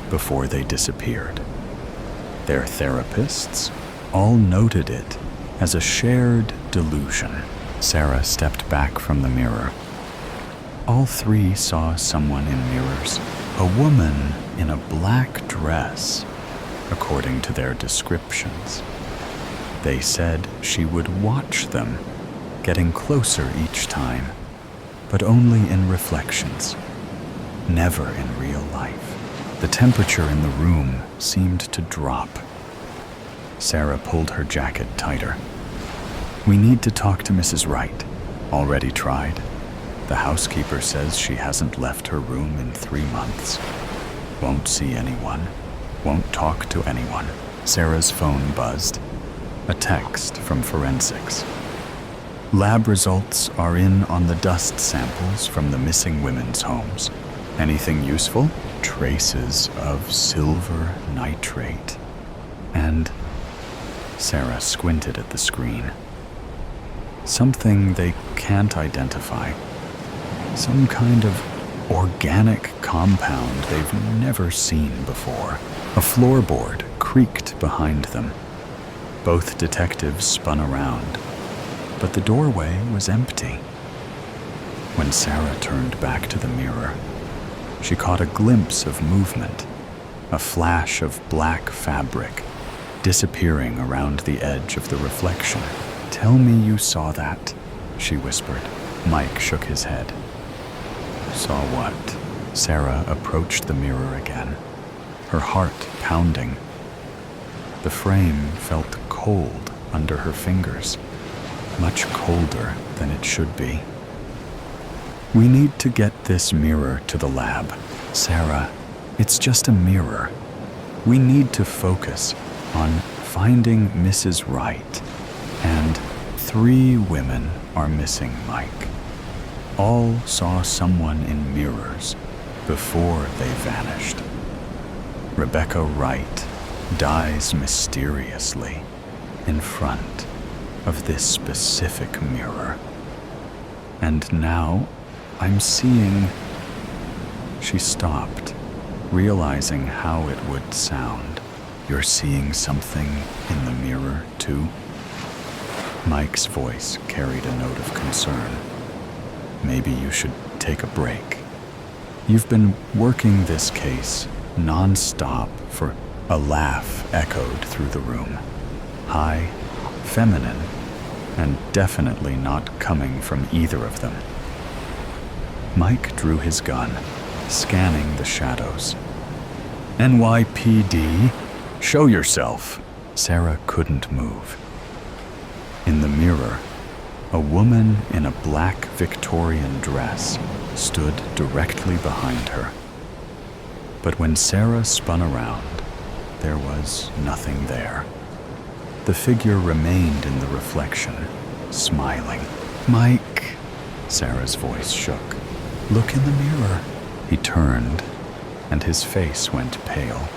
before they disappeared. their therapists, all noted it as a shared delusion. Sarah stepped back from the mirror. All three saw someone in mirrors, a woman in a black dress, according to their descriptions. They said she would watch them, getting closer each time, but only in reflections, never in real life. The temperature in the room seemed to drop. Sarah pulled her jacket tighter. "We need to talk to Mrs. Wright. Already tried. The housekeeper says she hasn't left her room in 3 months. Won't see anyone. Won't talk to anyone." Sarah's phone buzzed. A text from forensics. "Lab results are in on the dust samples from the missing women's homes. Anything useful? Traces of silver nitrate. And..." Sarah squinted at the screen. "Something they can't identify. Some kind of organic compound they've never seen before." A floorboard creaked behind them. Both detectives spun around, but the doorway was empty. When Sarah turned back to the mirror, she caught a glimpse of movement, a flash of black fabric disappearing around the edge of the reflection. "Tell me you saw that," she whispered. Mike shook his head. "Saw what?" Sarah approached the mirror again, her heart pounding. The frame felt cold under her fingers, much colder than it should be. "We need to get this mirror to the lab. Sarah, it's just a mirror. We need to focus on finding Mrs. Wright. And 3 women are missing, Mike. All saw someone in mirrors before they vanished. Rebecca Wright dies mysteriously in front of this specific mirror. And now I'm seeing..." She stopped, realizing how it would sound. "You're seeing something in the mirror, too?" Mike's voice carried a note of concern. "Maybe you should take a break. You've been working this case non-stop for..." A laugh echoed through the room. High, feminine, and definitely not coming from either of them. Mike drew his gun, scanning the shadows. "NYPD, show yourself." Sarah couldn't move. In the mirror, a woman in a black Victorian dress stood directly behind her. But when Sarah spun around, there was nothing there. The figure remained in the reflection, smiling. "Mike," Sarah's voice shook. "Look in the mirror." He turned, and his face went pale.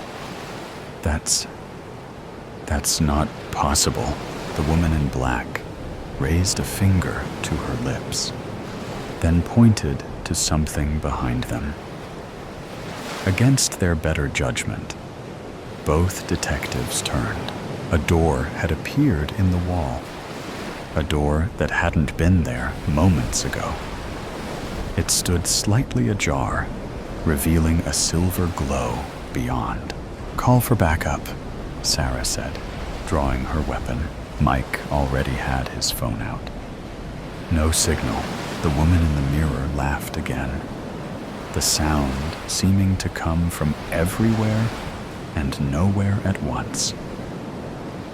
That's not possible." The woman in black raised a finger to her lips, then pointed to something behind them. Against their better judgment, both detectives turned. A door had appeared in the wall, a door that hadn't been there moments ago. It stood slightly ajar, revealing a silver glow beyond. "Call for backup," Sarah said, drawing her weapon. Mike already had his phone out. No signal. The woman in the mirror laughed again, the sound seeming to come from everywhere and nowhere at once.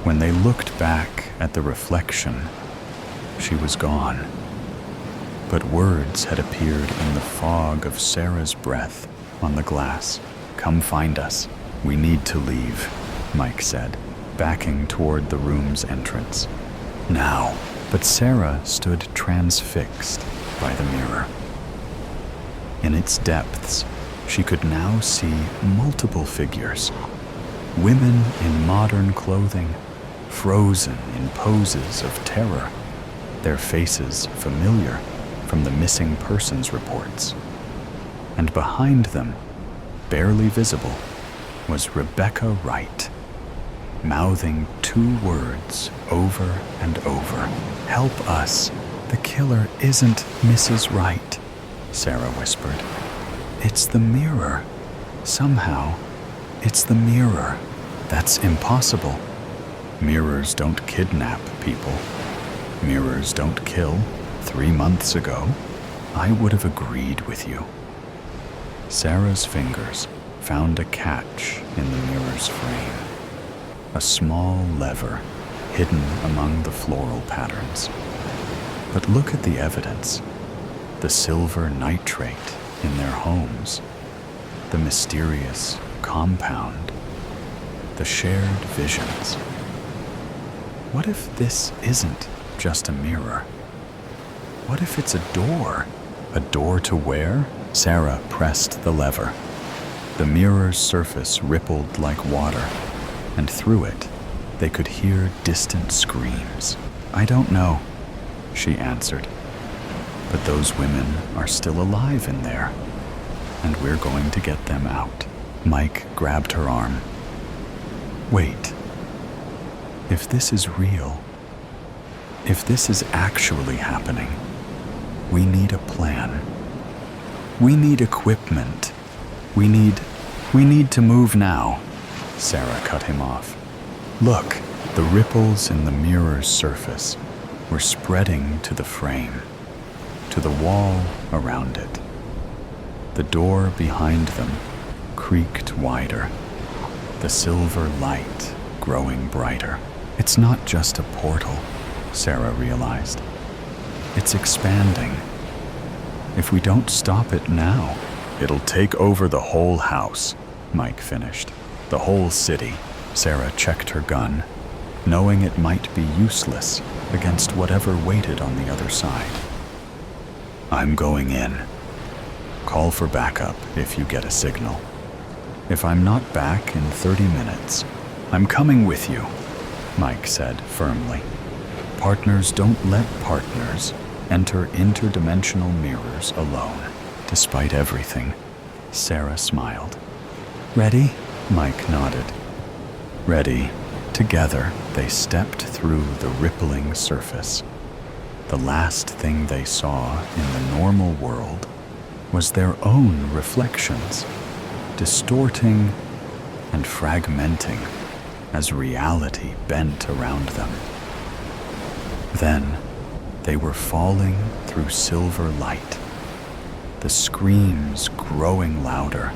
When they looked back at the reflection, she was gone. But words had appeared in the fog of Sarah's breath on the glass. "Come find us. We need to leave," Mike said, backing toward the room's entrance. "Now." But Sarah stood transfixed by the mirror. In its depths, she could now see multiple figures. Women in modern clothing, frozen in poses of terror, their faces familiar from the missing persons reports. And behind them, barely visible, was Rebecca Wright. mouthing two words over and over. "Help us. The killer isn't Mrs. Wright," Sarah whispered. "It's the mirror. Somehow, it's the mirror." "That's impossible. Mirrors don't kidnap people. Mirrors don't kill. 3 months ago, I would have agreed with you." Sarah's fingers found a catch in the mirror's frame, a small lever hidden among the floral patterns. But look at the evidence: the silver nitrate in their homes, the mysterious compound, the shared visions. What if this isn't just a mirror? What if it's a door? A door to where? Sarah pressed the lever. The mirror's surface rippled like water, and through it, they could hear distant screams. "I don't know," she answered. "But those women are still alive in there, and we're going to get them out." Mike grabbed her arm. "Wait. If this is real, if this is actually happening, we need a plan. We need equipment. We need to move now." Sarah cut him off. "Look, the ripples in the mirror's surface were spreading to the frame, to the wall around it. The door behind them creaked wider, the silver light growing brighter. It's not just a portal," Sarah realized. "It's expanding. If we don't stop it now, it'll take over the whole house," Mike finished. "The whole city." Sarah checked her gun, knowing it might be useless against whatever waited on the other side. "I'm going in. Call for backup if you get a signal. If I'm not back in 30 minutes, I'm coming with you," Mike said firmly. Partners don't let partners enter interdimensional mirrors alone. Despite everything, Sarah smiled. "Ready?" Mike nodded. Ready. Together, they stepped through the rippling surface. The last thing they saw in the normal world was their own reflections, distorting and fragmenting as reality bent around them. Then, they were falling through silver light, the screams growing louder.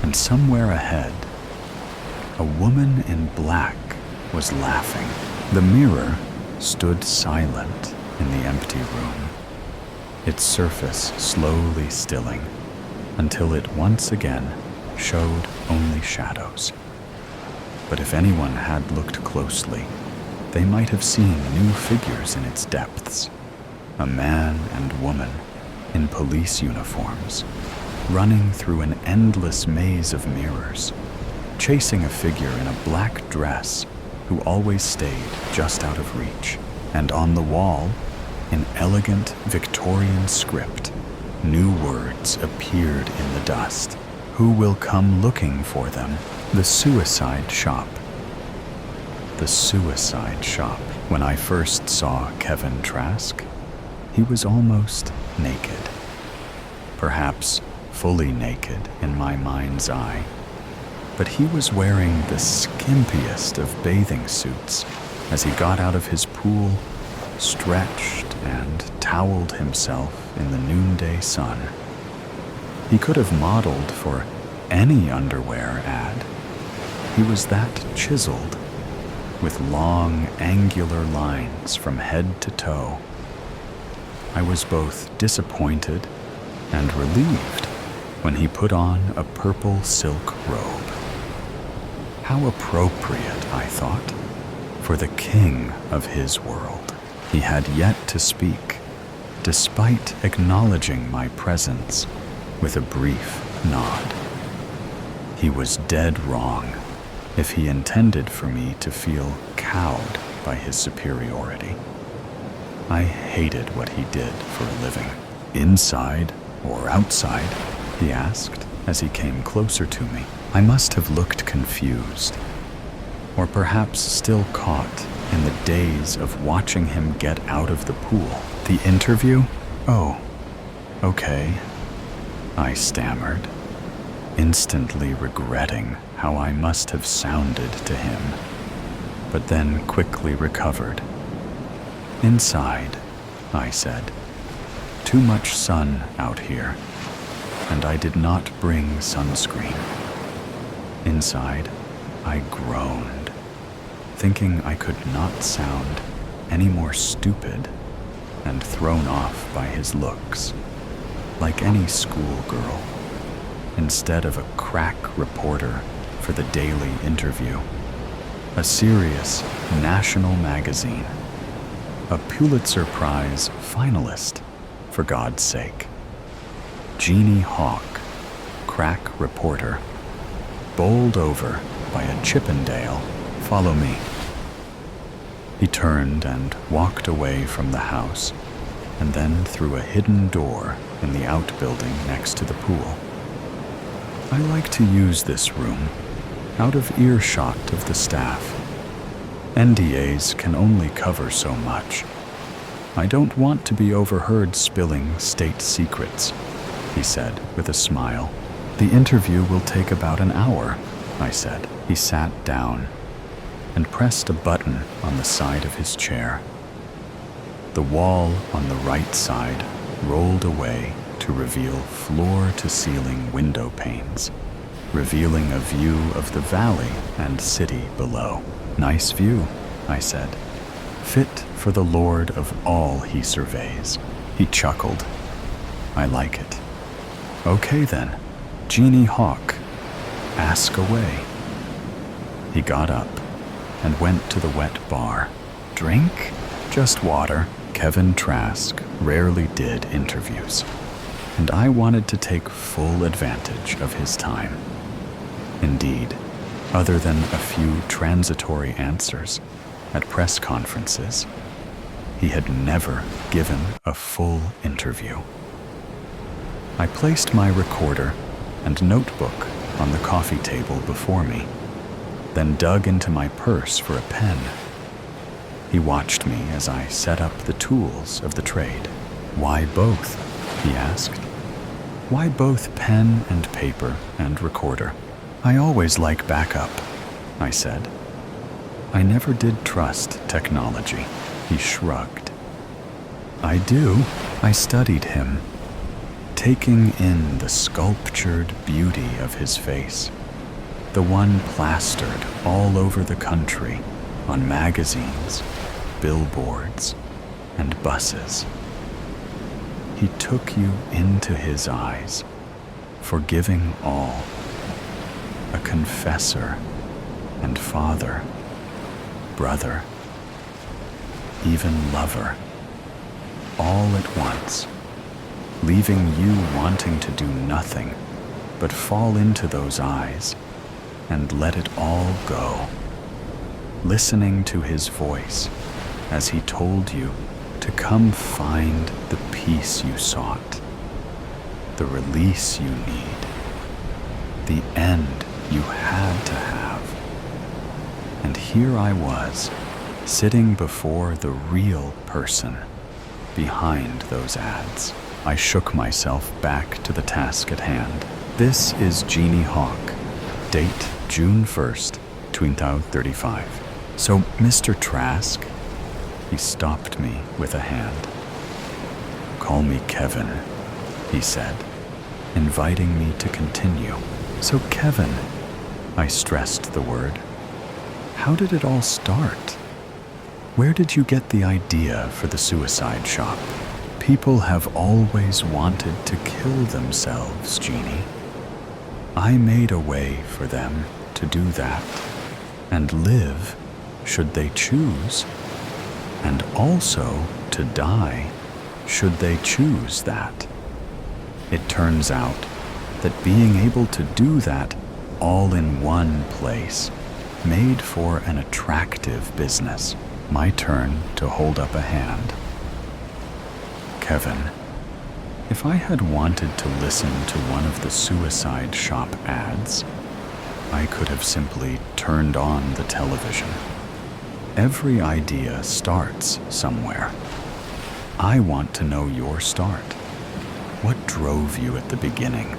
And somewhere ahead, a woman in black was laughing. The mirror stood silent in the empty room, its surface slowly stilling until it once again showed only shadows. But if anyone had looked closely, they might have seen new figures in its depths. A man and woman in police uniforms, running through an endless maze of mirrors, chasing a figure in a black dress who always stayed just out of reach. And on the wall, in elegant Victorian script, new words appeared in the dust. Who will come looking for them? The suicide shop. The suicide shop. When I first saw Kevin Trask, he was almost naked. Perhaps fully naked in my mind's eye. But he was wearing the skimpiest of bathing suits as he got out of his pool, stretched and toweled himself in the noonday sun. He could have modeled for any underwear ad. He was that chiseled, with long, angular lines from head to toe. I was both disappointed and relieved when he put on a purple silk robe. How appropriate, I thought, for the king of his world. He had yet to speak, despite acknowledging my presence with a brief nod. He was dead wrong if he intended for me to feel cowed by his superiority. I hated what he did for a living. "Inside or outside?" he asked as he came closer to me. I must have looked confused. or perhaps still caught in the daze of watching him get out of the pool. The interview? Oh, okay, I stammered, instantly regretting how I must have sounded to him, but then quickly recovered. Inside, I said. Too much sun out here, and I did not bring sunscreen. Inside, I groaned, thinking I could not sound any more stupid and thrown off by his looks, like any schoolgirl, instead of a crack reporter for the Daily Interview, a serious national magazine, a Pulitzer Prize finalist, for God's sake. Jeannie Hawk, crack reporter, bowled over by a Chippendale. Follow me. He turned and walked away from the house, and then through a hidden door in the outbuilding next to the pool. I like to use this room, out of earshot of the staff. NDAs can only cover so much. I don't want to be overheard spilling state secrets, he said with a smile. The interview will take about an hour, I said. He sat down and pressed a button on the side of his chair. The wall on the right side rolled away to reveal floor-to-ceiling window panes, revealing a view of the valley and city below. Nice view, I said. Fit for the Lord of all he surveys. He chuckled. I like it. Okay then, Jeannie Hawk, ask away. He got up and went to the wet bar. Drink? Just water. Kevin Trask rarely did interviews, and I wanted to take full advantage of his time. Indeed, other than a few transitory answers at press conferences, he had never given a full interview. I placed my recorder and notebook on the coffee table before me, then dug into my purse for a pen. He watched me as I set up the tools of the trade. Why both? He asked. Why both pen and paper and recorder? I always like backup, I said. I never did trust technology. He shrugged. I do. I studied him, taking in the sculptured beauty of his face, the one plastered all over the country on magazines, billboards, and buses. He took you into his eyes, forgiving all, a confessor and father, brother, even lover, all at once, leaving you wanting to do nothing but fall into those eyes and let it all go, listening to his voice as he told you to come find the peace you sought, the release you need, the end you had to have. And here I was, sitting before the real person behind those ads. I shook myself back to the task at hand. This is Jeannie Hawk, date June 1st, 2035. So, Mr. Trask, he stopped me with a hand. Call me Kevin, he said, inviting me to continue. So Kevin, I stressed the word. How did it all start? Where did you get the idea for the suicide shop? People have always wanted to kill themselves, Jeannie. I made a way for them to do that and live should they choose, and also to die should they choose that. It turns out that being able to do that all in one place made for an attractive business. My turn to hold up a hand. Kevin, if I had wanted to listen to one of the suicide shop ads, I could have simply turned on the television. Every idea starts somewhere. I want to know your start. What drove you at the beginning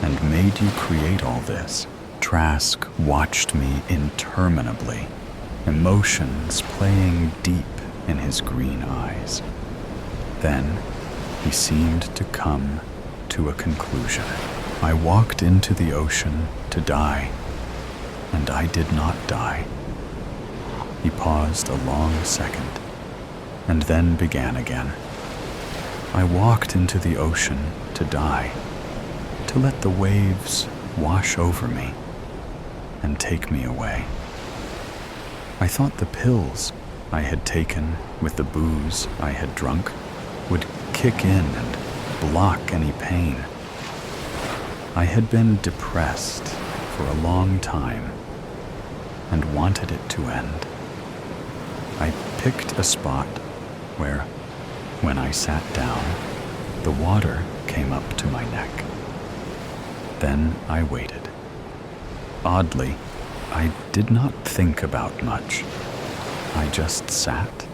and made you create all this? Trask watched me interminably, emotions playing deep in his green eyes. Then he seemed to come to a conclusion. I walked into the ocean to die, and I did not die. He paused a long second, and then began again. I walked into the ocean to die, to let the waves wash over me and take me away. I thought the pills I had taken with the booze I had drunk would kick in and block any pain. I had been depressed for a long time and wanted it to end. I picked a spot where, when I sat down, the water came up to my neck. Then I waited. Oddly, I did not think about much. I just sat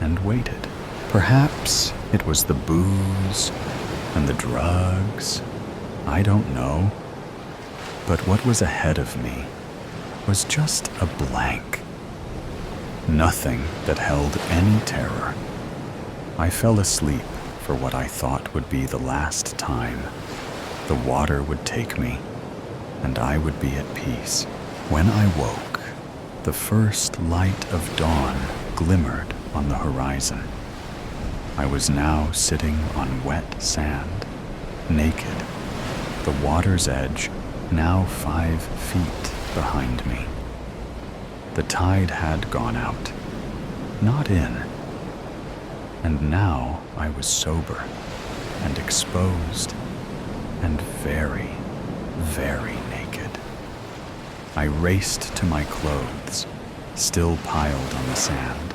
and waited. Perhaps it was the booze and the drugs. I don't know. But what was ahead of me was just a blank. Nothing that held any terror. I fell asleep for what I thought would be the last time. The water would take me, and I would be at peace. When I woke, the first light of dawn glimmered on the horizon. I was now sitting on wet sand, naked, the water's edge now 5 feet behind me. The tide had gone out, not in, and now I was sober and exposed and very, very naked. I raced to my clothes, still piled on the sand.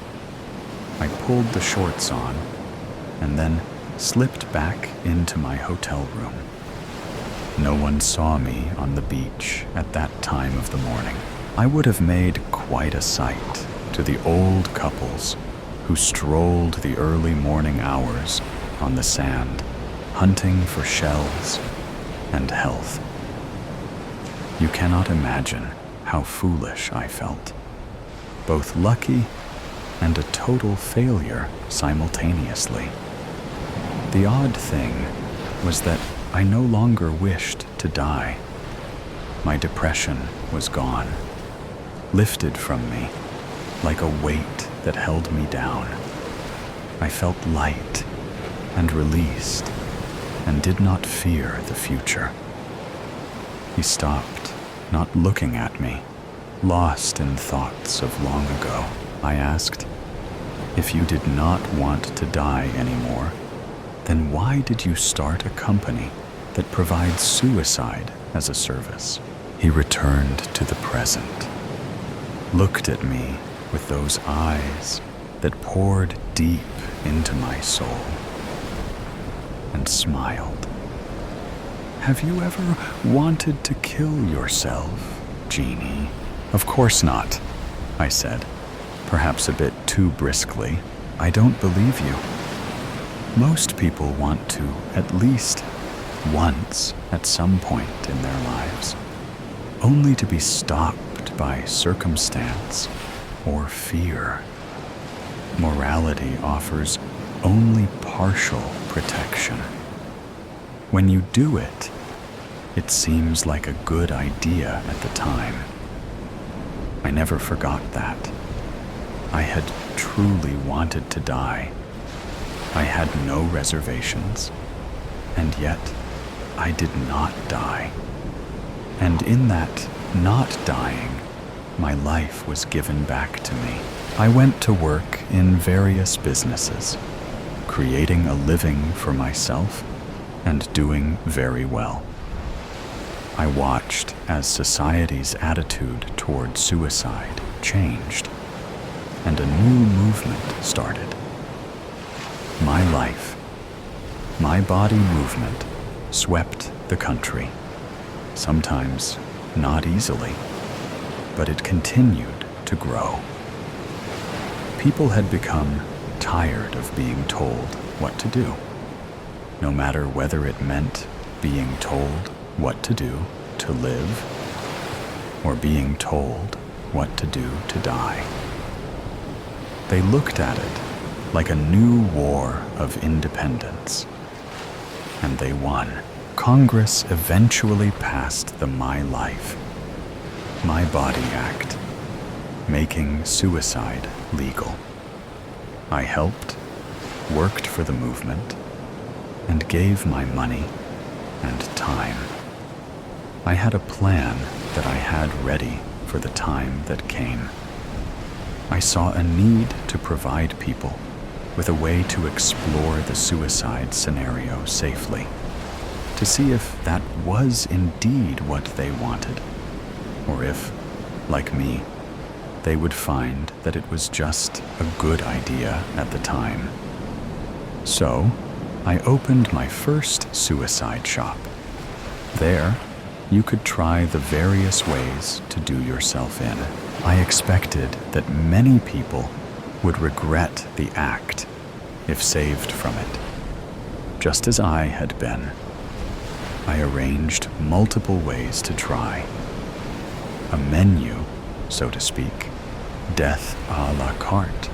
I pulled the shorts on and then slipped back into my hotel room. No one saw me on the beach at that time of the morning. I would have made quite a sight to the old couples who strolled the early morning hours on the sand, hunting for shells and health. You cannot imagine how foolish I felt, both lucky and a total failure simultaneously. The odd thing was that I no longer wished to die. My depression was gone, lifted from me like a weight that held me down. I felt light and released and did not fear the future. He stopped, not looking at me, lost in thoughts of long ago. I asked, "If you did not want to die anymore, then why did you start a company that provides suicide as a service?" He returned to the present, looked at me with those eyes that poured deep into my soul, and smiled. "Have you ever wanted to kill yourself, Jeannie?" "Of course not," I said, perhaps a bit too briskly. "I don't believe you. Most people want to, at least once at some point in their lives, only to be stopped by circumstance or fear. Morality offers only partial protection. When you do it, it seems like a good idea at the time." I never forgot that. I had truly wanted to die. I had no reservations, and yet I did not die. And in that not dying, my life was given back to me. I went to work in various businesses, creating a living for myself and doing very well. I watched as society's attitude toward suicide changed, and a new movement started. My life, my body movement swept the country, sometimes not easily, but it continued to grow. People had become tired of being told what to do, no matter whether it meant being told what to do to live or being told what to do to die. They looked at it like a new war of independence, and they won. Congress eventually passed the My Life, My Body Act, making suicide legal. I helped, worked for the movement, and gave my money and time. I had a plan that I had ready for the time that came. I saw a need to provide people with a way to explore the suicide scenario safely, to see if that was indeed what they wanted, or if, like me, they would find that it was just a good idea at the time. So, I opened my first suicide shop. There, you could try the various ways to do yourself in. I expected that many people would regret the act if saved from it, just as I had been. I arranged multiple ways to try. A menu, so to speak, death a la carte,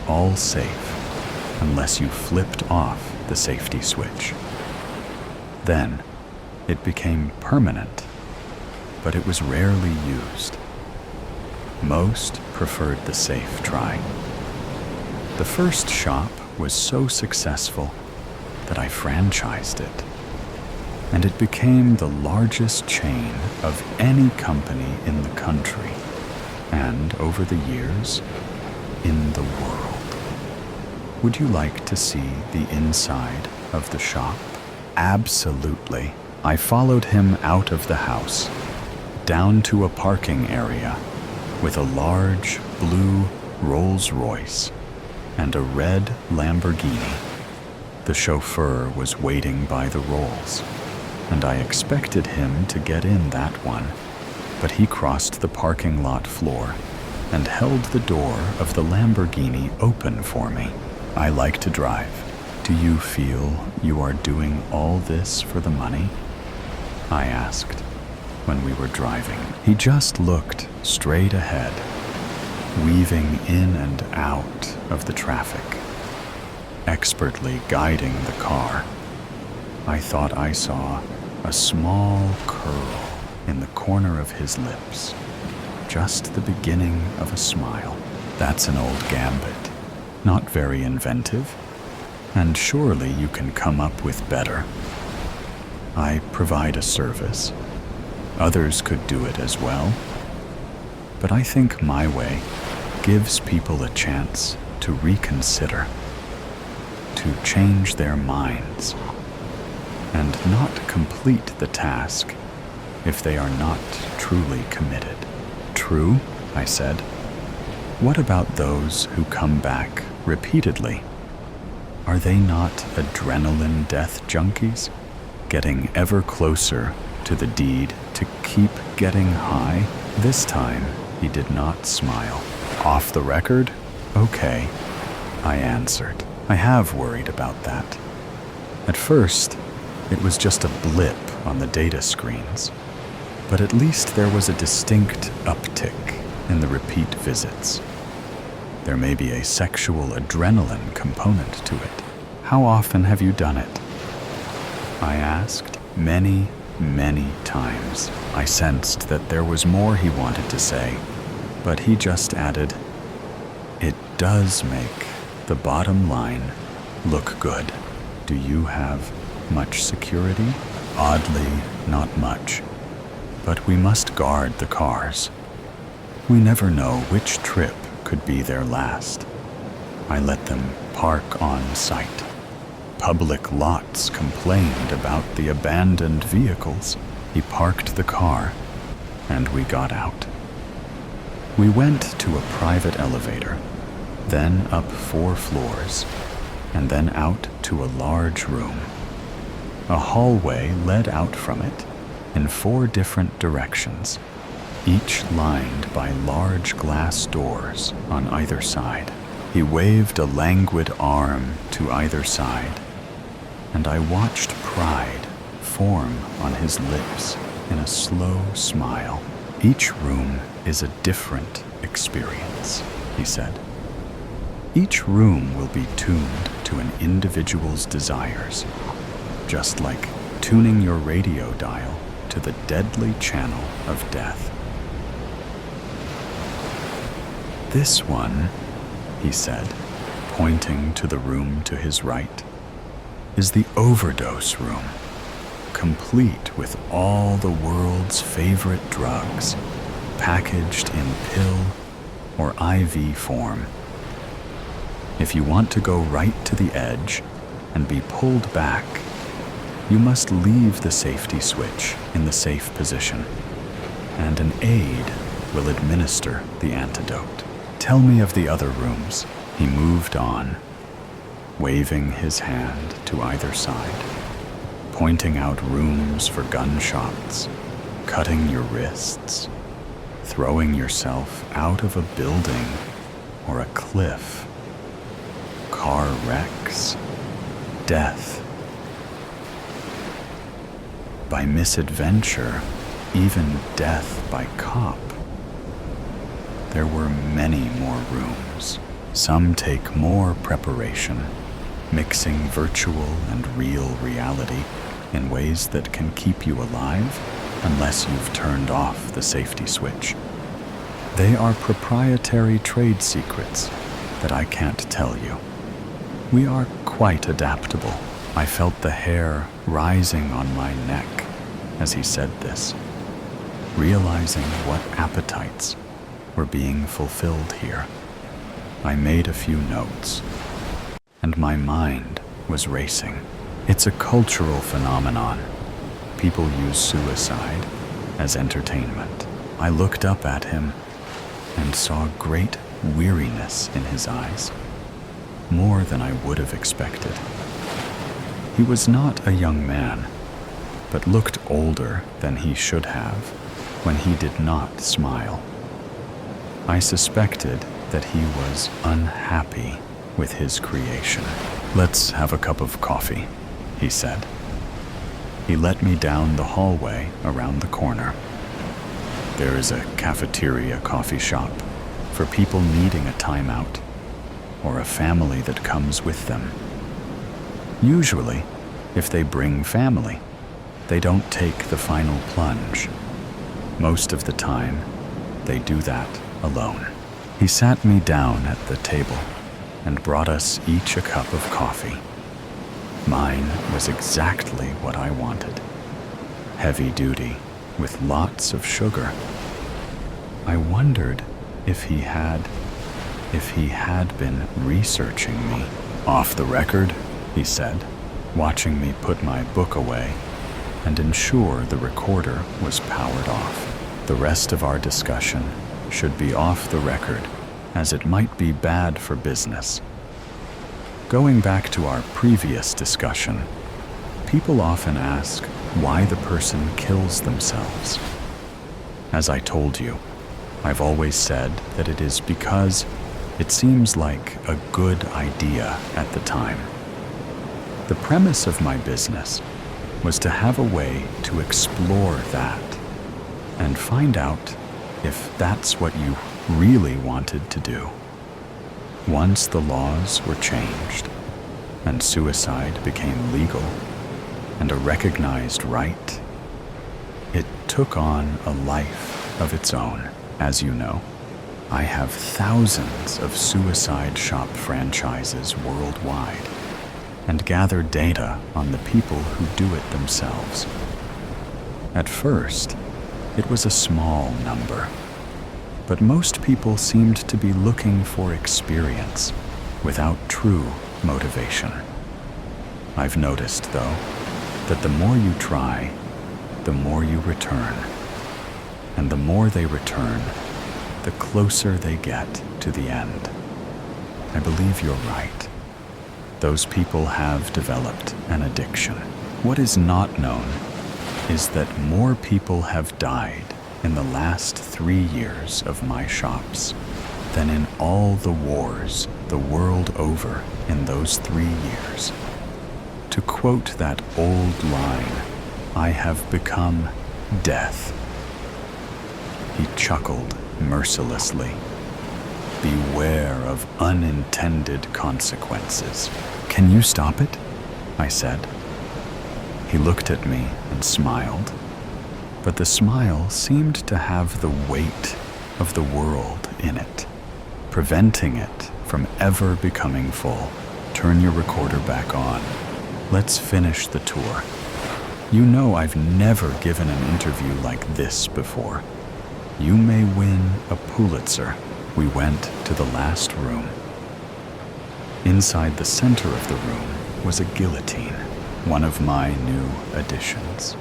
all safe unless you flipped off the safety switch. Then, it became permanent, but it was rarely used. Most preferred the safe try. The first shop was so successful that I franchised it, and it became the largest chain of any company in the country, and over the years, in the world. Would you like to see the inside of the shop? Absolutely. I followed him out of the house, down to a parking area with a large blue Rolls-Royce and a red Lamborghini. The chauffeur was waiting by the Rolls, and I expected him to get in that one, but he crossed the parking lot floor and held the door of the Lamborghini open for me. I like to drive. Do you feel you are doing all this for the money? I asked when we were driving. He just looked straight ahead, weaving in and out of the traffic, expertly guiding the car. I thought I saw a small curl in the corner of his lips, just the beginning of a smile. That's an old gambit. Not very inventive, and surely you can come up with better. I provide a service. Others could do it as well, but I think my way gives people a chance to reconsider, to change their minds, and not complete the task if they are not truly committed. True, I said. What about those who come back repeatedly? Are they not adrenaline death junkies, getting ever closer to the deed to keep getting high? This time, he did not smile. Off the record? Okay, I answered. I have worried about that. At first, it was just a blip on the data screens, but at least there was a distinct uptick in the repeat visits. There may be a sexual adrenaline component to it. How often have you done it? I asked. Many, many times. I sensed that there was more he wanted to say, but he just added, "It does make the bottom line look good. Do you have much security?" Oddly, not much. But we must guard the cars. We never know which trip could be their last. I let them park on site. Public lots complained about the abandoned vehicles. He parked the car, and we got out. We went to a private elevator, then up 4 floors, and then out to a large room. A hallway led out from it, in 4 different directions, each lined by large glass doors on either side. He waved a languid arm to either side, and I watched pride form on his lips in a slow smile. Each room is a different experience, he said. Each room will be tuned to an individual's desires, just like tuning your radio dial to the deadly channel of death. This one, he said, pointing to the room to his right, is the overdose room, complete with all the world's favorite drugs, packaged in pill or IV form. If you want to go right to the edge and be pulled back, you must leave the safety switch in the safe position, and an aide will administer the antidote. Tell me of the other rooms. He moved on, waving his hand to either side, pointing out rooms for gunshots, cutting your wrists, throwing yourself out of a building or a cliff, car wrecks, death. By misadventure, even death by cop. There were many more rooms. Some take more preparation, mixing virtual and real reality in ways that can keep you alive unless you've turned off the safety switch. They are proprietary trade secrets that I can't tell you. We are quite adaptable. I felt the hair rising on my neck as he said this, realizing what appetites were being fulfilled here. I made a few notes, and my mind was racing. It's a cultural phenomenon. People use suicide as entertainment. I looked up at him and saw great weariness in his eyes, more than I would have expected. He was not a young man, but looked older than he should have when he did not smile. I suspected that he was unhappy with his creation. "Let's have a cup of coffee," he said. He led me down the hallway around the corner. There is a cafeteria coffee shop for people needing a timeout or a family that comes with them. Usually, if they bring family, they don't take the final plunge. Most of the time, they do that alone. He sat me down at the table and brought us each a cup of coffee. Mine was exactly what I wanted. Heavy duty, with lots of sugar. I wondered if he had been researching me. "Off the record," he said, watching me put my book away and ensure the recorder was powered off. The rest of our discussion should be off the record, as it might be bad for business. Going back to our previous discussion, people often ask why the person kills themselves. As I told you, I've always said that it is because it seems like a good idea at the time. The premise of my business was to have a way to explore that and find out if that's what you really wanted to do. Once the laws were changed and suicide became legal and a recognized right, it took on a life of its own. As you know, I have thousands of suicide shop franchises worldwide and gather data on the people who do it themselves. At first, it was a small number, but most people seemed to be looking for experience without true motivation. I've noticed, though, that the more you try, the more you return. And the more they return, the closer they get to the end. I believe you're right. Those people have developed an addiction. What is not known is that more people have died in the last 3 years of my shops than in all the wars the world over in those 3 years. To quote that old line, I have become death. He chuckled mercilessly. Beware of unintended consequences. Can you stop it? I said. He looked at me and smiled, but the smile seemed to have the weight of the world in it, preventing it from ever becoming full. Turn your recorder back on. Let's finish the tour. You know I've never given an interview like this before. You may win a Pulitzer. We went to the last room. Inside the center of the room was a guillotine, one of my new additions.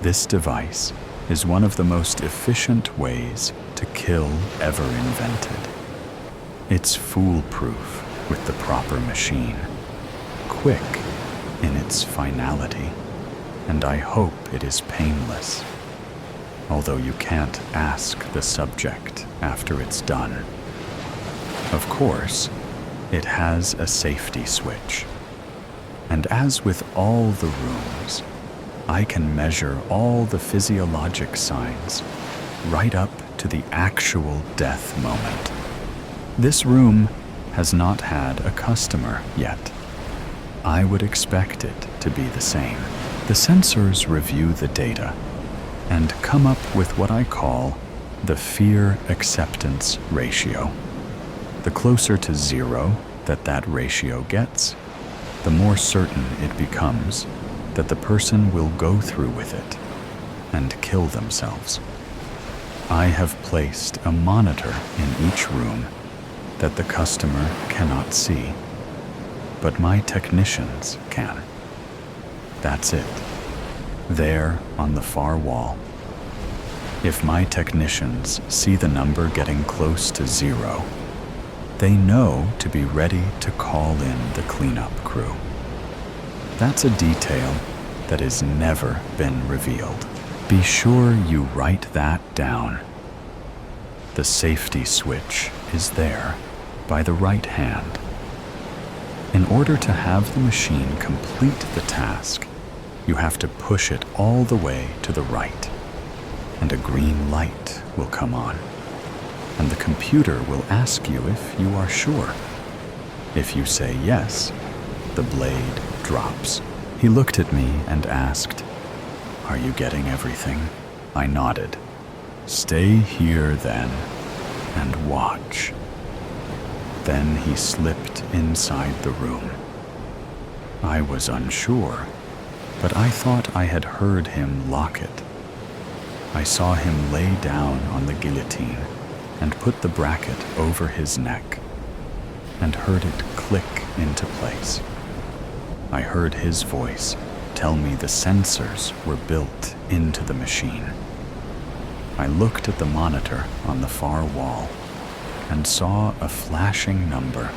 This device is one of the most efficient ways to kill ever invented. It's foolproof with the proper machine, quick in its finality, and I hope it is painless. Although you can't ask the subject after it's done. Of course, it has a safety switch. And as with all the rooms, I can measure all the physiologic signs right up to the actual death moment. This room has not had a customer yet. I would expect it to be the same. The sensors review the data and come up with what I call the fear acceptance ratio. The closer to 0 that ratio gets, the more certain it becomes that the person will go through with it and kill themselves. I have placed a monitor in each room that the customer cannot see, but my technicians can. That's it. There on the far wall. If my technicians see the number getting close to 0, they know to be ready to call in the cleanup crew. That's a detail that has never been revealed. Be sure you write that down. The safety switch is there by the right hand. In order to have the machine complete the task, you have to push it all the way to the right, and a green light will come on, and the computer will ask you if you are sure. If you say yes, the blade drops. He looked at me and asked, "Are you getting everything?" I nodded. "Stay here then, and watch." Then he slipped inside the room. I was unsure, but I thought I had heard him lock it. I saw him lay down on the guillotine and put the bracket over his neck, and heard it click into place. I heard his voice tell me the sensors were built into the machine. I looked at the monitor on the far wall and saw a flashing number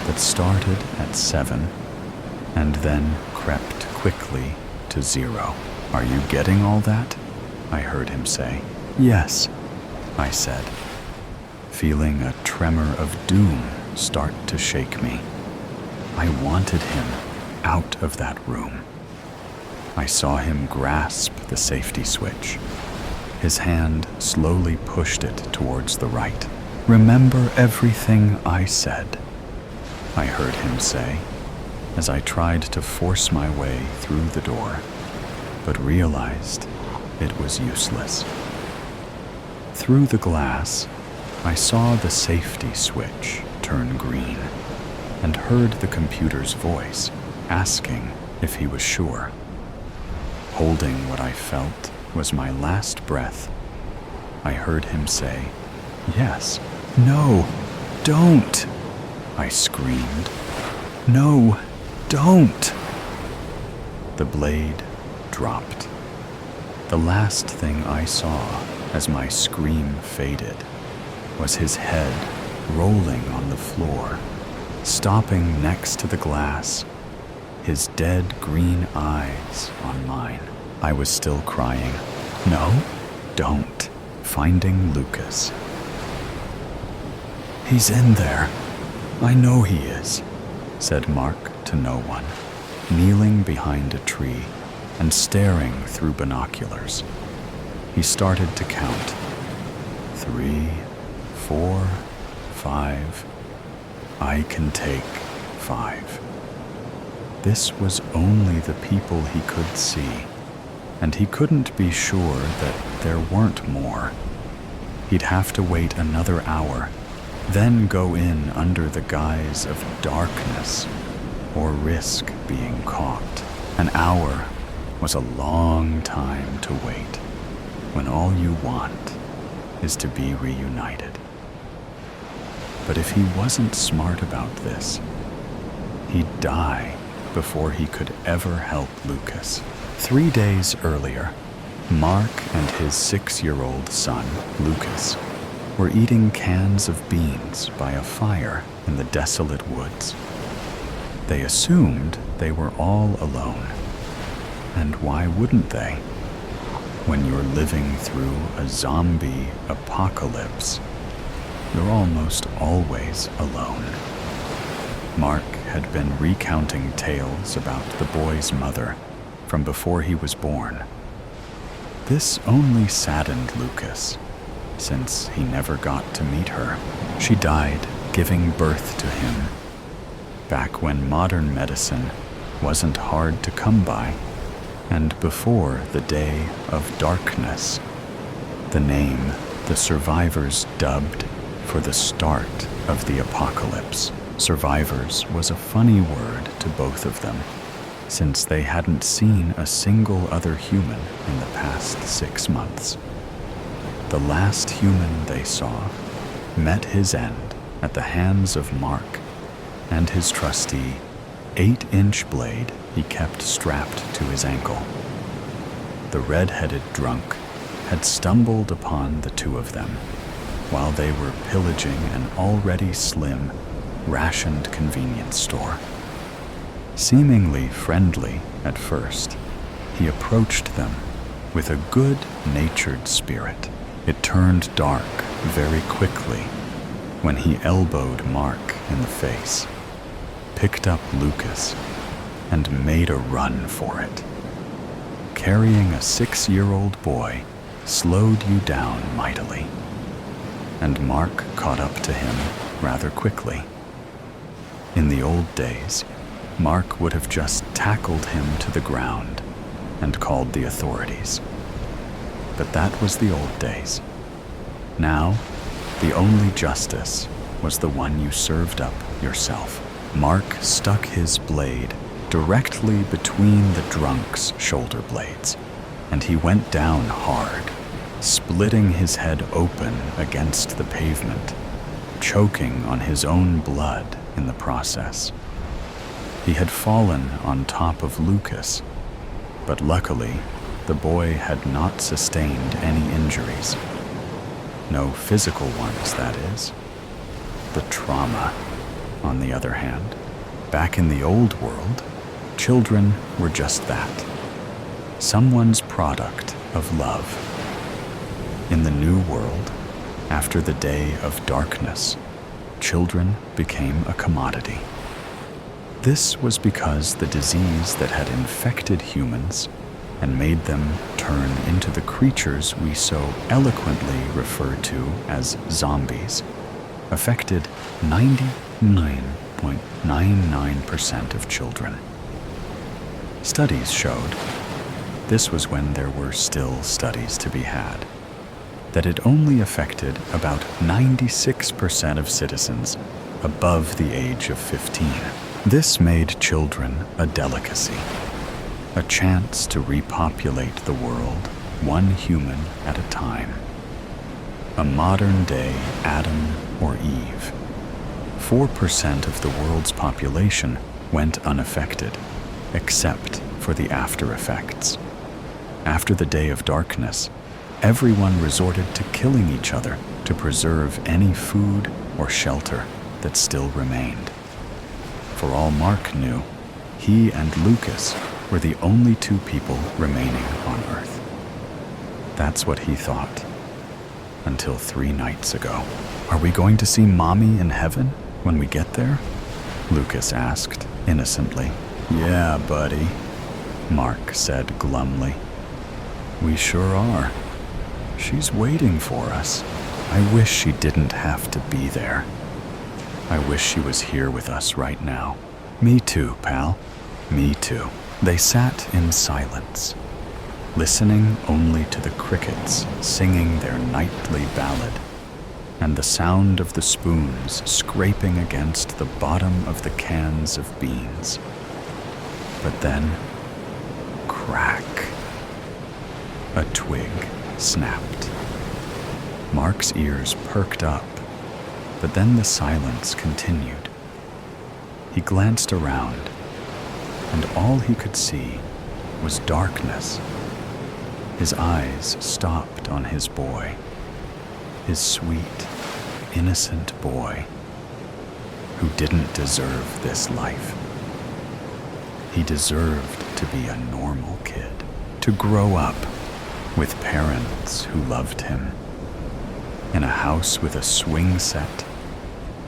that started at 7 and then crept quickly to 0. "Are you getting all that?" I heard him say. "Yes," I said, feeling a tremor of doom start to shake me. I wanted him out of that room. I saw him grasp the safety switch. His hand slowly pushed it towards the right. "Remember everything I said," I heard him say, as I tried to force my way through the door, but realized it was useless. Through the glass, I saw the safety switch turn green and heard the computer's voice asking if he was sure. Holding what I felt was my last breath, I heard him say, "Yes." "No, don't!" I screamed. "No, don't!" The blade dropped. The last thing I saw as my scream faded was his head rolling on the floor, stopping next to the glass, his dead green eyes on mine. I was still crying. No, don't. Finding Lucas. He's in there. I know he is, said Mark to no one, kneeling behind a tree and staring through binoculars. He started to count. 3, 4, 5. I can take 5. This was only the people he could see, and he couldn't be sure that there weren't more. He'd have to wait another hour, then go in under the guise of darkness, or risk being caught. An hour was a long time to wait, when all you want is to be reunited. But if he wasn't smart about this, he'd die before he could ever help Lucas. 3 days earlier, Mark and his 6-year-old son, Lucas, were eating cans of beans by a fire in the desolate woods. They assumed they were all alone. And why wouldn't they? When you're living through a zombie apocalypse, you're almost always alone. Mark had been recounting tales about the boy's mother from before he was born. This only saddened Lucas, since he never got to meet her. She died giving birth to him, back when modern medicine wasn't hard to come by, and before the day of darkness, the name the survivors dubbed for the start of the apocalypse. Survivors was a funny word to both of them, since they hadn't seen a single other human in the past 6 months. The last human they saw met his end at the hands of Mark and his trusty 8-inch blade he kept strapped to his ankle. The red-headed drunk had stumbled upon the two of them while they were pillaging an already slim, rationed convenience store. Seemingly friendly at first, he approached them with a good-natured spirit. It turned dark very quickly when he elbowed Mark in the face, picked up Lucas, and made a run for it. Carrying a 6-year-old boy slowed you down mightily, and Mark caught up to him rather quickly. In the old days, Mark would have just tackled him to the ground and called the authorities. But that was the old days. Now, the only justice was the one you served up yourself. Mark stuck his blade directly between the drunk's shoulder blades, and he went down hard, splitting his head open against the pavement, choking on his own blood in the process. He had fallen on top of Lucas, but luckily, the boy had not sustained any injuries. No physical ones, that is. The trauma, on the other hand. Back in the old world, children were just that. Someone's product of love. In the new world, after the day of darkness, children became a commodity. This was because the disease that had infected humans and made them turn into the creatures we so eloquently refer to as zombies affected 99.99% of children. Studies showed, this was when there were still studies to be had, that it only affected about 96% of citizens above the age of 15. This made children a delicacy, a chance to repopulate the world, one human at a time. A modern-day Adam or Eve. 4% of the world's population went unaffected, except for the after effects. After the day of darkness, everyone resorted to killing each other to preserve any food or shelter that still remained. For all Mark knew, he and Lucas were the only two people remaining on Earth. That's what he thought. Until 3 nights ago. Are we going to see Mommy in heaven when we get there? Lucas asked innocently. Yeah, buddy, Mark said glumly. We sure are. She's waiting for us. I wish she didn't have to be there. I wish she was here with us right now. Me too, pal. Me too. They sat in silence, listening only to the crickets singing their nightly ballad and the sound of the spoons scraping against the bottom of the cans of beans. But then, crack. A twig snapped. Mark's ears perked up, but then the silence continued. He glanced around, and all he could see was darkness. His eyes stopped on his boy, his sweet, innocent boy, who didn't deserve this life. He deserved to be a normal kid, to grow up with parents who loved him, in a house with a swing set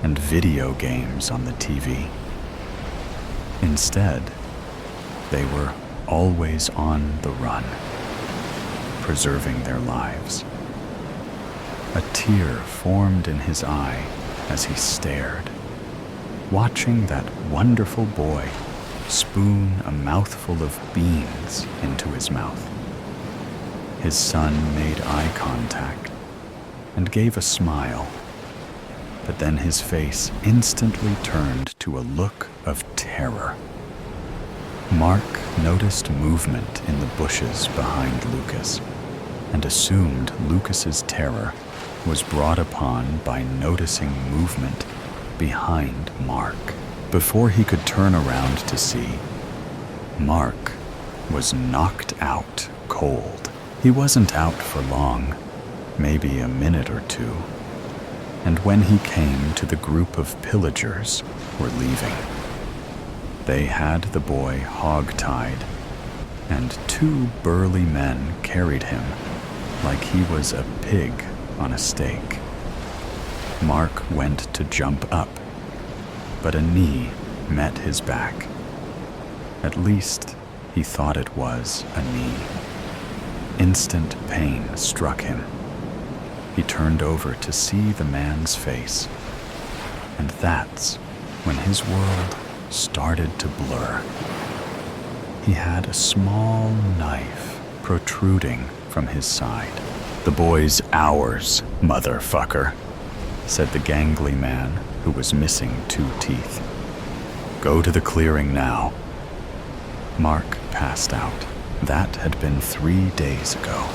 and video games on the TV. Instead, they were always on the run, preserving their lives. A tear formed in his eye as he stared, watching that wonderful boy spoon a mouthful of beans into his mouth. His son made eye contact and gave a smile, but then his face instantly turned to a look of terror. Mark noticed movement in the bushes behind Lucas and assumed Lucas's terror was brought upon by noticing movement behind Mark. Before he could turn around to see, Mark was knocked out cold. He wasn't out for long, maybe a minute or two, and when he came to the group of pillagers were leaving, they had the boy hog-tied, and 2 burly men carried him like he was a pig on a stake. Mark went to jump up, but a knee met his back. At least he thought it was a knee. Instant pain struck him. He turned over to see the man's face, and that's when his world started to blur. He had a small knife protruding from his side. The boy's ours, motherfucker, said the gangly man who was missing 2 teeth. Go to the clearing now. Mark passed out. That had been 3 days ago.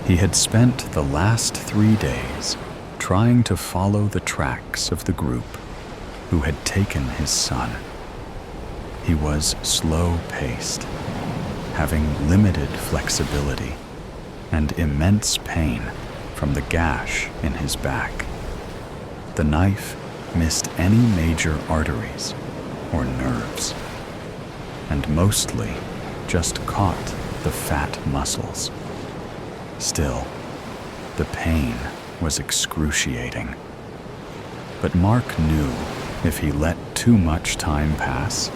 He had spent the last 3 days trying to follow the tracks of the group who had taken his son. He was slow-paced, having limited flexibility and immense pain from the gash in his back. The knife missed any major arteries or nerves, and mostly just caught the fat muscles. Still, the pain was excruciating. But Mark knew if he let too much time pass,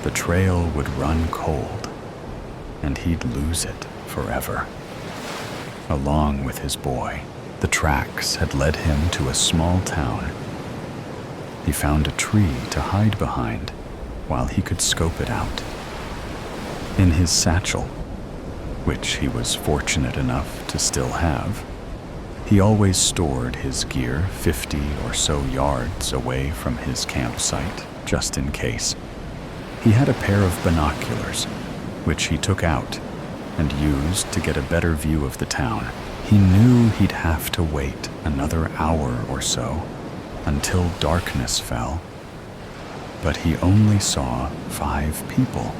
the trail would run cold, and he'd lose it forever. Along with his boy, the tracks had led him to a small town. He found a tree to hide behind while he could scope it out. In his satchel, which he was fortunate enough to still have, he always stored his gear 50 or so yards away from his campsite, just in case. He had a pair of binoculars, which he took out and used to get a better view of the town. He knew he'd have to wait another hour or so until darkness fell, but he only saw 5 people,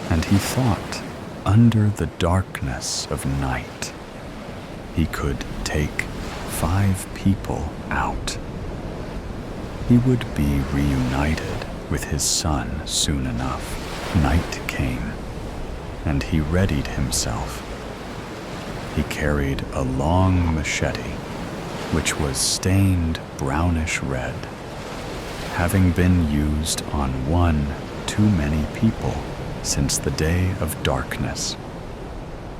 and he thought under the darkness of night he could take 5 people out. He would be reunited with his son soon enough. Night came, and he readied himself. He carried a long machete, which was stained brownish red, having been used on one too many people since the day of darkness.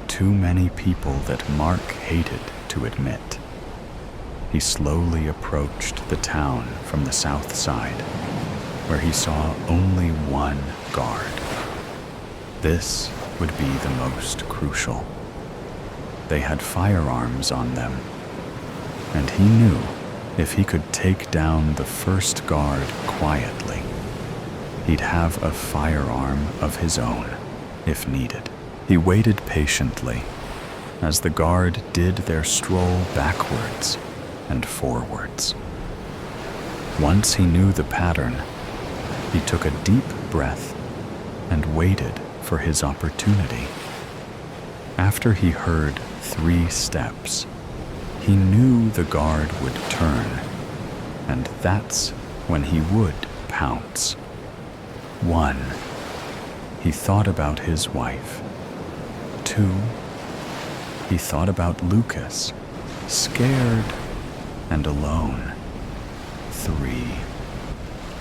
Too many people that Mark hated to admit. He slowly approached the town from the south side, where he saw only one guard. This would be the most crucial. They had firearms on them, and he knew if he could take down the first guard quietly, he'd have a firearm of his own, if needed. He waited patiently as the guard did their stroll backwards and forwards. Once he knew the pattern, he took a deep breath and waited for his opportunity. After he heard 3 steps, he knew the guard would turn, and that's when he would pounce. 1. He thought about his wife. 2. He thought about Lucas, scared and alone. 3.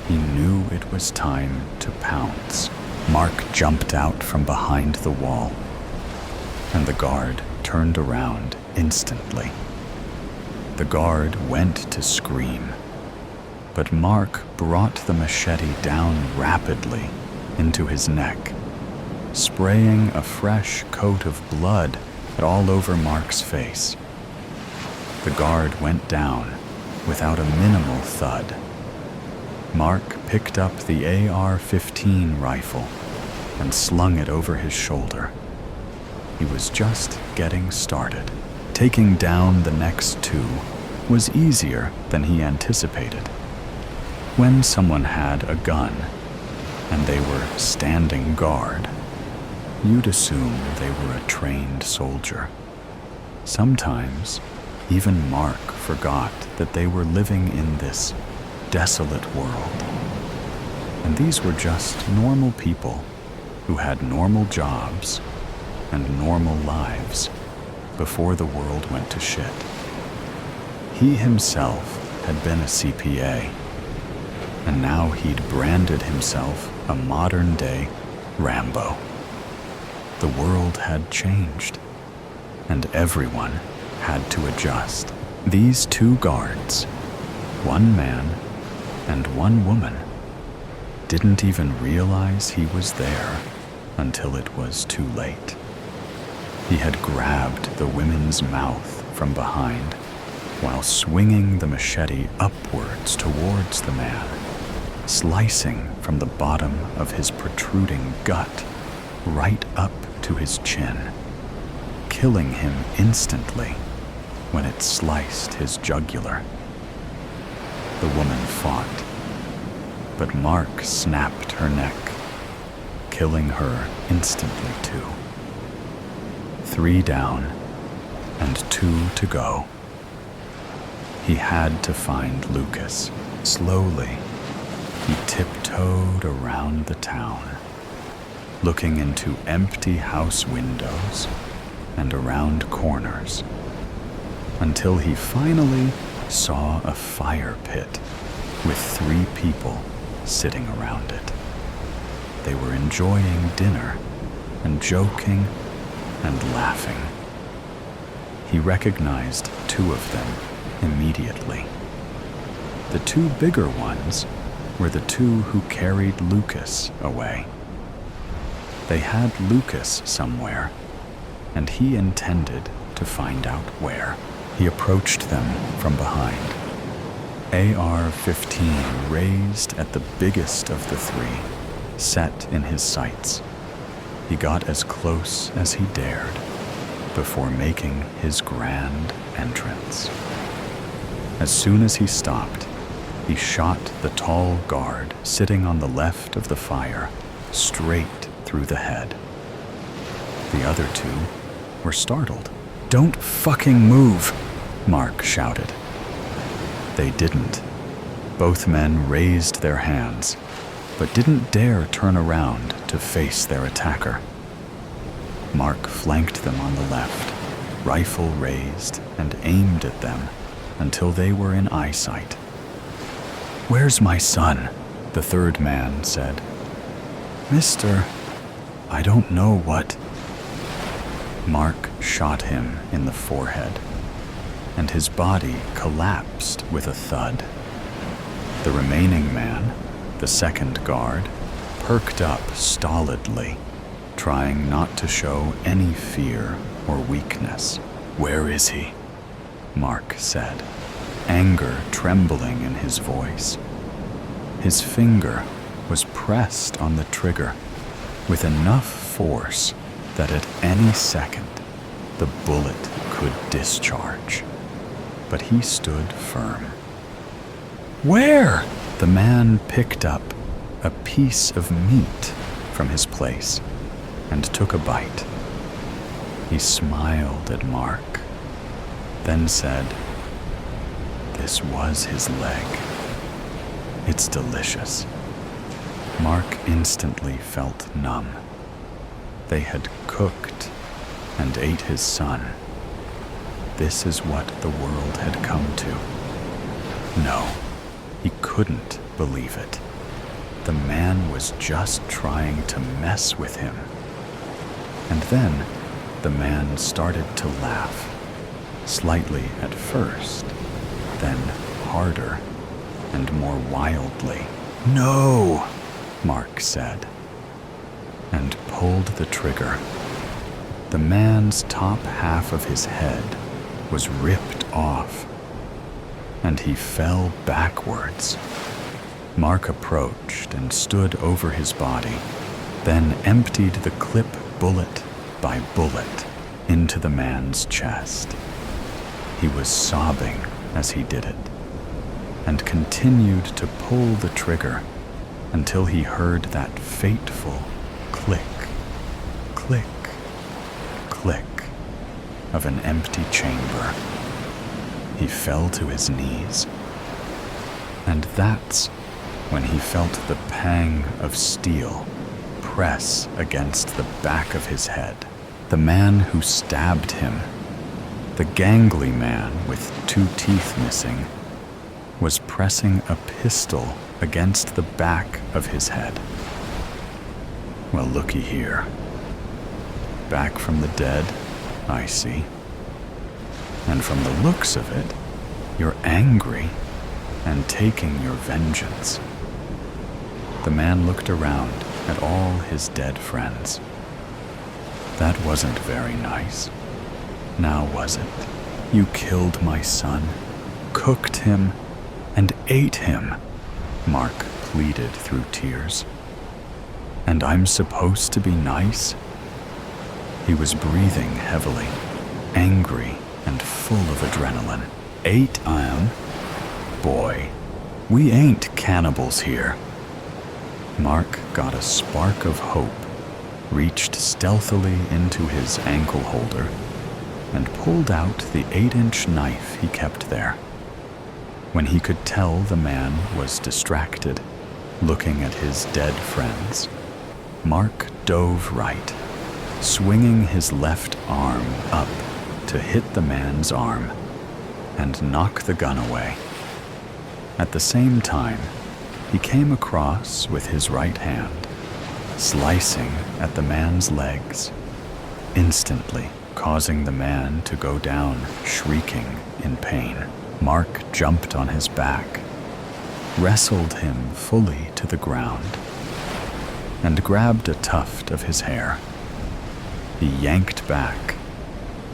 He knew it was time to pounce. Mark jumped out from behind the wall, and the guard turned around instantly. The guard went to scream, but Mark brought the machete down rapidly into his neck, spraying a fresh coat of blood all over Mark's face. The guard went down without a minimal thud. Mark picked up the AR-15 rifle and slung it over his shoulder. He was just getting started. Taking down the next 2 was easier than he anticipated. When someone had a gun and they were standing guard, you'd assume they were a trained soldier. Sometimes, even Mark forgot that they were living in this desolate world. And these were just normal people who had normal jobs and normal lives before the world went to shit. He himself had been a CPA, and now he'd branded himself a modern-day Rambo. The world had changed, and everyone had to adjust. These 2 guards, 1 man and 1 woman, didn't even realize he was there until it was too late. He had grabbed the woman's mouth from behind while swinging the machete upwards towards the man, slicing from the bottom of his protruding gut right up to his chin, killing him instantly when it sliced his jugular. The woman fought, but Mark snapped her neck, killing her instantly too. 3 down and 2 to go. He had to find Lucas. Slowly, he tiptoed around the town, looking into empty house windows and around corners, until he finally saw a fire pit with 3 people sitting around it. They were enjoying dinner and joking and laughing. He recognized 2 of them immediately. The 2 bigger ones were the 2 who carried Lucas away. They had Lucas somewhere, and he intended to find out where. He approached them from behind, AR-15 raised at the biggest of the 3, set in his sights. He got as close as he dared before making his grand entrance. As soon as he stopped, he shot the tall guard sitting on the left of the fire straight through the head. The other 2 were startled. "Don't fucking move!" Mark shouted. They didn't. Both men raised their hands, but didn't dare turn around to face their attacker. Mark flanked them on the left, rifle raised, and aimed at them until they were in eyesight. "Where's my son?" the third man said. "Mister, I don't know what." Mark shot him in the forehead, and his body collapsed with a thud. The remaining man, the second guard, perked up stolidly, trying not to show any fear or weakness. "Where is he?" Mark said, anger trembling in his voice. His finger was pressed on the trigger with enough force that at any second the bullet could discharge. But he stood firm. "Where?" The man picked up a piece of meat from his place and took a bite. He smiled at Mark, then said, "This was his leg. It's delicious." Mark instantly felt numb. They had cooked and ate his son. This is what the world had come to. No, he couldn't believe it. The man was just trying to mess with him. And then the man started to laugh, slightly at first, then harder and more wildly. "No," Mark said, and pulled the trigger. The man's top half of his head was ripped off, and he fell backwards. Mark approached and stood over his body, then emptied the clip bullet by bullet into the man's chest. He was sobbing as he did it, and continued to pull the trigger until he heard that fateful click, click, click of an empty chamber. He fell to his knees, and that's when he felt the pang of steel press against the back of his head. The man who stabbed him, the gangly man with 2 teeth missing, was pressing a pistol against the back of his head. "Well, looky here. Back from the dead, I see. And from the looks of it, you're angry and taking your vengeance." The man looked around at all his dead friends. "That wasn't very nice. Now was it? You killed my son, cooked him, and ate him," Mark pleaded through tears. "And I'm supposed to be nice?" He was breathing heavily, angry and full of adrenaline. "Ain't I am? Boy, we ain't cannibals here." Mark got a spark of hope, reached stealthily into his ankle holder, and pulled out the 8-inch knife he kept there. When he could tell the man was distracted, looking at his dead friends, Mark dove right, swinging his left arm up to hit the man's arm and knock the gun away. At the same time, he came across with his right hand, slicing at the man's legs, instantly causing the man to go down, shrieking in pain. Mark jumped on his back, wrestled him fully to the ground, and grabbed a tuft of his hair. He yanked back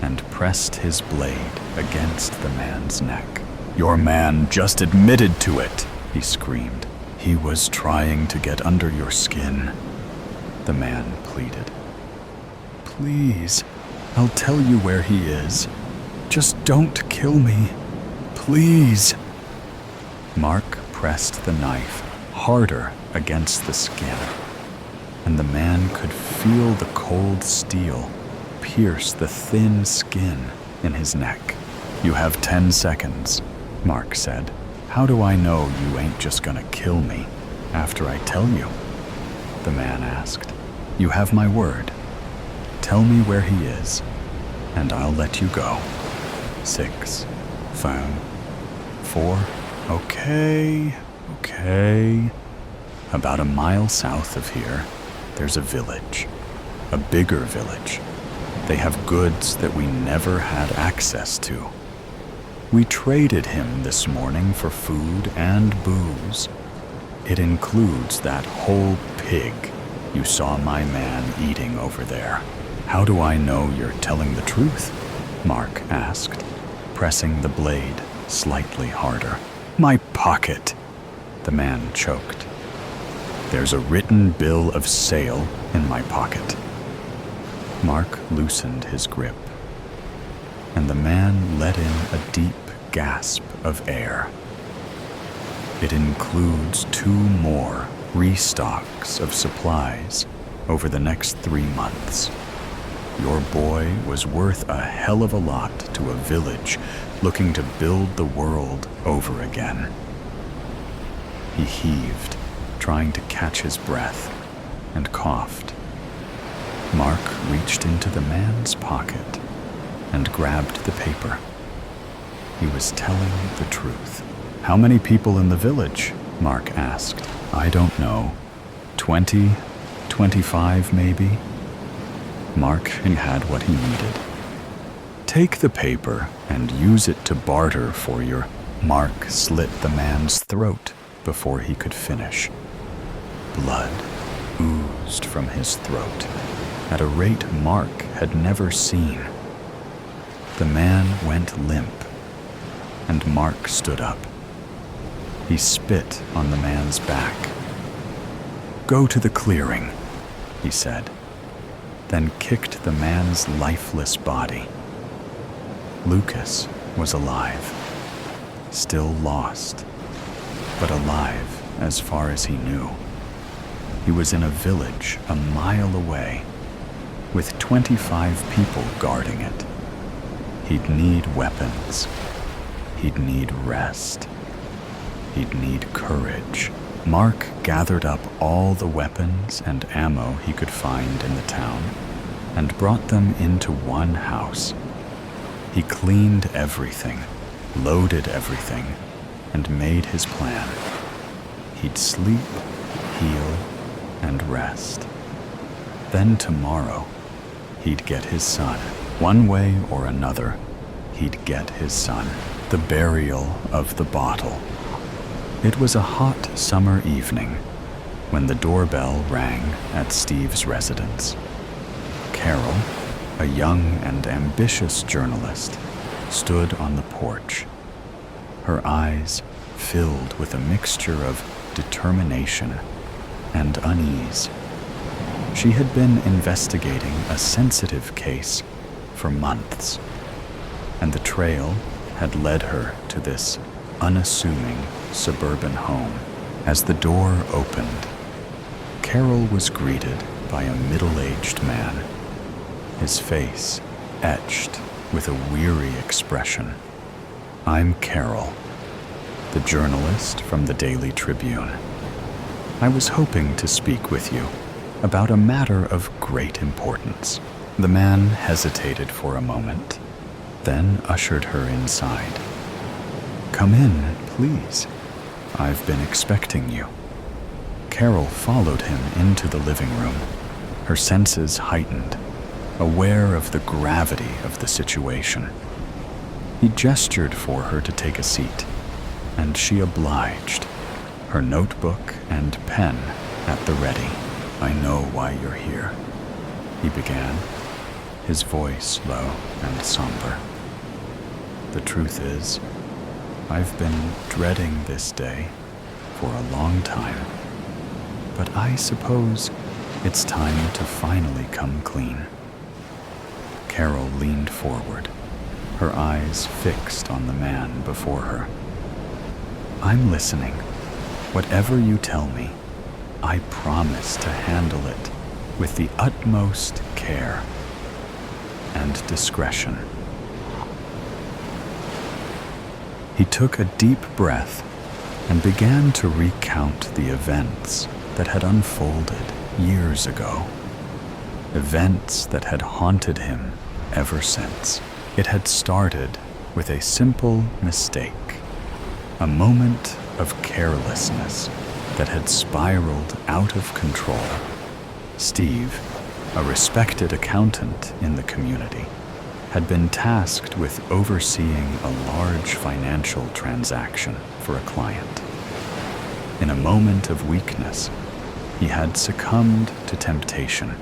and pressed his blade against the man's neck. "Your man just admitted to it," he screamed. "He was trying to get under your skin," the man pleaded. "Please, I'll tell you where he is. Just don't kill me. Please." Mark pressed the knife harder against the skin, and the man could feel the cold steel pierce the thin skin in his neck. "You have 10 seconds, Mark said. "How do I know you ain't just gonna kill me?" after I tell you?" the man asked. "You have my word. Tell me where he is, and I'll let you go." 6, 5, 4. Okay. About a mile south of here, there's a village. A bigger village. They have goods that we never had access to. We traded him this morning for food and booze. It includes that whole pig you saw my man eating over there. "How do I know you're telling the truth?" Mark asked, pressing the blade slightly harder. "My pocket," the man choked. "There's a written bill of sale in my pocket." Mark loosened his grip, and the man let in a deep gasp of air. "It includes 2 more restocks of supplies over the next 3 months. Your boy was worth a hell of a lot to a village looking to build the world over again." He heaved, trying to catch his breath, and coughed. Mark reached into the man's pocket and grabbed the paper. He was telling the truth. "How many people in the village?" Mark asked. "I don't know. 20, 25 maybe." Mark had what he needed. "Take the paper and use it to barter for your—" Mark slit the man's throat before he could finish. Blood oozed from his throat at a rate Mark had never seen. The man went limp, and Mark stood up. He spit on the man's back. "Go to the clearing," he said, then kicked the man's lifeless body. Lucas was alive, still lost, but alive as far as he knew. He was in a village a mile away, with 25 people guarding it. He'd need weapons. He'd need rest. He'd need courage. Mark gathered up all the weapons and ammo he could find in the town and brought them into one house. He cleaned everything, loaded everything, and made his plan. He'd sleep, heal, and rest. Then tomorrow, he'd get his son. One way or another, he'd get his son. The burial of the bottle. It was a hot summer evening when the doorbell rang at Steve's residence. Carol, a young and ambitious journalist, stood on the porch, her eyes filled with a mixture of determination and unease. She had been investigating a sensitive case for months, and the trail had led her to this unassuming suburban home. As the door opened, Carol was greeted by a middle-aged man, his face etched with a weary expression. "I'm Carol, the journalist from the Daily Tribune. I was hoping to speak with you about a matter of great importance." The man hesitated for a moment, then ushered her inside. "Come in, please. I've been expecting you." Carol followed him into the living room, her senses heightened, aware of the gravity of the situation. He gestured for her to take a seat, and she obliged, her notebook and pen at the ready. "I know why you're here," he began, his voice low and somber. "The truth is, I've been dreading this day for a long time, but I suppose it's time to finally come clean." Carol leaned forward, her eyes fixed on the man before her. "I'm listening. Whatever you tell me, I promise to handle it with the utmost care and discretion." He took a deep breath and began to recount the events that had unfolded years ago. Events that had haunted him ever since. It had started with a simple mistake, a moment of carelessness that had spiraled out of control. Steve, a respected accountant in the community, had been tasked with overseeing a large financial transaction for a client. In a moment of weakness, he had succumbed to temptation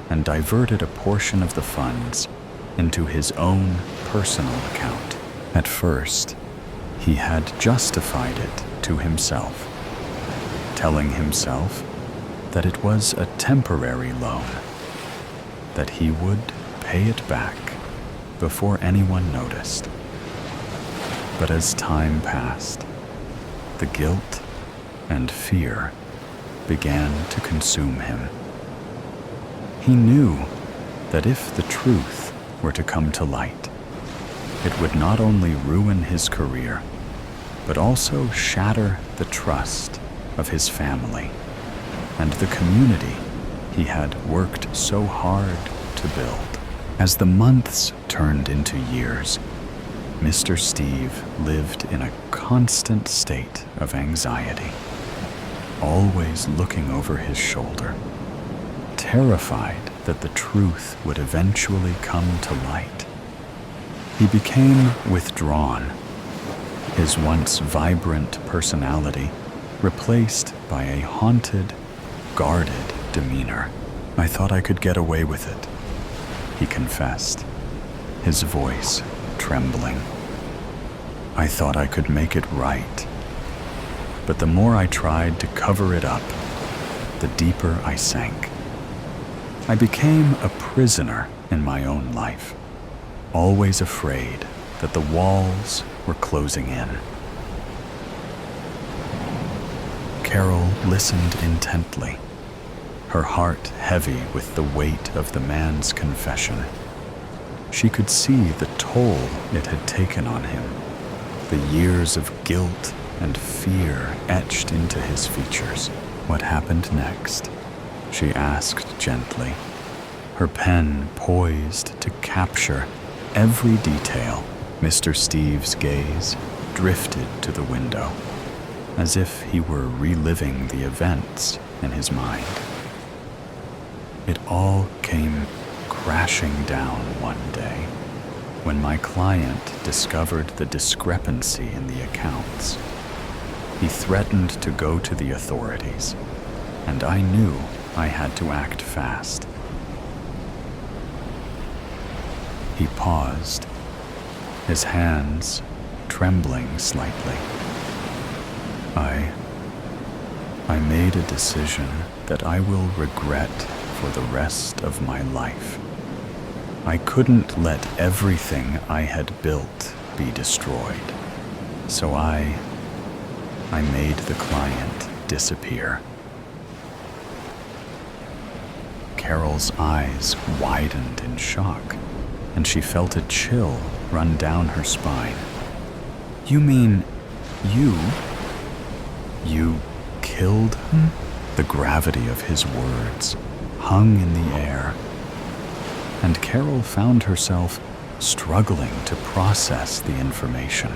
and diverted a portion of the funds into his own personal account. At first, he had justified it to himself, telling himself that it was a temporary loan, that he would pay it back before anyone noticed. But as time passed, the guilt and fear began to consume him. He knew that if the truth were to come to light, it would not only ruin his career, but also shatter the trust of his family and the community he had worked so hard to build. As the months turned into years, Mr. Steve lived in a constant state of anxiety, always looking over his shoulder, terrified that the truth would eventually come to light. He became withdrawn, his once vibrant personality replaced by a haunted, guarded demeanor. "I thought I could get away with it," he confessed, his voice trembling. "I thought I could make it right. But the more I tried to cover it up, the deeper I sank. I became a prisoner in my own life, always afraid that the walls were closing in." Carol listened intently, her heart heavy with the weight of the man's confession. She could see the toll it had taken on him, the years of guilt and fear etched into his features. "What happened next?" she asked gently, her pen poised to capture every detail. Mr. Steve's gaze drifted to the window, as if he were reliving the events in his mind. "It all came crashing down one day when my client discovered the discrepancy in the accounts. He threatened to go to the authorities, and I knew I had to act fast." He paused, his hands trembling slightly. I made a decision that I will regret for the rest of my life. I couldn't let everything I had built be destroyed, so I made the client disappear." Carol's eyes widened in shock, and she felt a chill run down her spine. "You mean you killed him?" The gravity of his words hung in the air, and Carol found herself struggling to process the information.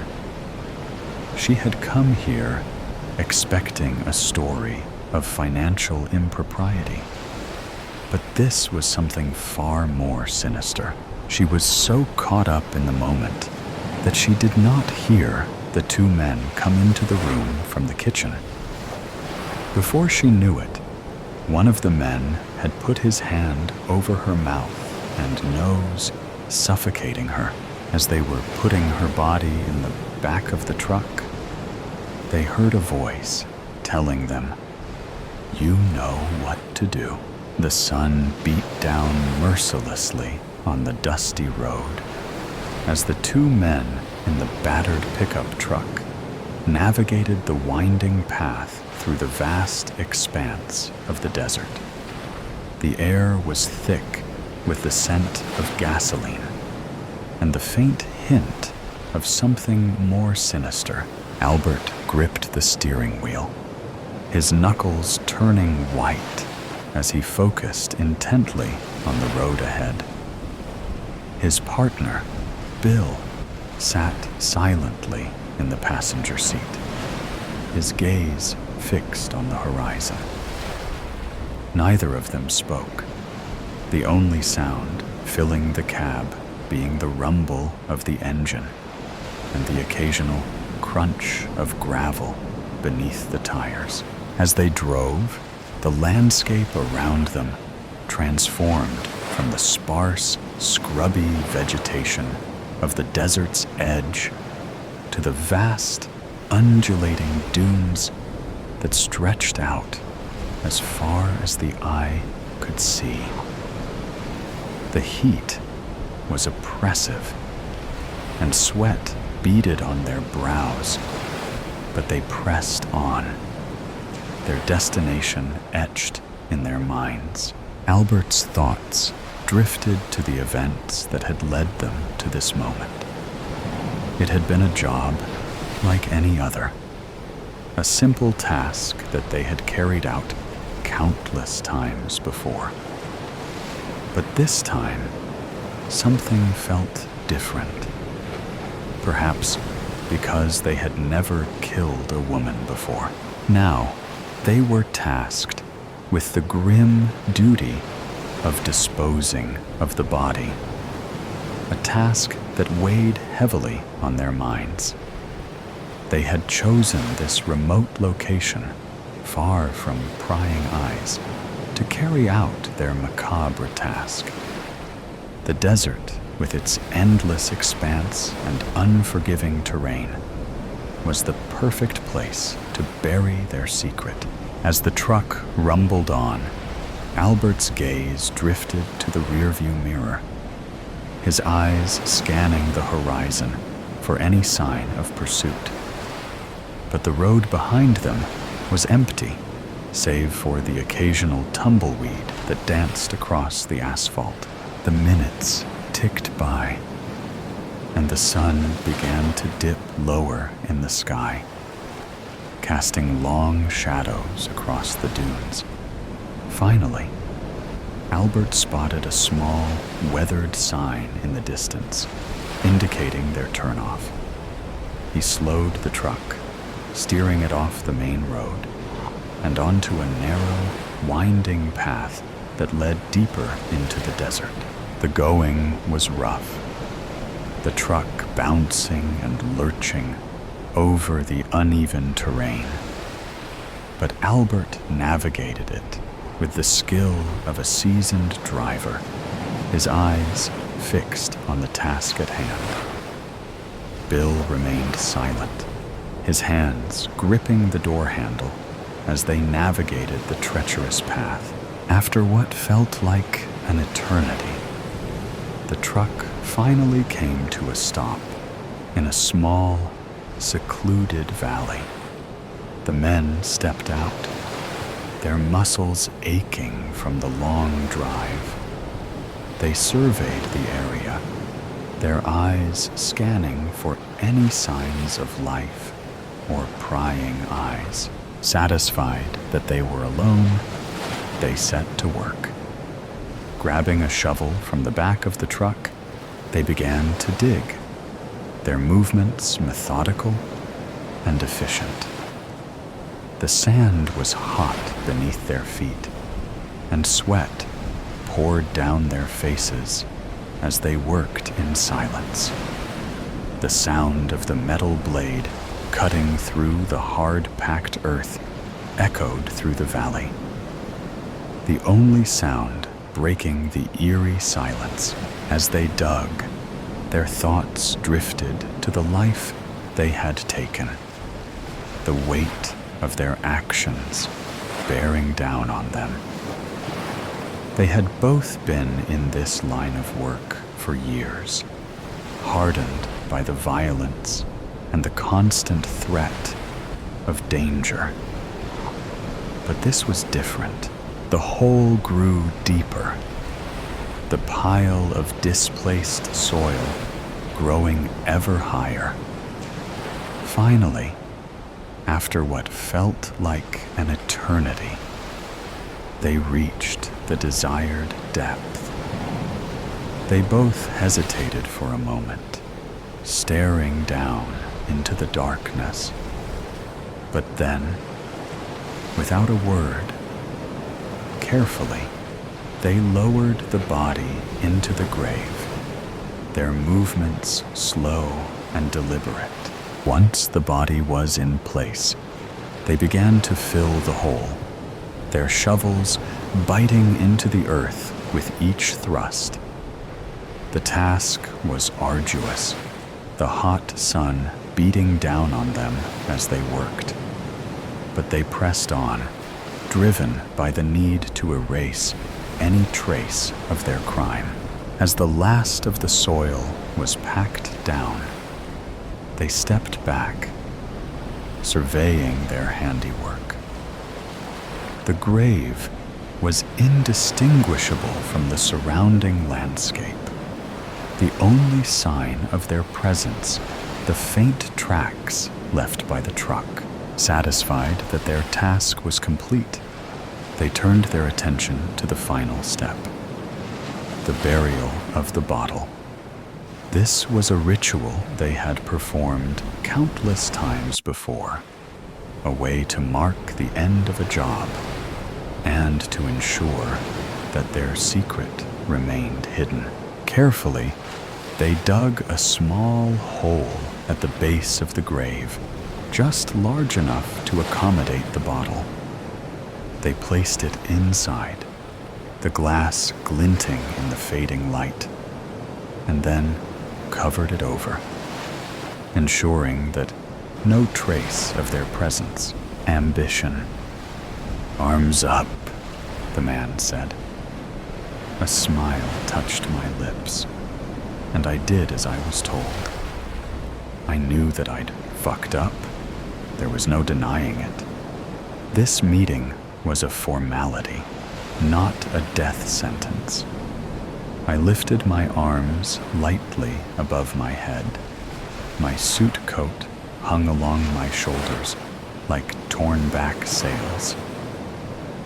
She had come here expecting a story of financial impropriety, but this was something far more sinister. She was so caught up in the moment that she did not hear the two men come into the room from the kitchen. Before she knew it, one of the men had put his hand over her mouth and nose, suffocating her. As they were putting her body in the back of the truck, they heard a voice telling them, "You know what to do." The sun beat down mercilessly on the dusty road as the two men in the battered pickup truck navigated the winding path through the vast expanse of the desert. The air was thick with the scent of gasoline and the faint hint of something more sinister. Albert gripped the steering wheel, his knuckles turning white as he focused intently on the road ahead. His partner, Bill, sat silently in the passenger seat, his gaze fixed on the horizon. Neither of them spoke, the only sound filling the cab being the rumble of the engine and the occasional crunch of gravel beneath the tires. As they drove, the landscape around them transformed from the sparse, scrubby vegetation of the desert's edge to the vast, undulating dunes that stretched out as far as the eye could see. The heat was oppressive, and sweat beaded on their brows, but they pressed on, their destination etched in their minds. Albert's thoughts drifted to the events that had led them to this moment. It had been a job like any other, a simple task that they had carried out countless times before. But this time, something felt different. Perhaps because they had never killed a woman before. Now, they were tasked with the grim duty of disposing of the body, a task that weighed heavily on their minds. They had chosen this remote location, far from prying eyes, to carry out their macabre task. The desert, with its endless expanse and unforgiving terrain, was the perfect place to bury their secret. As the truck rumbled on, Albert's gaze drifted to the rearview mirror, his eyes scanning the horizon for any sign of pursuit. But the road behind them was empty, save for the occasional tumbleweed that danced across the asphalt. The minutes ticked by, and the sun began to dip lower in the sky, casting long shadows across the dunes. Finally, Albert spotted a small, weathered sign in the distance, indicating their turnoff. He slowed the truck, steering it off the main road and onto a narrow, winding path that led deeper into the desert. The going was rough, the truck bouncing and lurching over the uneven terrain. But Albert navigated it with the skill of a seasoned driver, his eyes fixed on the task at hand. Bill remained silent, his hands gripping the door handle as they navigated the treacherous path. After what felt like an eternity, the truck finally came to a stop in a small, secluded valley. The men stepped out, their muscles aching from the long drive. They surveyed the area, their eyes scanning for any signs of life or prying eyes. Satisfied that they were alone, they set to work. Grabbing a shovel from the back of the truck, they began to dig, their movements methodical and efficient. The sand was hot beneath their feet, and sweat poured down their faces as they worked in silence. The sound of the metal blade cutting through the hard-packed earth echoed through the valley, the only sound breaking the eerie silence. As they dug, their thoughts drifted to the life they had taken, the weight of their actions bearing down on them. They had both been in this line of work for years, hardened by the violence and the constant threat of danger. But this was different. The hole grew deeper, the pile of displaced soil growing ever higher. Finally, After what felt like an eternity, they reached the desired depth. They both hesitated for a moment, staring down into the darkness. But then, without a word, carefully, they lowered the body into the grave, their movements slow and deliberate. Once the body was in place, they began to fill the hole, their shovels biting into the earth with each thrust. The task was arduous, the hot sun beating down on them as they worked. But they pressed on, driven by the need to erase any trace of their crime. As the last of the soil was packed down, they stepped back, surveying their handiwork. The grave was indistinguishable from the surrounding landscape. The only sign of their presence, the faint tracks left by the truck. Satisfied that their task was complete, they turned their attention to the final step, the burial of the bottle. This was a ritual they had performed countless times before, a way to mark the end of a job and to ensure that their secret remained hidden. Carefully, they dug a small hole at the base of the grave, just large enough to accommodate the bottle. They placed it inside, the glass glinting in the fading light, and then covered it over, ensuring that no trace of their presence. Ambition. "Arms up," the man said. A smile touched my lips, and I did as I was told. I knew that I'd fucked up. There was no denying it. This meeting was a formality, not a death sentence. I lifted my arms lightly above my head. My suit coat hung along my shoulders like torn-back sails.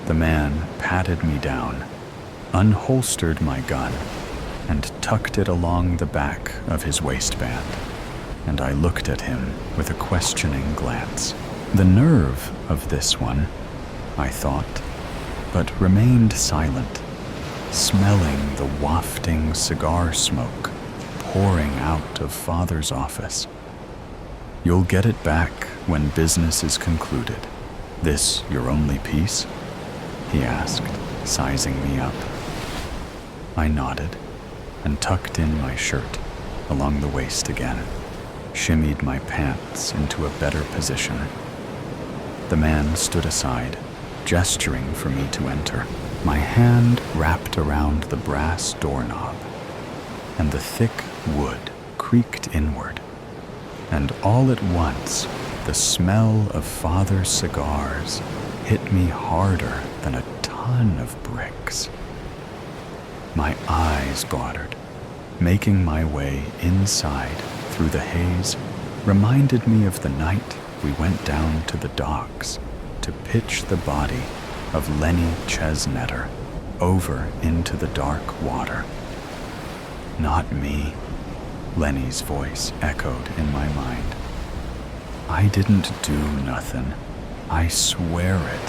The man patted me down, unholstered my gun, and tucked it along the back of his waistband, and I looked at him with a questioning glance. The nerve of this one, I thought, but remained silent, smelling the wafting cigar smoke pouring out of Father's office. "You'll get it back when business is concluded. This your only piece?" he asked, sizing me up. I nodded and tucked in my shirt along the waist again, shimmied my pants into a better position. The man stood aside, gesturing for me to enter. My hand wrapped around the brass doorknob, and the thick wood creaked inward. And all at once, the smell of Father's cigars hit me harder than a ton of bricks. My eyes watered. Making my way inside through the haze reminded me of the night we went down to the docks to pitch the body of Lenny Chesnetter over into the dark water. "Not me," Lenny's voice echoed in my mind. "I didn't do nothin'. I swear it."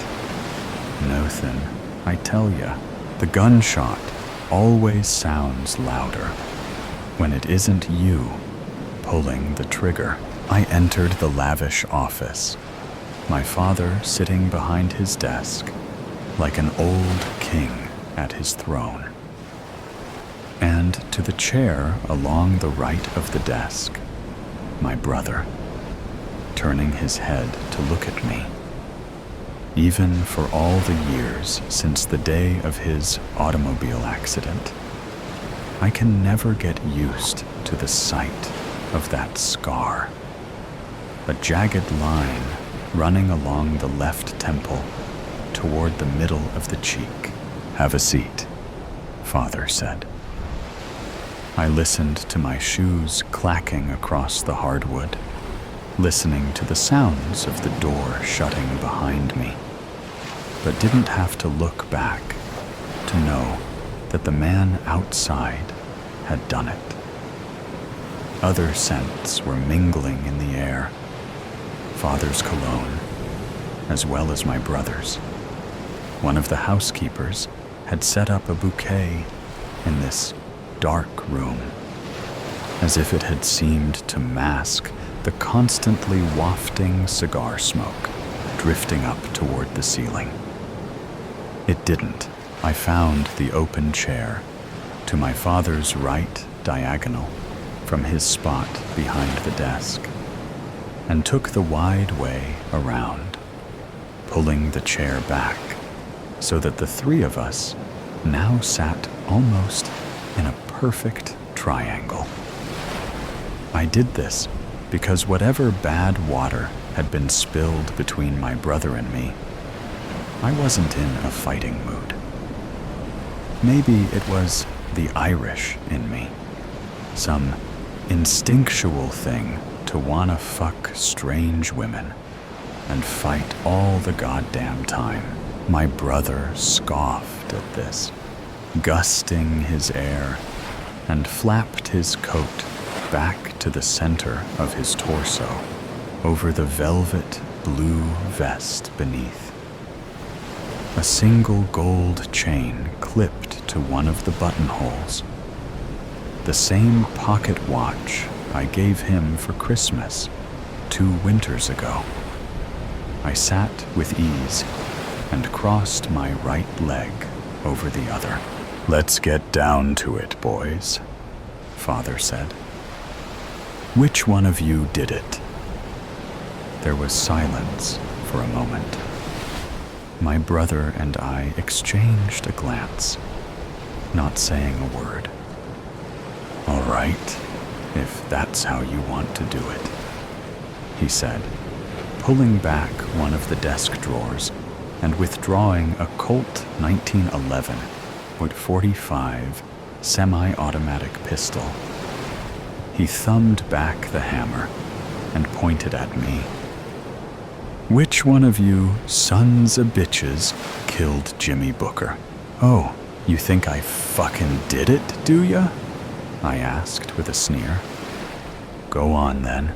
"Nothin', I tell ya." The gunshot always sounds louder when it isn't you pulling the trigger. I entered the lavish office, my father sitting behind his desk like an old king at his throne. And to the chair along the right of the desk, my brother, turning his head to look at me. Even for all the years since the day of his automobile accident, I can never get used to the sight of that scar. A jagged line running along the left temple toward the middle of the cheek. "Have a seat," Father said. I listened to my shoes clacking across the hardwood, listening to the sounds of the door shutting behind me, but didn't have to look back to know that the man outside had done it. Other scents were mingling in the air, Father's cologne, as well as my brother's. One of the housekeepers had set up a bouquet in this dark room, as if it had seemed to mask the constantly wafting cigar smoke drifting up toward the ceiling. It didn't. I found the open chair to my father's right diagonal from his spot behind the desk, and took the wide way around, pulling the chair back so that the three of us now sat almost in a perfect triangle. I did this because whatever bad water had been spilled between my brother and me, I wasn't in a fighting mood. Maybe it was the Irish in me, some instinctual thing to wanna fuck strange women and fight all the goddamn time. My brother scoffed at this, gusting his air, and flapped his coat back to the center of his torso over the velvet blue vest beneath. A single gold chain clipped to one of the buttonholes, the same pocket watch I gave him for Christmas 2 winters ago. I sat with ease and crossed my right leg over the other. "Let's get down to it, boys," Father said. "Which one of you did it?" There was silence for a moment. My brother and I exchanged a glance, not saying a word. "All right, if that's how you want to do it," he said, pulling back one of the desk drawers and withdrawing a Colt 1911 .45 semi-automatic pistol. He thumbed back the hammer and pointed at me. "Which one of you sons of bitches killed Jimmy Booker?" "Oh, you think I fucking did it, do ya?" I asked with a sneer. "Go on then,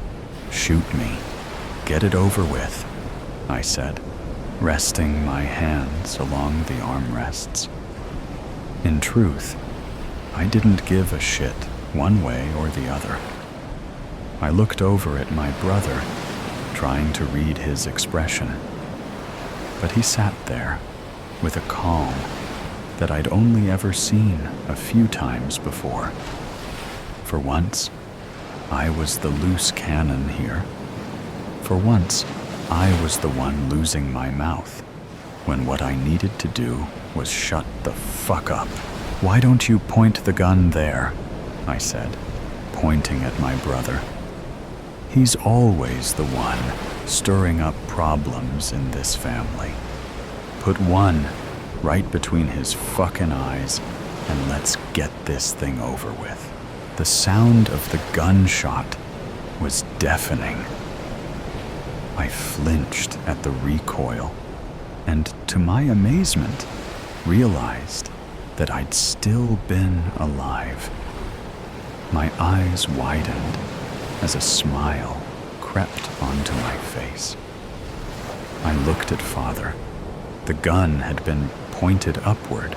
shoot me. Get it over with," I said, resting my hands along the armrests. In truth, I didn't give a shit one way or the other. I looked over at my brother, trying to read his expression, but he sat there with a calm that I'd only ever seen a few times before. For once, I was the loose cannon here. For once, I was the one losing my mouth, when what I needed to do was shut the fuck up. "Why don't you point the gun there?" I said, pointing at my brother. He's always the one stirring up problems in this family. Put one right between his fucking eyes and let's get this thing over with. The sound of the gunshot was deafening. I flinched at the recoil and, to my amazement, realized that I'd still been alive. My eyes widened as a smile crept onto my face. I looked at Father. The gun had been pointed upward,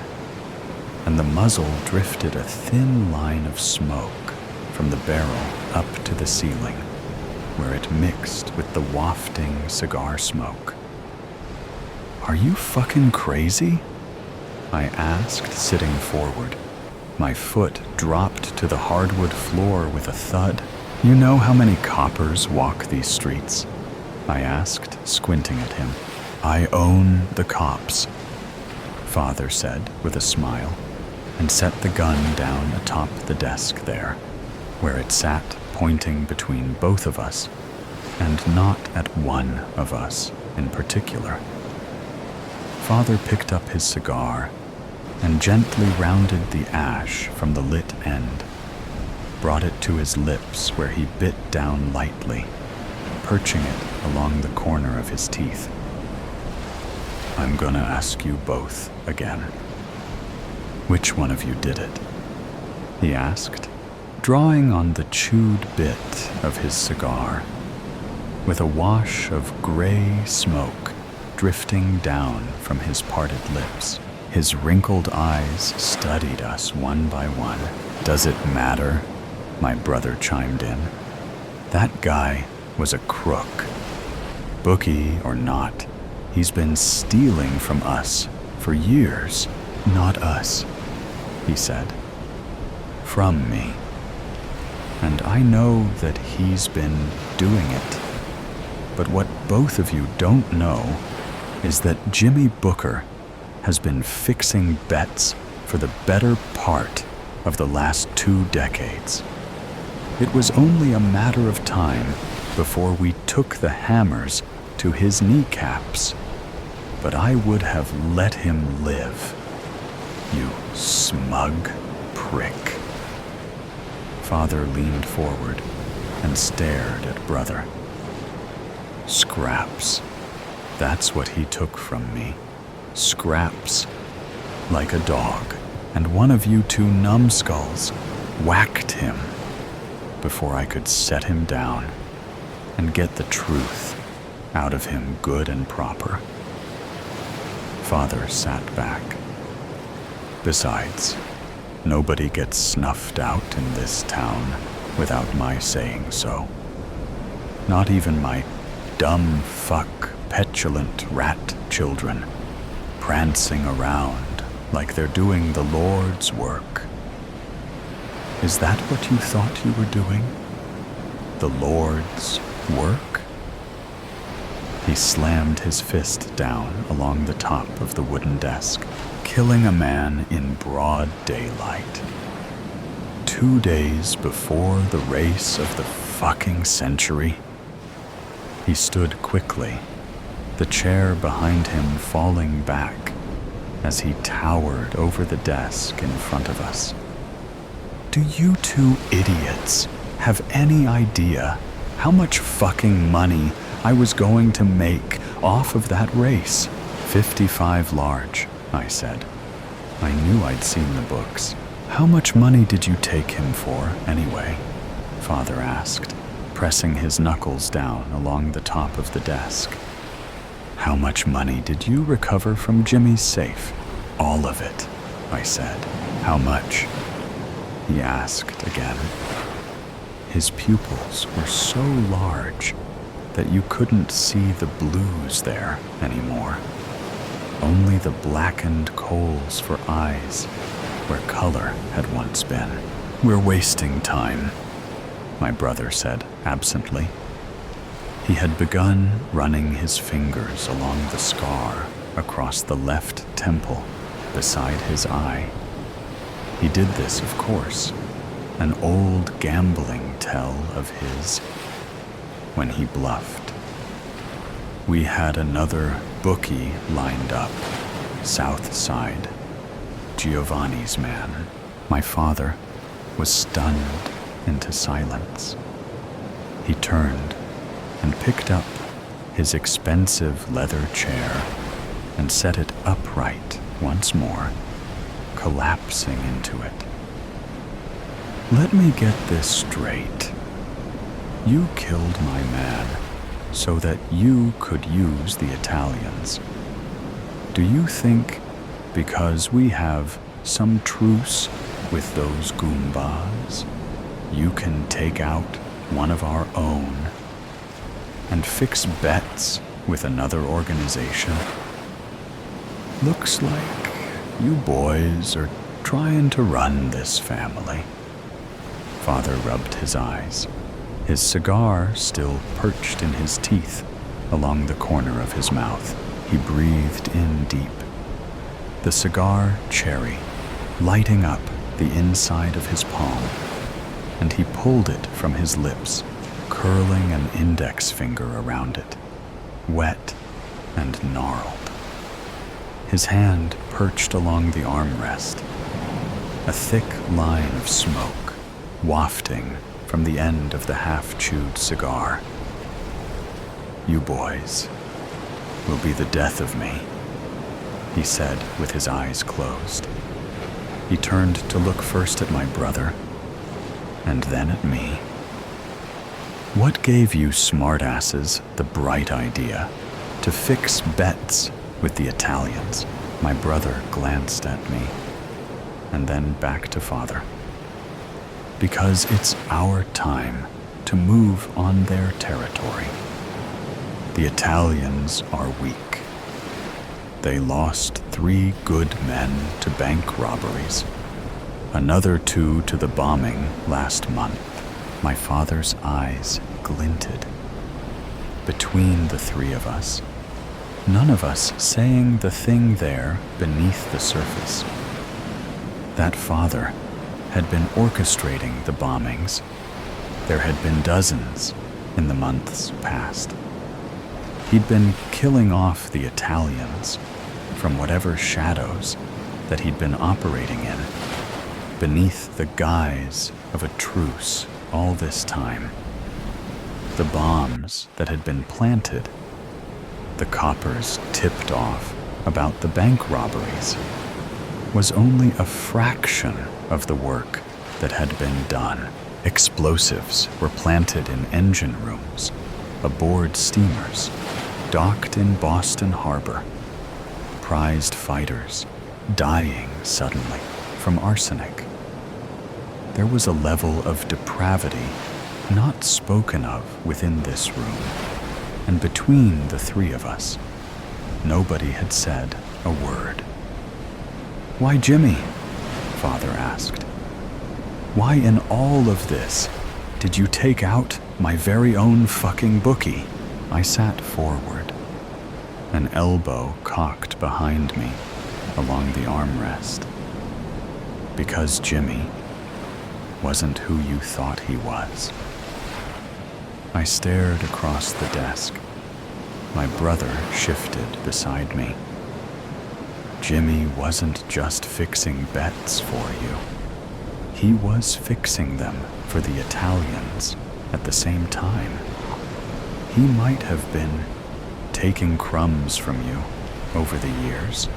and the muzzle drifted a thin line of smoke from the barrel up to the ceiling, where it mixed with the wafting cigar smoke. "Are you fucking crazy?" I asked, sitting forward. My foot dropped to the hardwood floor with a thud. "You know how many coppers walk these streets?" I asked, squinting at him. "I own the cops," Father said with a smile, and set the gun down atop the desk there, where it sat pointing between both of us, and not at one of us in particular. Father picked up his cigar and gently rounded the ash from the lit end, brought it to his lips where he bit down lightly, perching it along the corner of his teeth. "I'm gonna ask you both again. Which one of you did it?" he asked, drawing on the chewed bit of his cigar, with a wash of gray smoke drifting down from his parted lips. His wrinkled eyes studied us one by one. "Does it matter?" my brother chimed in. "That guy was a crook. Bookie or not, he's been stealing from us for years." "Not us," he said. "From me. And I know that he's been doing it. But what both of you don't know is that Jimmy Booker has been fixing bets for the better part of the last 2 decades. It was only a matter of time before we took the hammers to his kneecaps. But I would have let him live. You smug prick." Father leaned forward and stared at brother. "Scraps. That's what he took from me. Scraps. Like a dog. And one of you 2 numbskulls whacked him before I could set him down and get the truth out of him good and proper." Father sat back. "Besides, nobody gets snuffed out in this town without my saying so. Not even my dumb fuck petulant rat children prancing around like they're doing the Lord's work. Is that what you thought you were doing? The Lord's work?" He slammed his fist down along the top of the wooden desk, killing a man in broad daylight. 2 days before the race of the fucking century. He stood quickly, the chair behind him falling back as he towered over the desk in front of us. "Do you 2 idiots have any idea how much fucking money I was going to make off of that race?" "55 large," I said. I knew I'd seen the books. "How much money did you take him for, anyway?" Father asked, pressing his knuckles down along the top of the desk. "How much money did you recover from Jimmy's safe?" "All of it," I said. "How much?" he asked again. His pupils were so large that you couldn't see the blues there anymore. Only the blackened coals for eyes where color had once been. "We're wasting time," my brother said absently. He had begun running his fingers along the scar across the left temple beside his eye. He did this, of course, an old gambling tell of his, when he bluffed. "We had another bookie lined up, south side, Giovanni's man." My father was stunned into silence. He turned and picked up his expensive leather chair and set it upright once more, collapsing into it. "Let me get this straight. You killed my man so that you could use the Italians. Do you think because we have some truce with those Goombas, you can take out one of our own and fix bets with another organization? Looks like you boys are trying to run this family." Father rubbed his eyes, his cigar still perched in his teeth along the corner of his mouth. He breathed in deep, the cigar cherry lighting up the inside of his palm, and he pulled it from his lips, curling an index finger around it, wet and gnarled. His hand perched along the armrest, a thick line of smoke wafting from the end of the half-chewed cigar. "You boys will be the death of me," he said with his eyes closed. He turned to look first at my brother and then at me. "What gave you smartasses the bright idea to fix bets with the Italians?" My brother glanced at me and then back to Father. "Because it's our time to move on their territory. The Italians are weak. They lost 3 good men to bank robberies, another 2 to the bombing last month." My father's eyes glinted. Between the 3 of us, none of us saying the thing there beneath the surface. That father had been orchestrating the bombings. There had been dozens in the months past. He'd been killing off the Italians from whatever shadows that he'd been operating in, beneath the guise of a truce all this time. The bombs that had been planted, the coppers tipped off about the bank robberies, was only a fraction of the work that had been done. Explosives were planted in engine rooms, aboard steamers, docked in Boston Harbor, prized fighters dying suddenly from arsenic. There was a level of depravity not spoken of within this room, and between the 3 of us, nobody had said a word. "Why, Jimmy?" Father asked. "Why in all of this did you take out my very own fucking bookie?" I sat forward, an elbow cocked behind me along the armrest. "Because Jimmy wasn't who you thought he was." I stared across the desk. My brother shifted beside me. "Jimmy wasn't just fixing bets for you. He was fixing them for the Italians at the same time. He might have been taking crumbs from you over the years,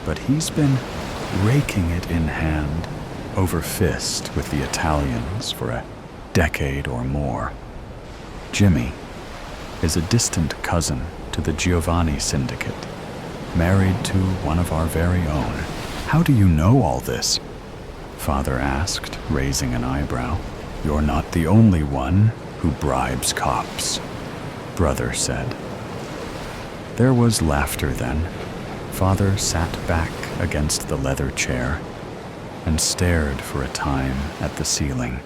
but he's been raking it in hand over fist with the Italians for a decade or more. Jimmy is a distant cousin to the Giovanni Syndicate, married to one of our very own." "How do you know all this?" Father asked, raising an eyebrow. "You're not the only one who bribes cops," Brother said. There was laughter then. Father sat back against the leather chair and stared for a time at the ceiling,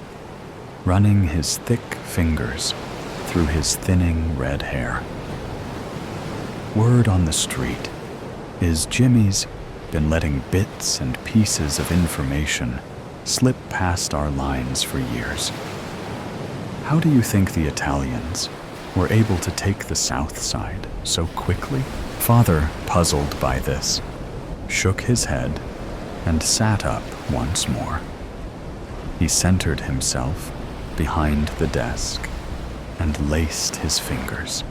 running his thick fingers through his thinning red hair. "Word on the street is Jimmy's been letting bits and pieces of information slip past our lines for years. How do you think the Italians were able to take the South Side so quickly?" Father, puzzled by this, shook his head and sat up once more. He centered himself behind the desk and laced his fingers.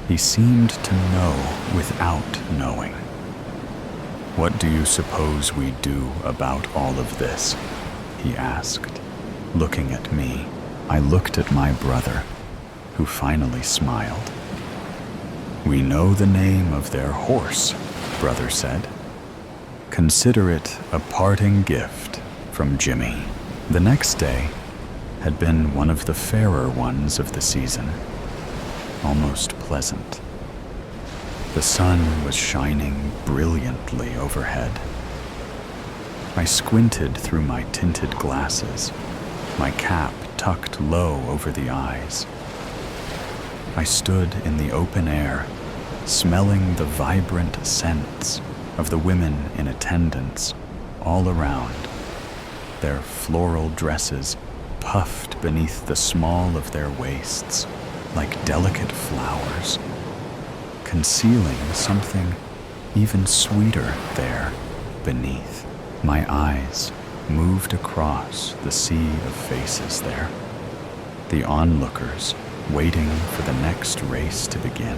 He seemed to know without knowing. "What do you suppose we do about all of this?" he asked, looking at me. I looked at my brother, who finally smiled. "We know the name of their horse," Brother said. "Consider it a parting gift from Jimmy." The next day had been one of the fairer ones of the season, almost pleasant. The sun was shining brilliantly overhead. I squinted through my tinted glasses, my cap tucked low over the eyes. I stood in the open air, smelling the vibrant scents of the women in attendance all around, their floral dresses puffed beneath the small of their waists like delicate flowers, concealing something even sweeter there beneath. My eyes moved across the sea of faces there. The onlookers waiting for the next race to begin.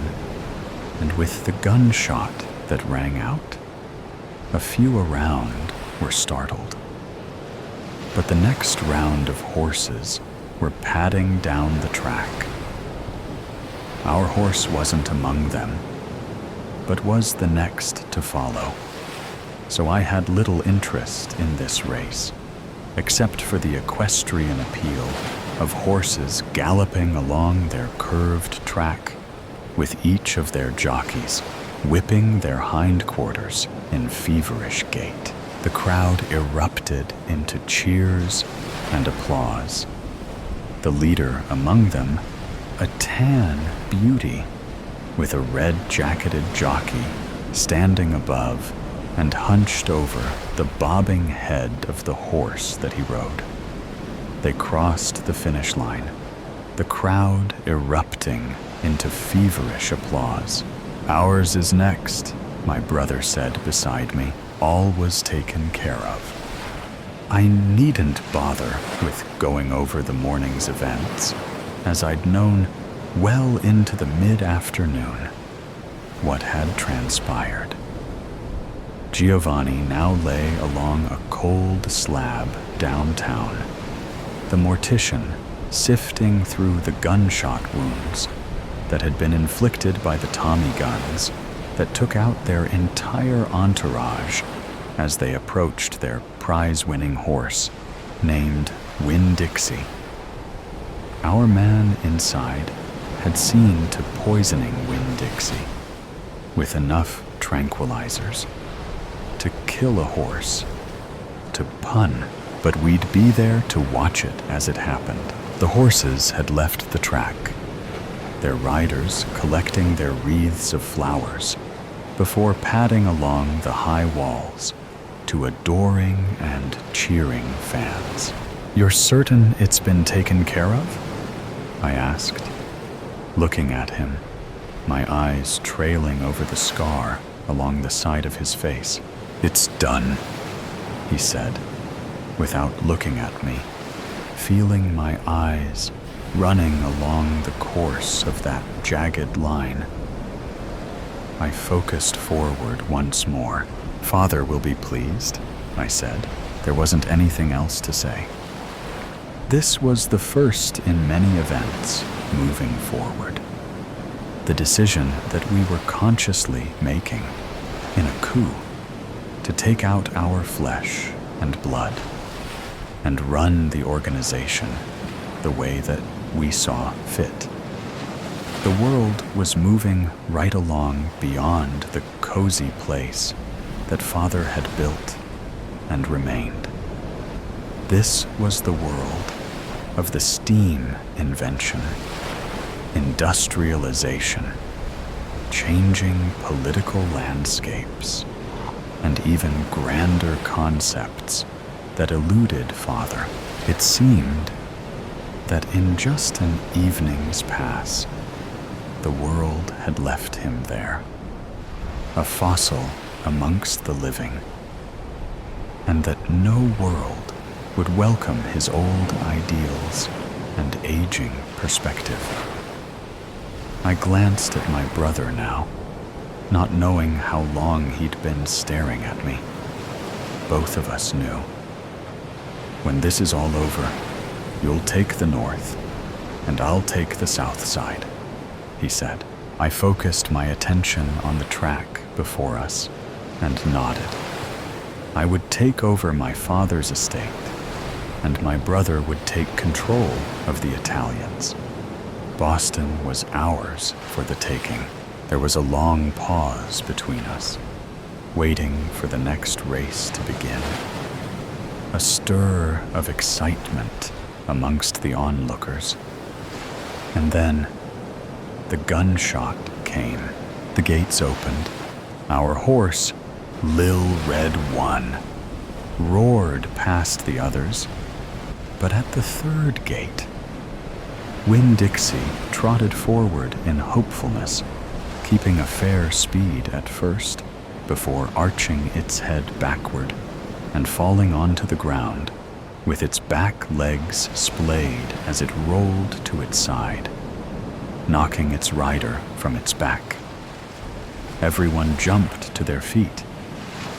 And with the gunshot that rang out, a few around were startled. But the next round of horses were padding down the track. Our horse wasn't among them, but was the next to follow. So I had little interest in this race, except for the equestrian appeal of horses galloping along their curved track, with each of their jockeys whipping their hindquarters in feverish gait. The crowd erupted into cheers and applause. The leader among them, a tan beauty with a red-jacketed jockey standing above and hunched over the bobbing head of the horse that he rode. They crossed the finish line, the crowd erupting into feverish applause. "Ours is next," my brother said beside me. All was taken care of. I needn't bother with going over the morning's events, as I'd known well into the mid-afternoon what had transpired. Giovanni now lay along a cold slab downtown, the mortician sifting through the gunshot wounds that had been inflicted by the Tommy guns that took out their entire entourage as they approached their prize-winning horse, named Winn-Dixie. Our man inside had seen to poisoning Winn-Dixie with enough tranquilizers to kill a horse, to pun, but we'd be there to watch it as it happened. The horses had left the track, their riders collecting their wreaths of flowers before padding along the high walls to adoring and cheering fans. "You're certain it's been taken care of?" I asked, looking at him, my eyes trailing over the scar along the side of his face. "It's done," he said, without looking at me, feeling my eyes running along the course of that jagged line. I focused forward once more. "Father will be pleased," I said. There wasn't anything else to say. This was the first in many events moving forward. The decision that we were consciously making in a coup to take out our flesh and blood and run the organization the way that we saw fit. The world was moving right along beyond the cozy place that Father had built and remained. This was the world of the steam invention, industrialization, changing political landscapes, and even grander concepts that eluded Father. It seemed that in just an evening's pass, the world had left him there, a fossil amongst the living, and that no world would welcome his old ideals and aging perspective. I glanced at my brother now, not knowing how long he'd been staring at me. Both of us knew. "When this is all over, you'll take the north, and I'll take the south side," he said. I focused my attention on the track before us and nodded. I would take over my father's estate, and my brother would take control of the Italians. Boston was ours for the taking. There was a long pause between us, waiting for the next race to begin. A stir of excitement amongst the onlookers. And then the gunshot came. The gates opened. Our horse, Lil Red One, roared past the others, but at the third gate, Winn-Dixie trotted forward in hopefulness, keeping a fair speed at first, before arching its head backward and falling onto the ground, with its back legs splayed as it rolled to its side. knocking its rider from its back. Everyone jumped to their feet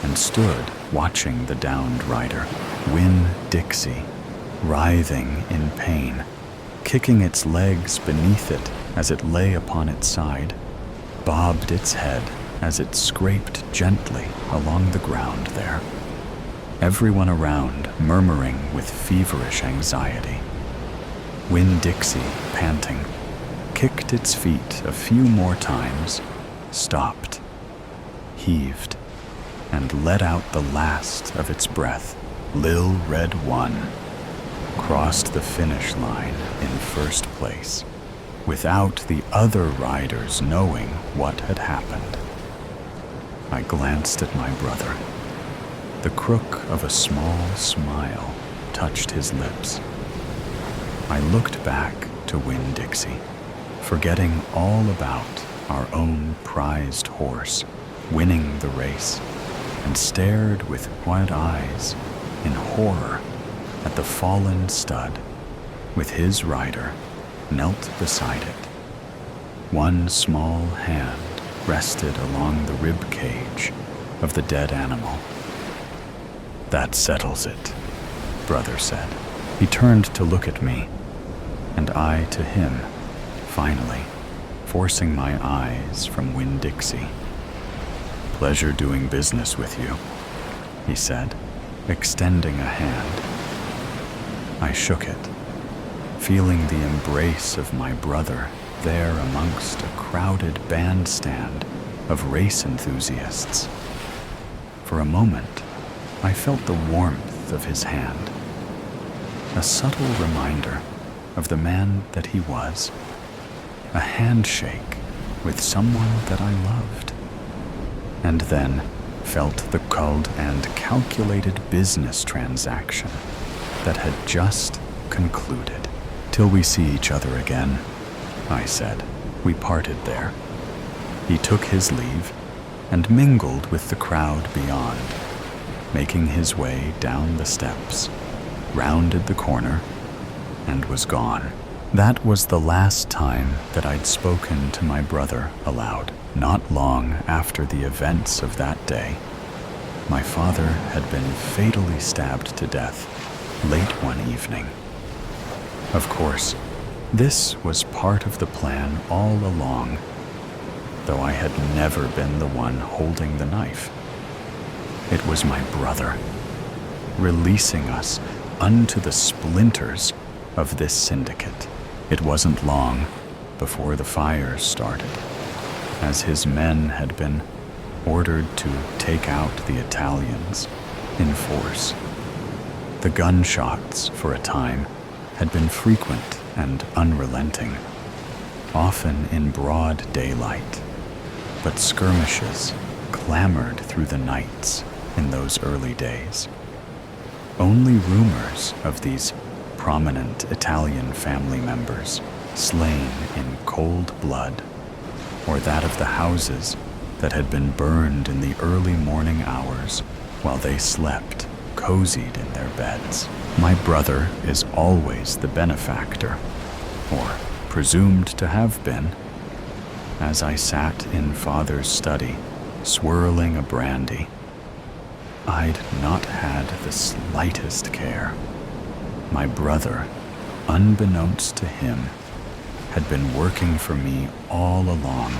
and stood watching the downed rider, Winn-Dixie, writhing in pain, kicking its legs beneath it as it lay upon its side, bobbed its head as it scraped gently along the ground there. Everyone around murmuring with feverish anxiety. Winn-Dixie, panting, kicked its feet a few more times, stopped, heaved, and let out the last of its breath. Lil Red 1 crossed the finish line in first place, without the other riders knowing what had happened. I glanced at my brother. The crook of a small smile touched his lips. I looked back to Winn-Dixie, forgetting all about our own prized horse winning the race, and stared with wide eyes in horror at the fallen stud with his rider knelt beside it. One small hand rested along the rib cage of the dead animal. "That settles it," Brother said. He turned to look at me, and I to him, finally, forcing my eyes from Winn-Dixie. "Pleasure doing business with you," he said, extending a hand. I shook it, feeling the embrace of my brother there amongst a crowded bandstand of race enthusiasts. For a moment, I felt the warmth of his hand, a subtle reminder of the man that he was, a handshake with someone that I loved, and then felt the cold and calculated business transaction that had just concluded. "Till we see each other again," I said. We parted there. He took his leave and mingled with the crowd beyond, making his way down the steps, rounded the corner, and was gone. That was the last time that I'd spoken to my brother aloud. Not long after the events of that day, my father had been fatally stabbed to death late one evening. Of course, this was part of the plan all along, though I had never been the one holding the knife. It was my brother, releasing us unto the splinters of this syndicate. It wasn't long before the fires started, as his men had been ordered to take out the Italians in force. The gunshots, for a time, had been frequent and unrelenting, often in broad daylight, but skirmishes clamored through the nights in those early days. Only rumors of these prominent Italian family members slain in cold blood, or that of the houses that had been burned in the early morning hours while they slept, cozied in their beds. My brother is always the benefactor, or presumed to have been. As I sat in Father's study, swirling a brandy, I'd not had the slightest care. My brother, unbeknownst to him, had been working for me all along,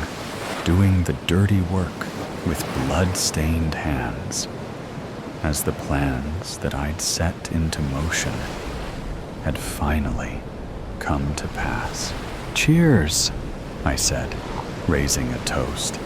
doing the dirty work with blood-stained hands, as the plans that I'd set into motion had finally come to pass. "Cheers," I said, raising a toast.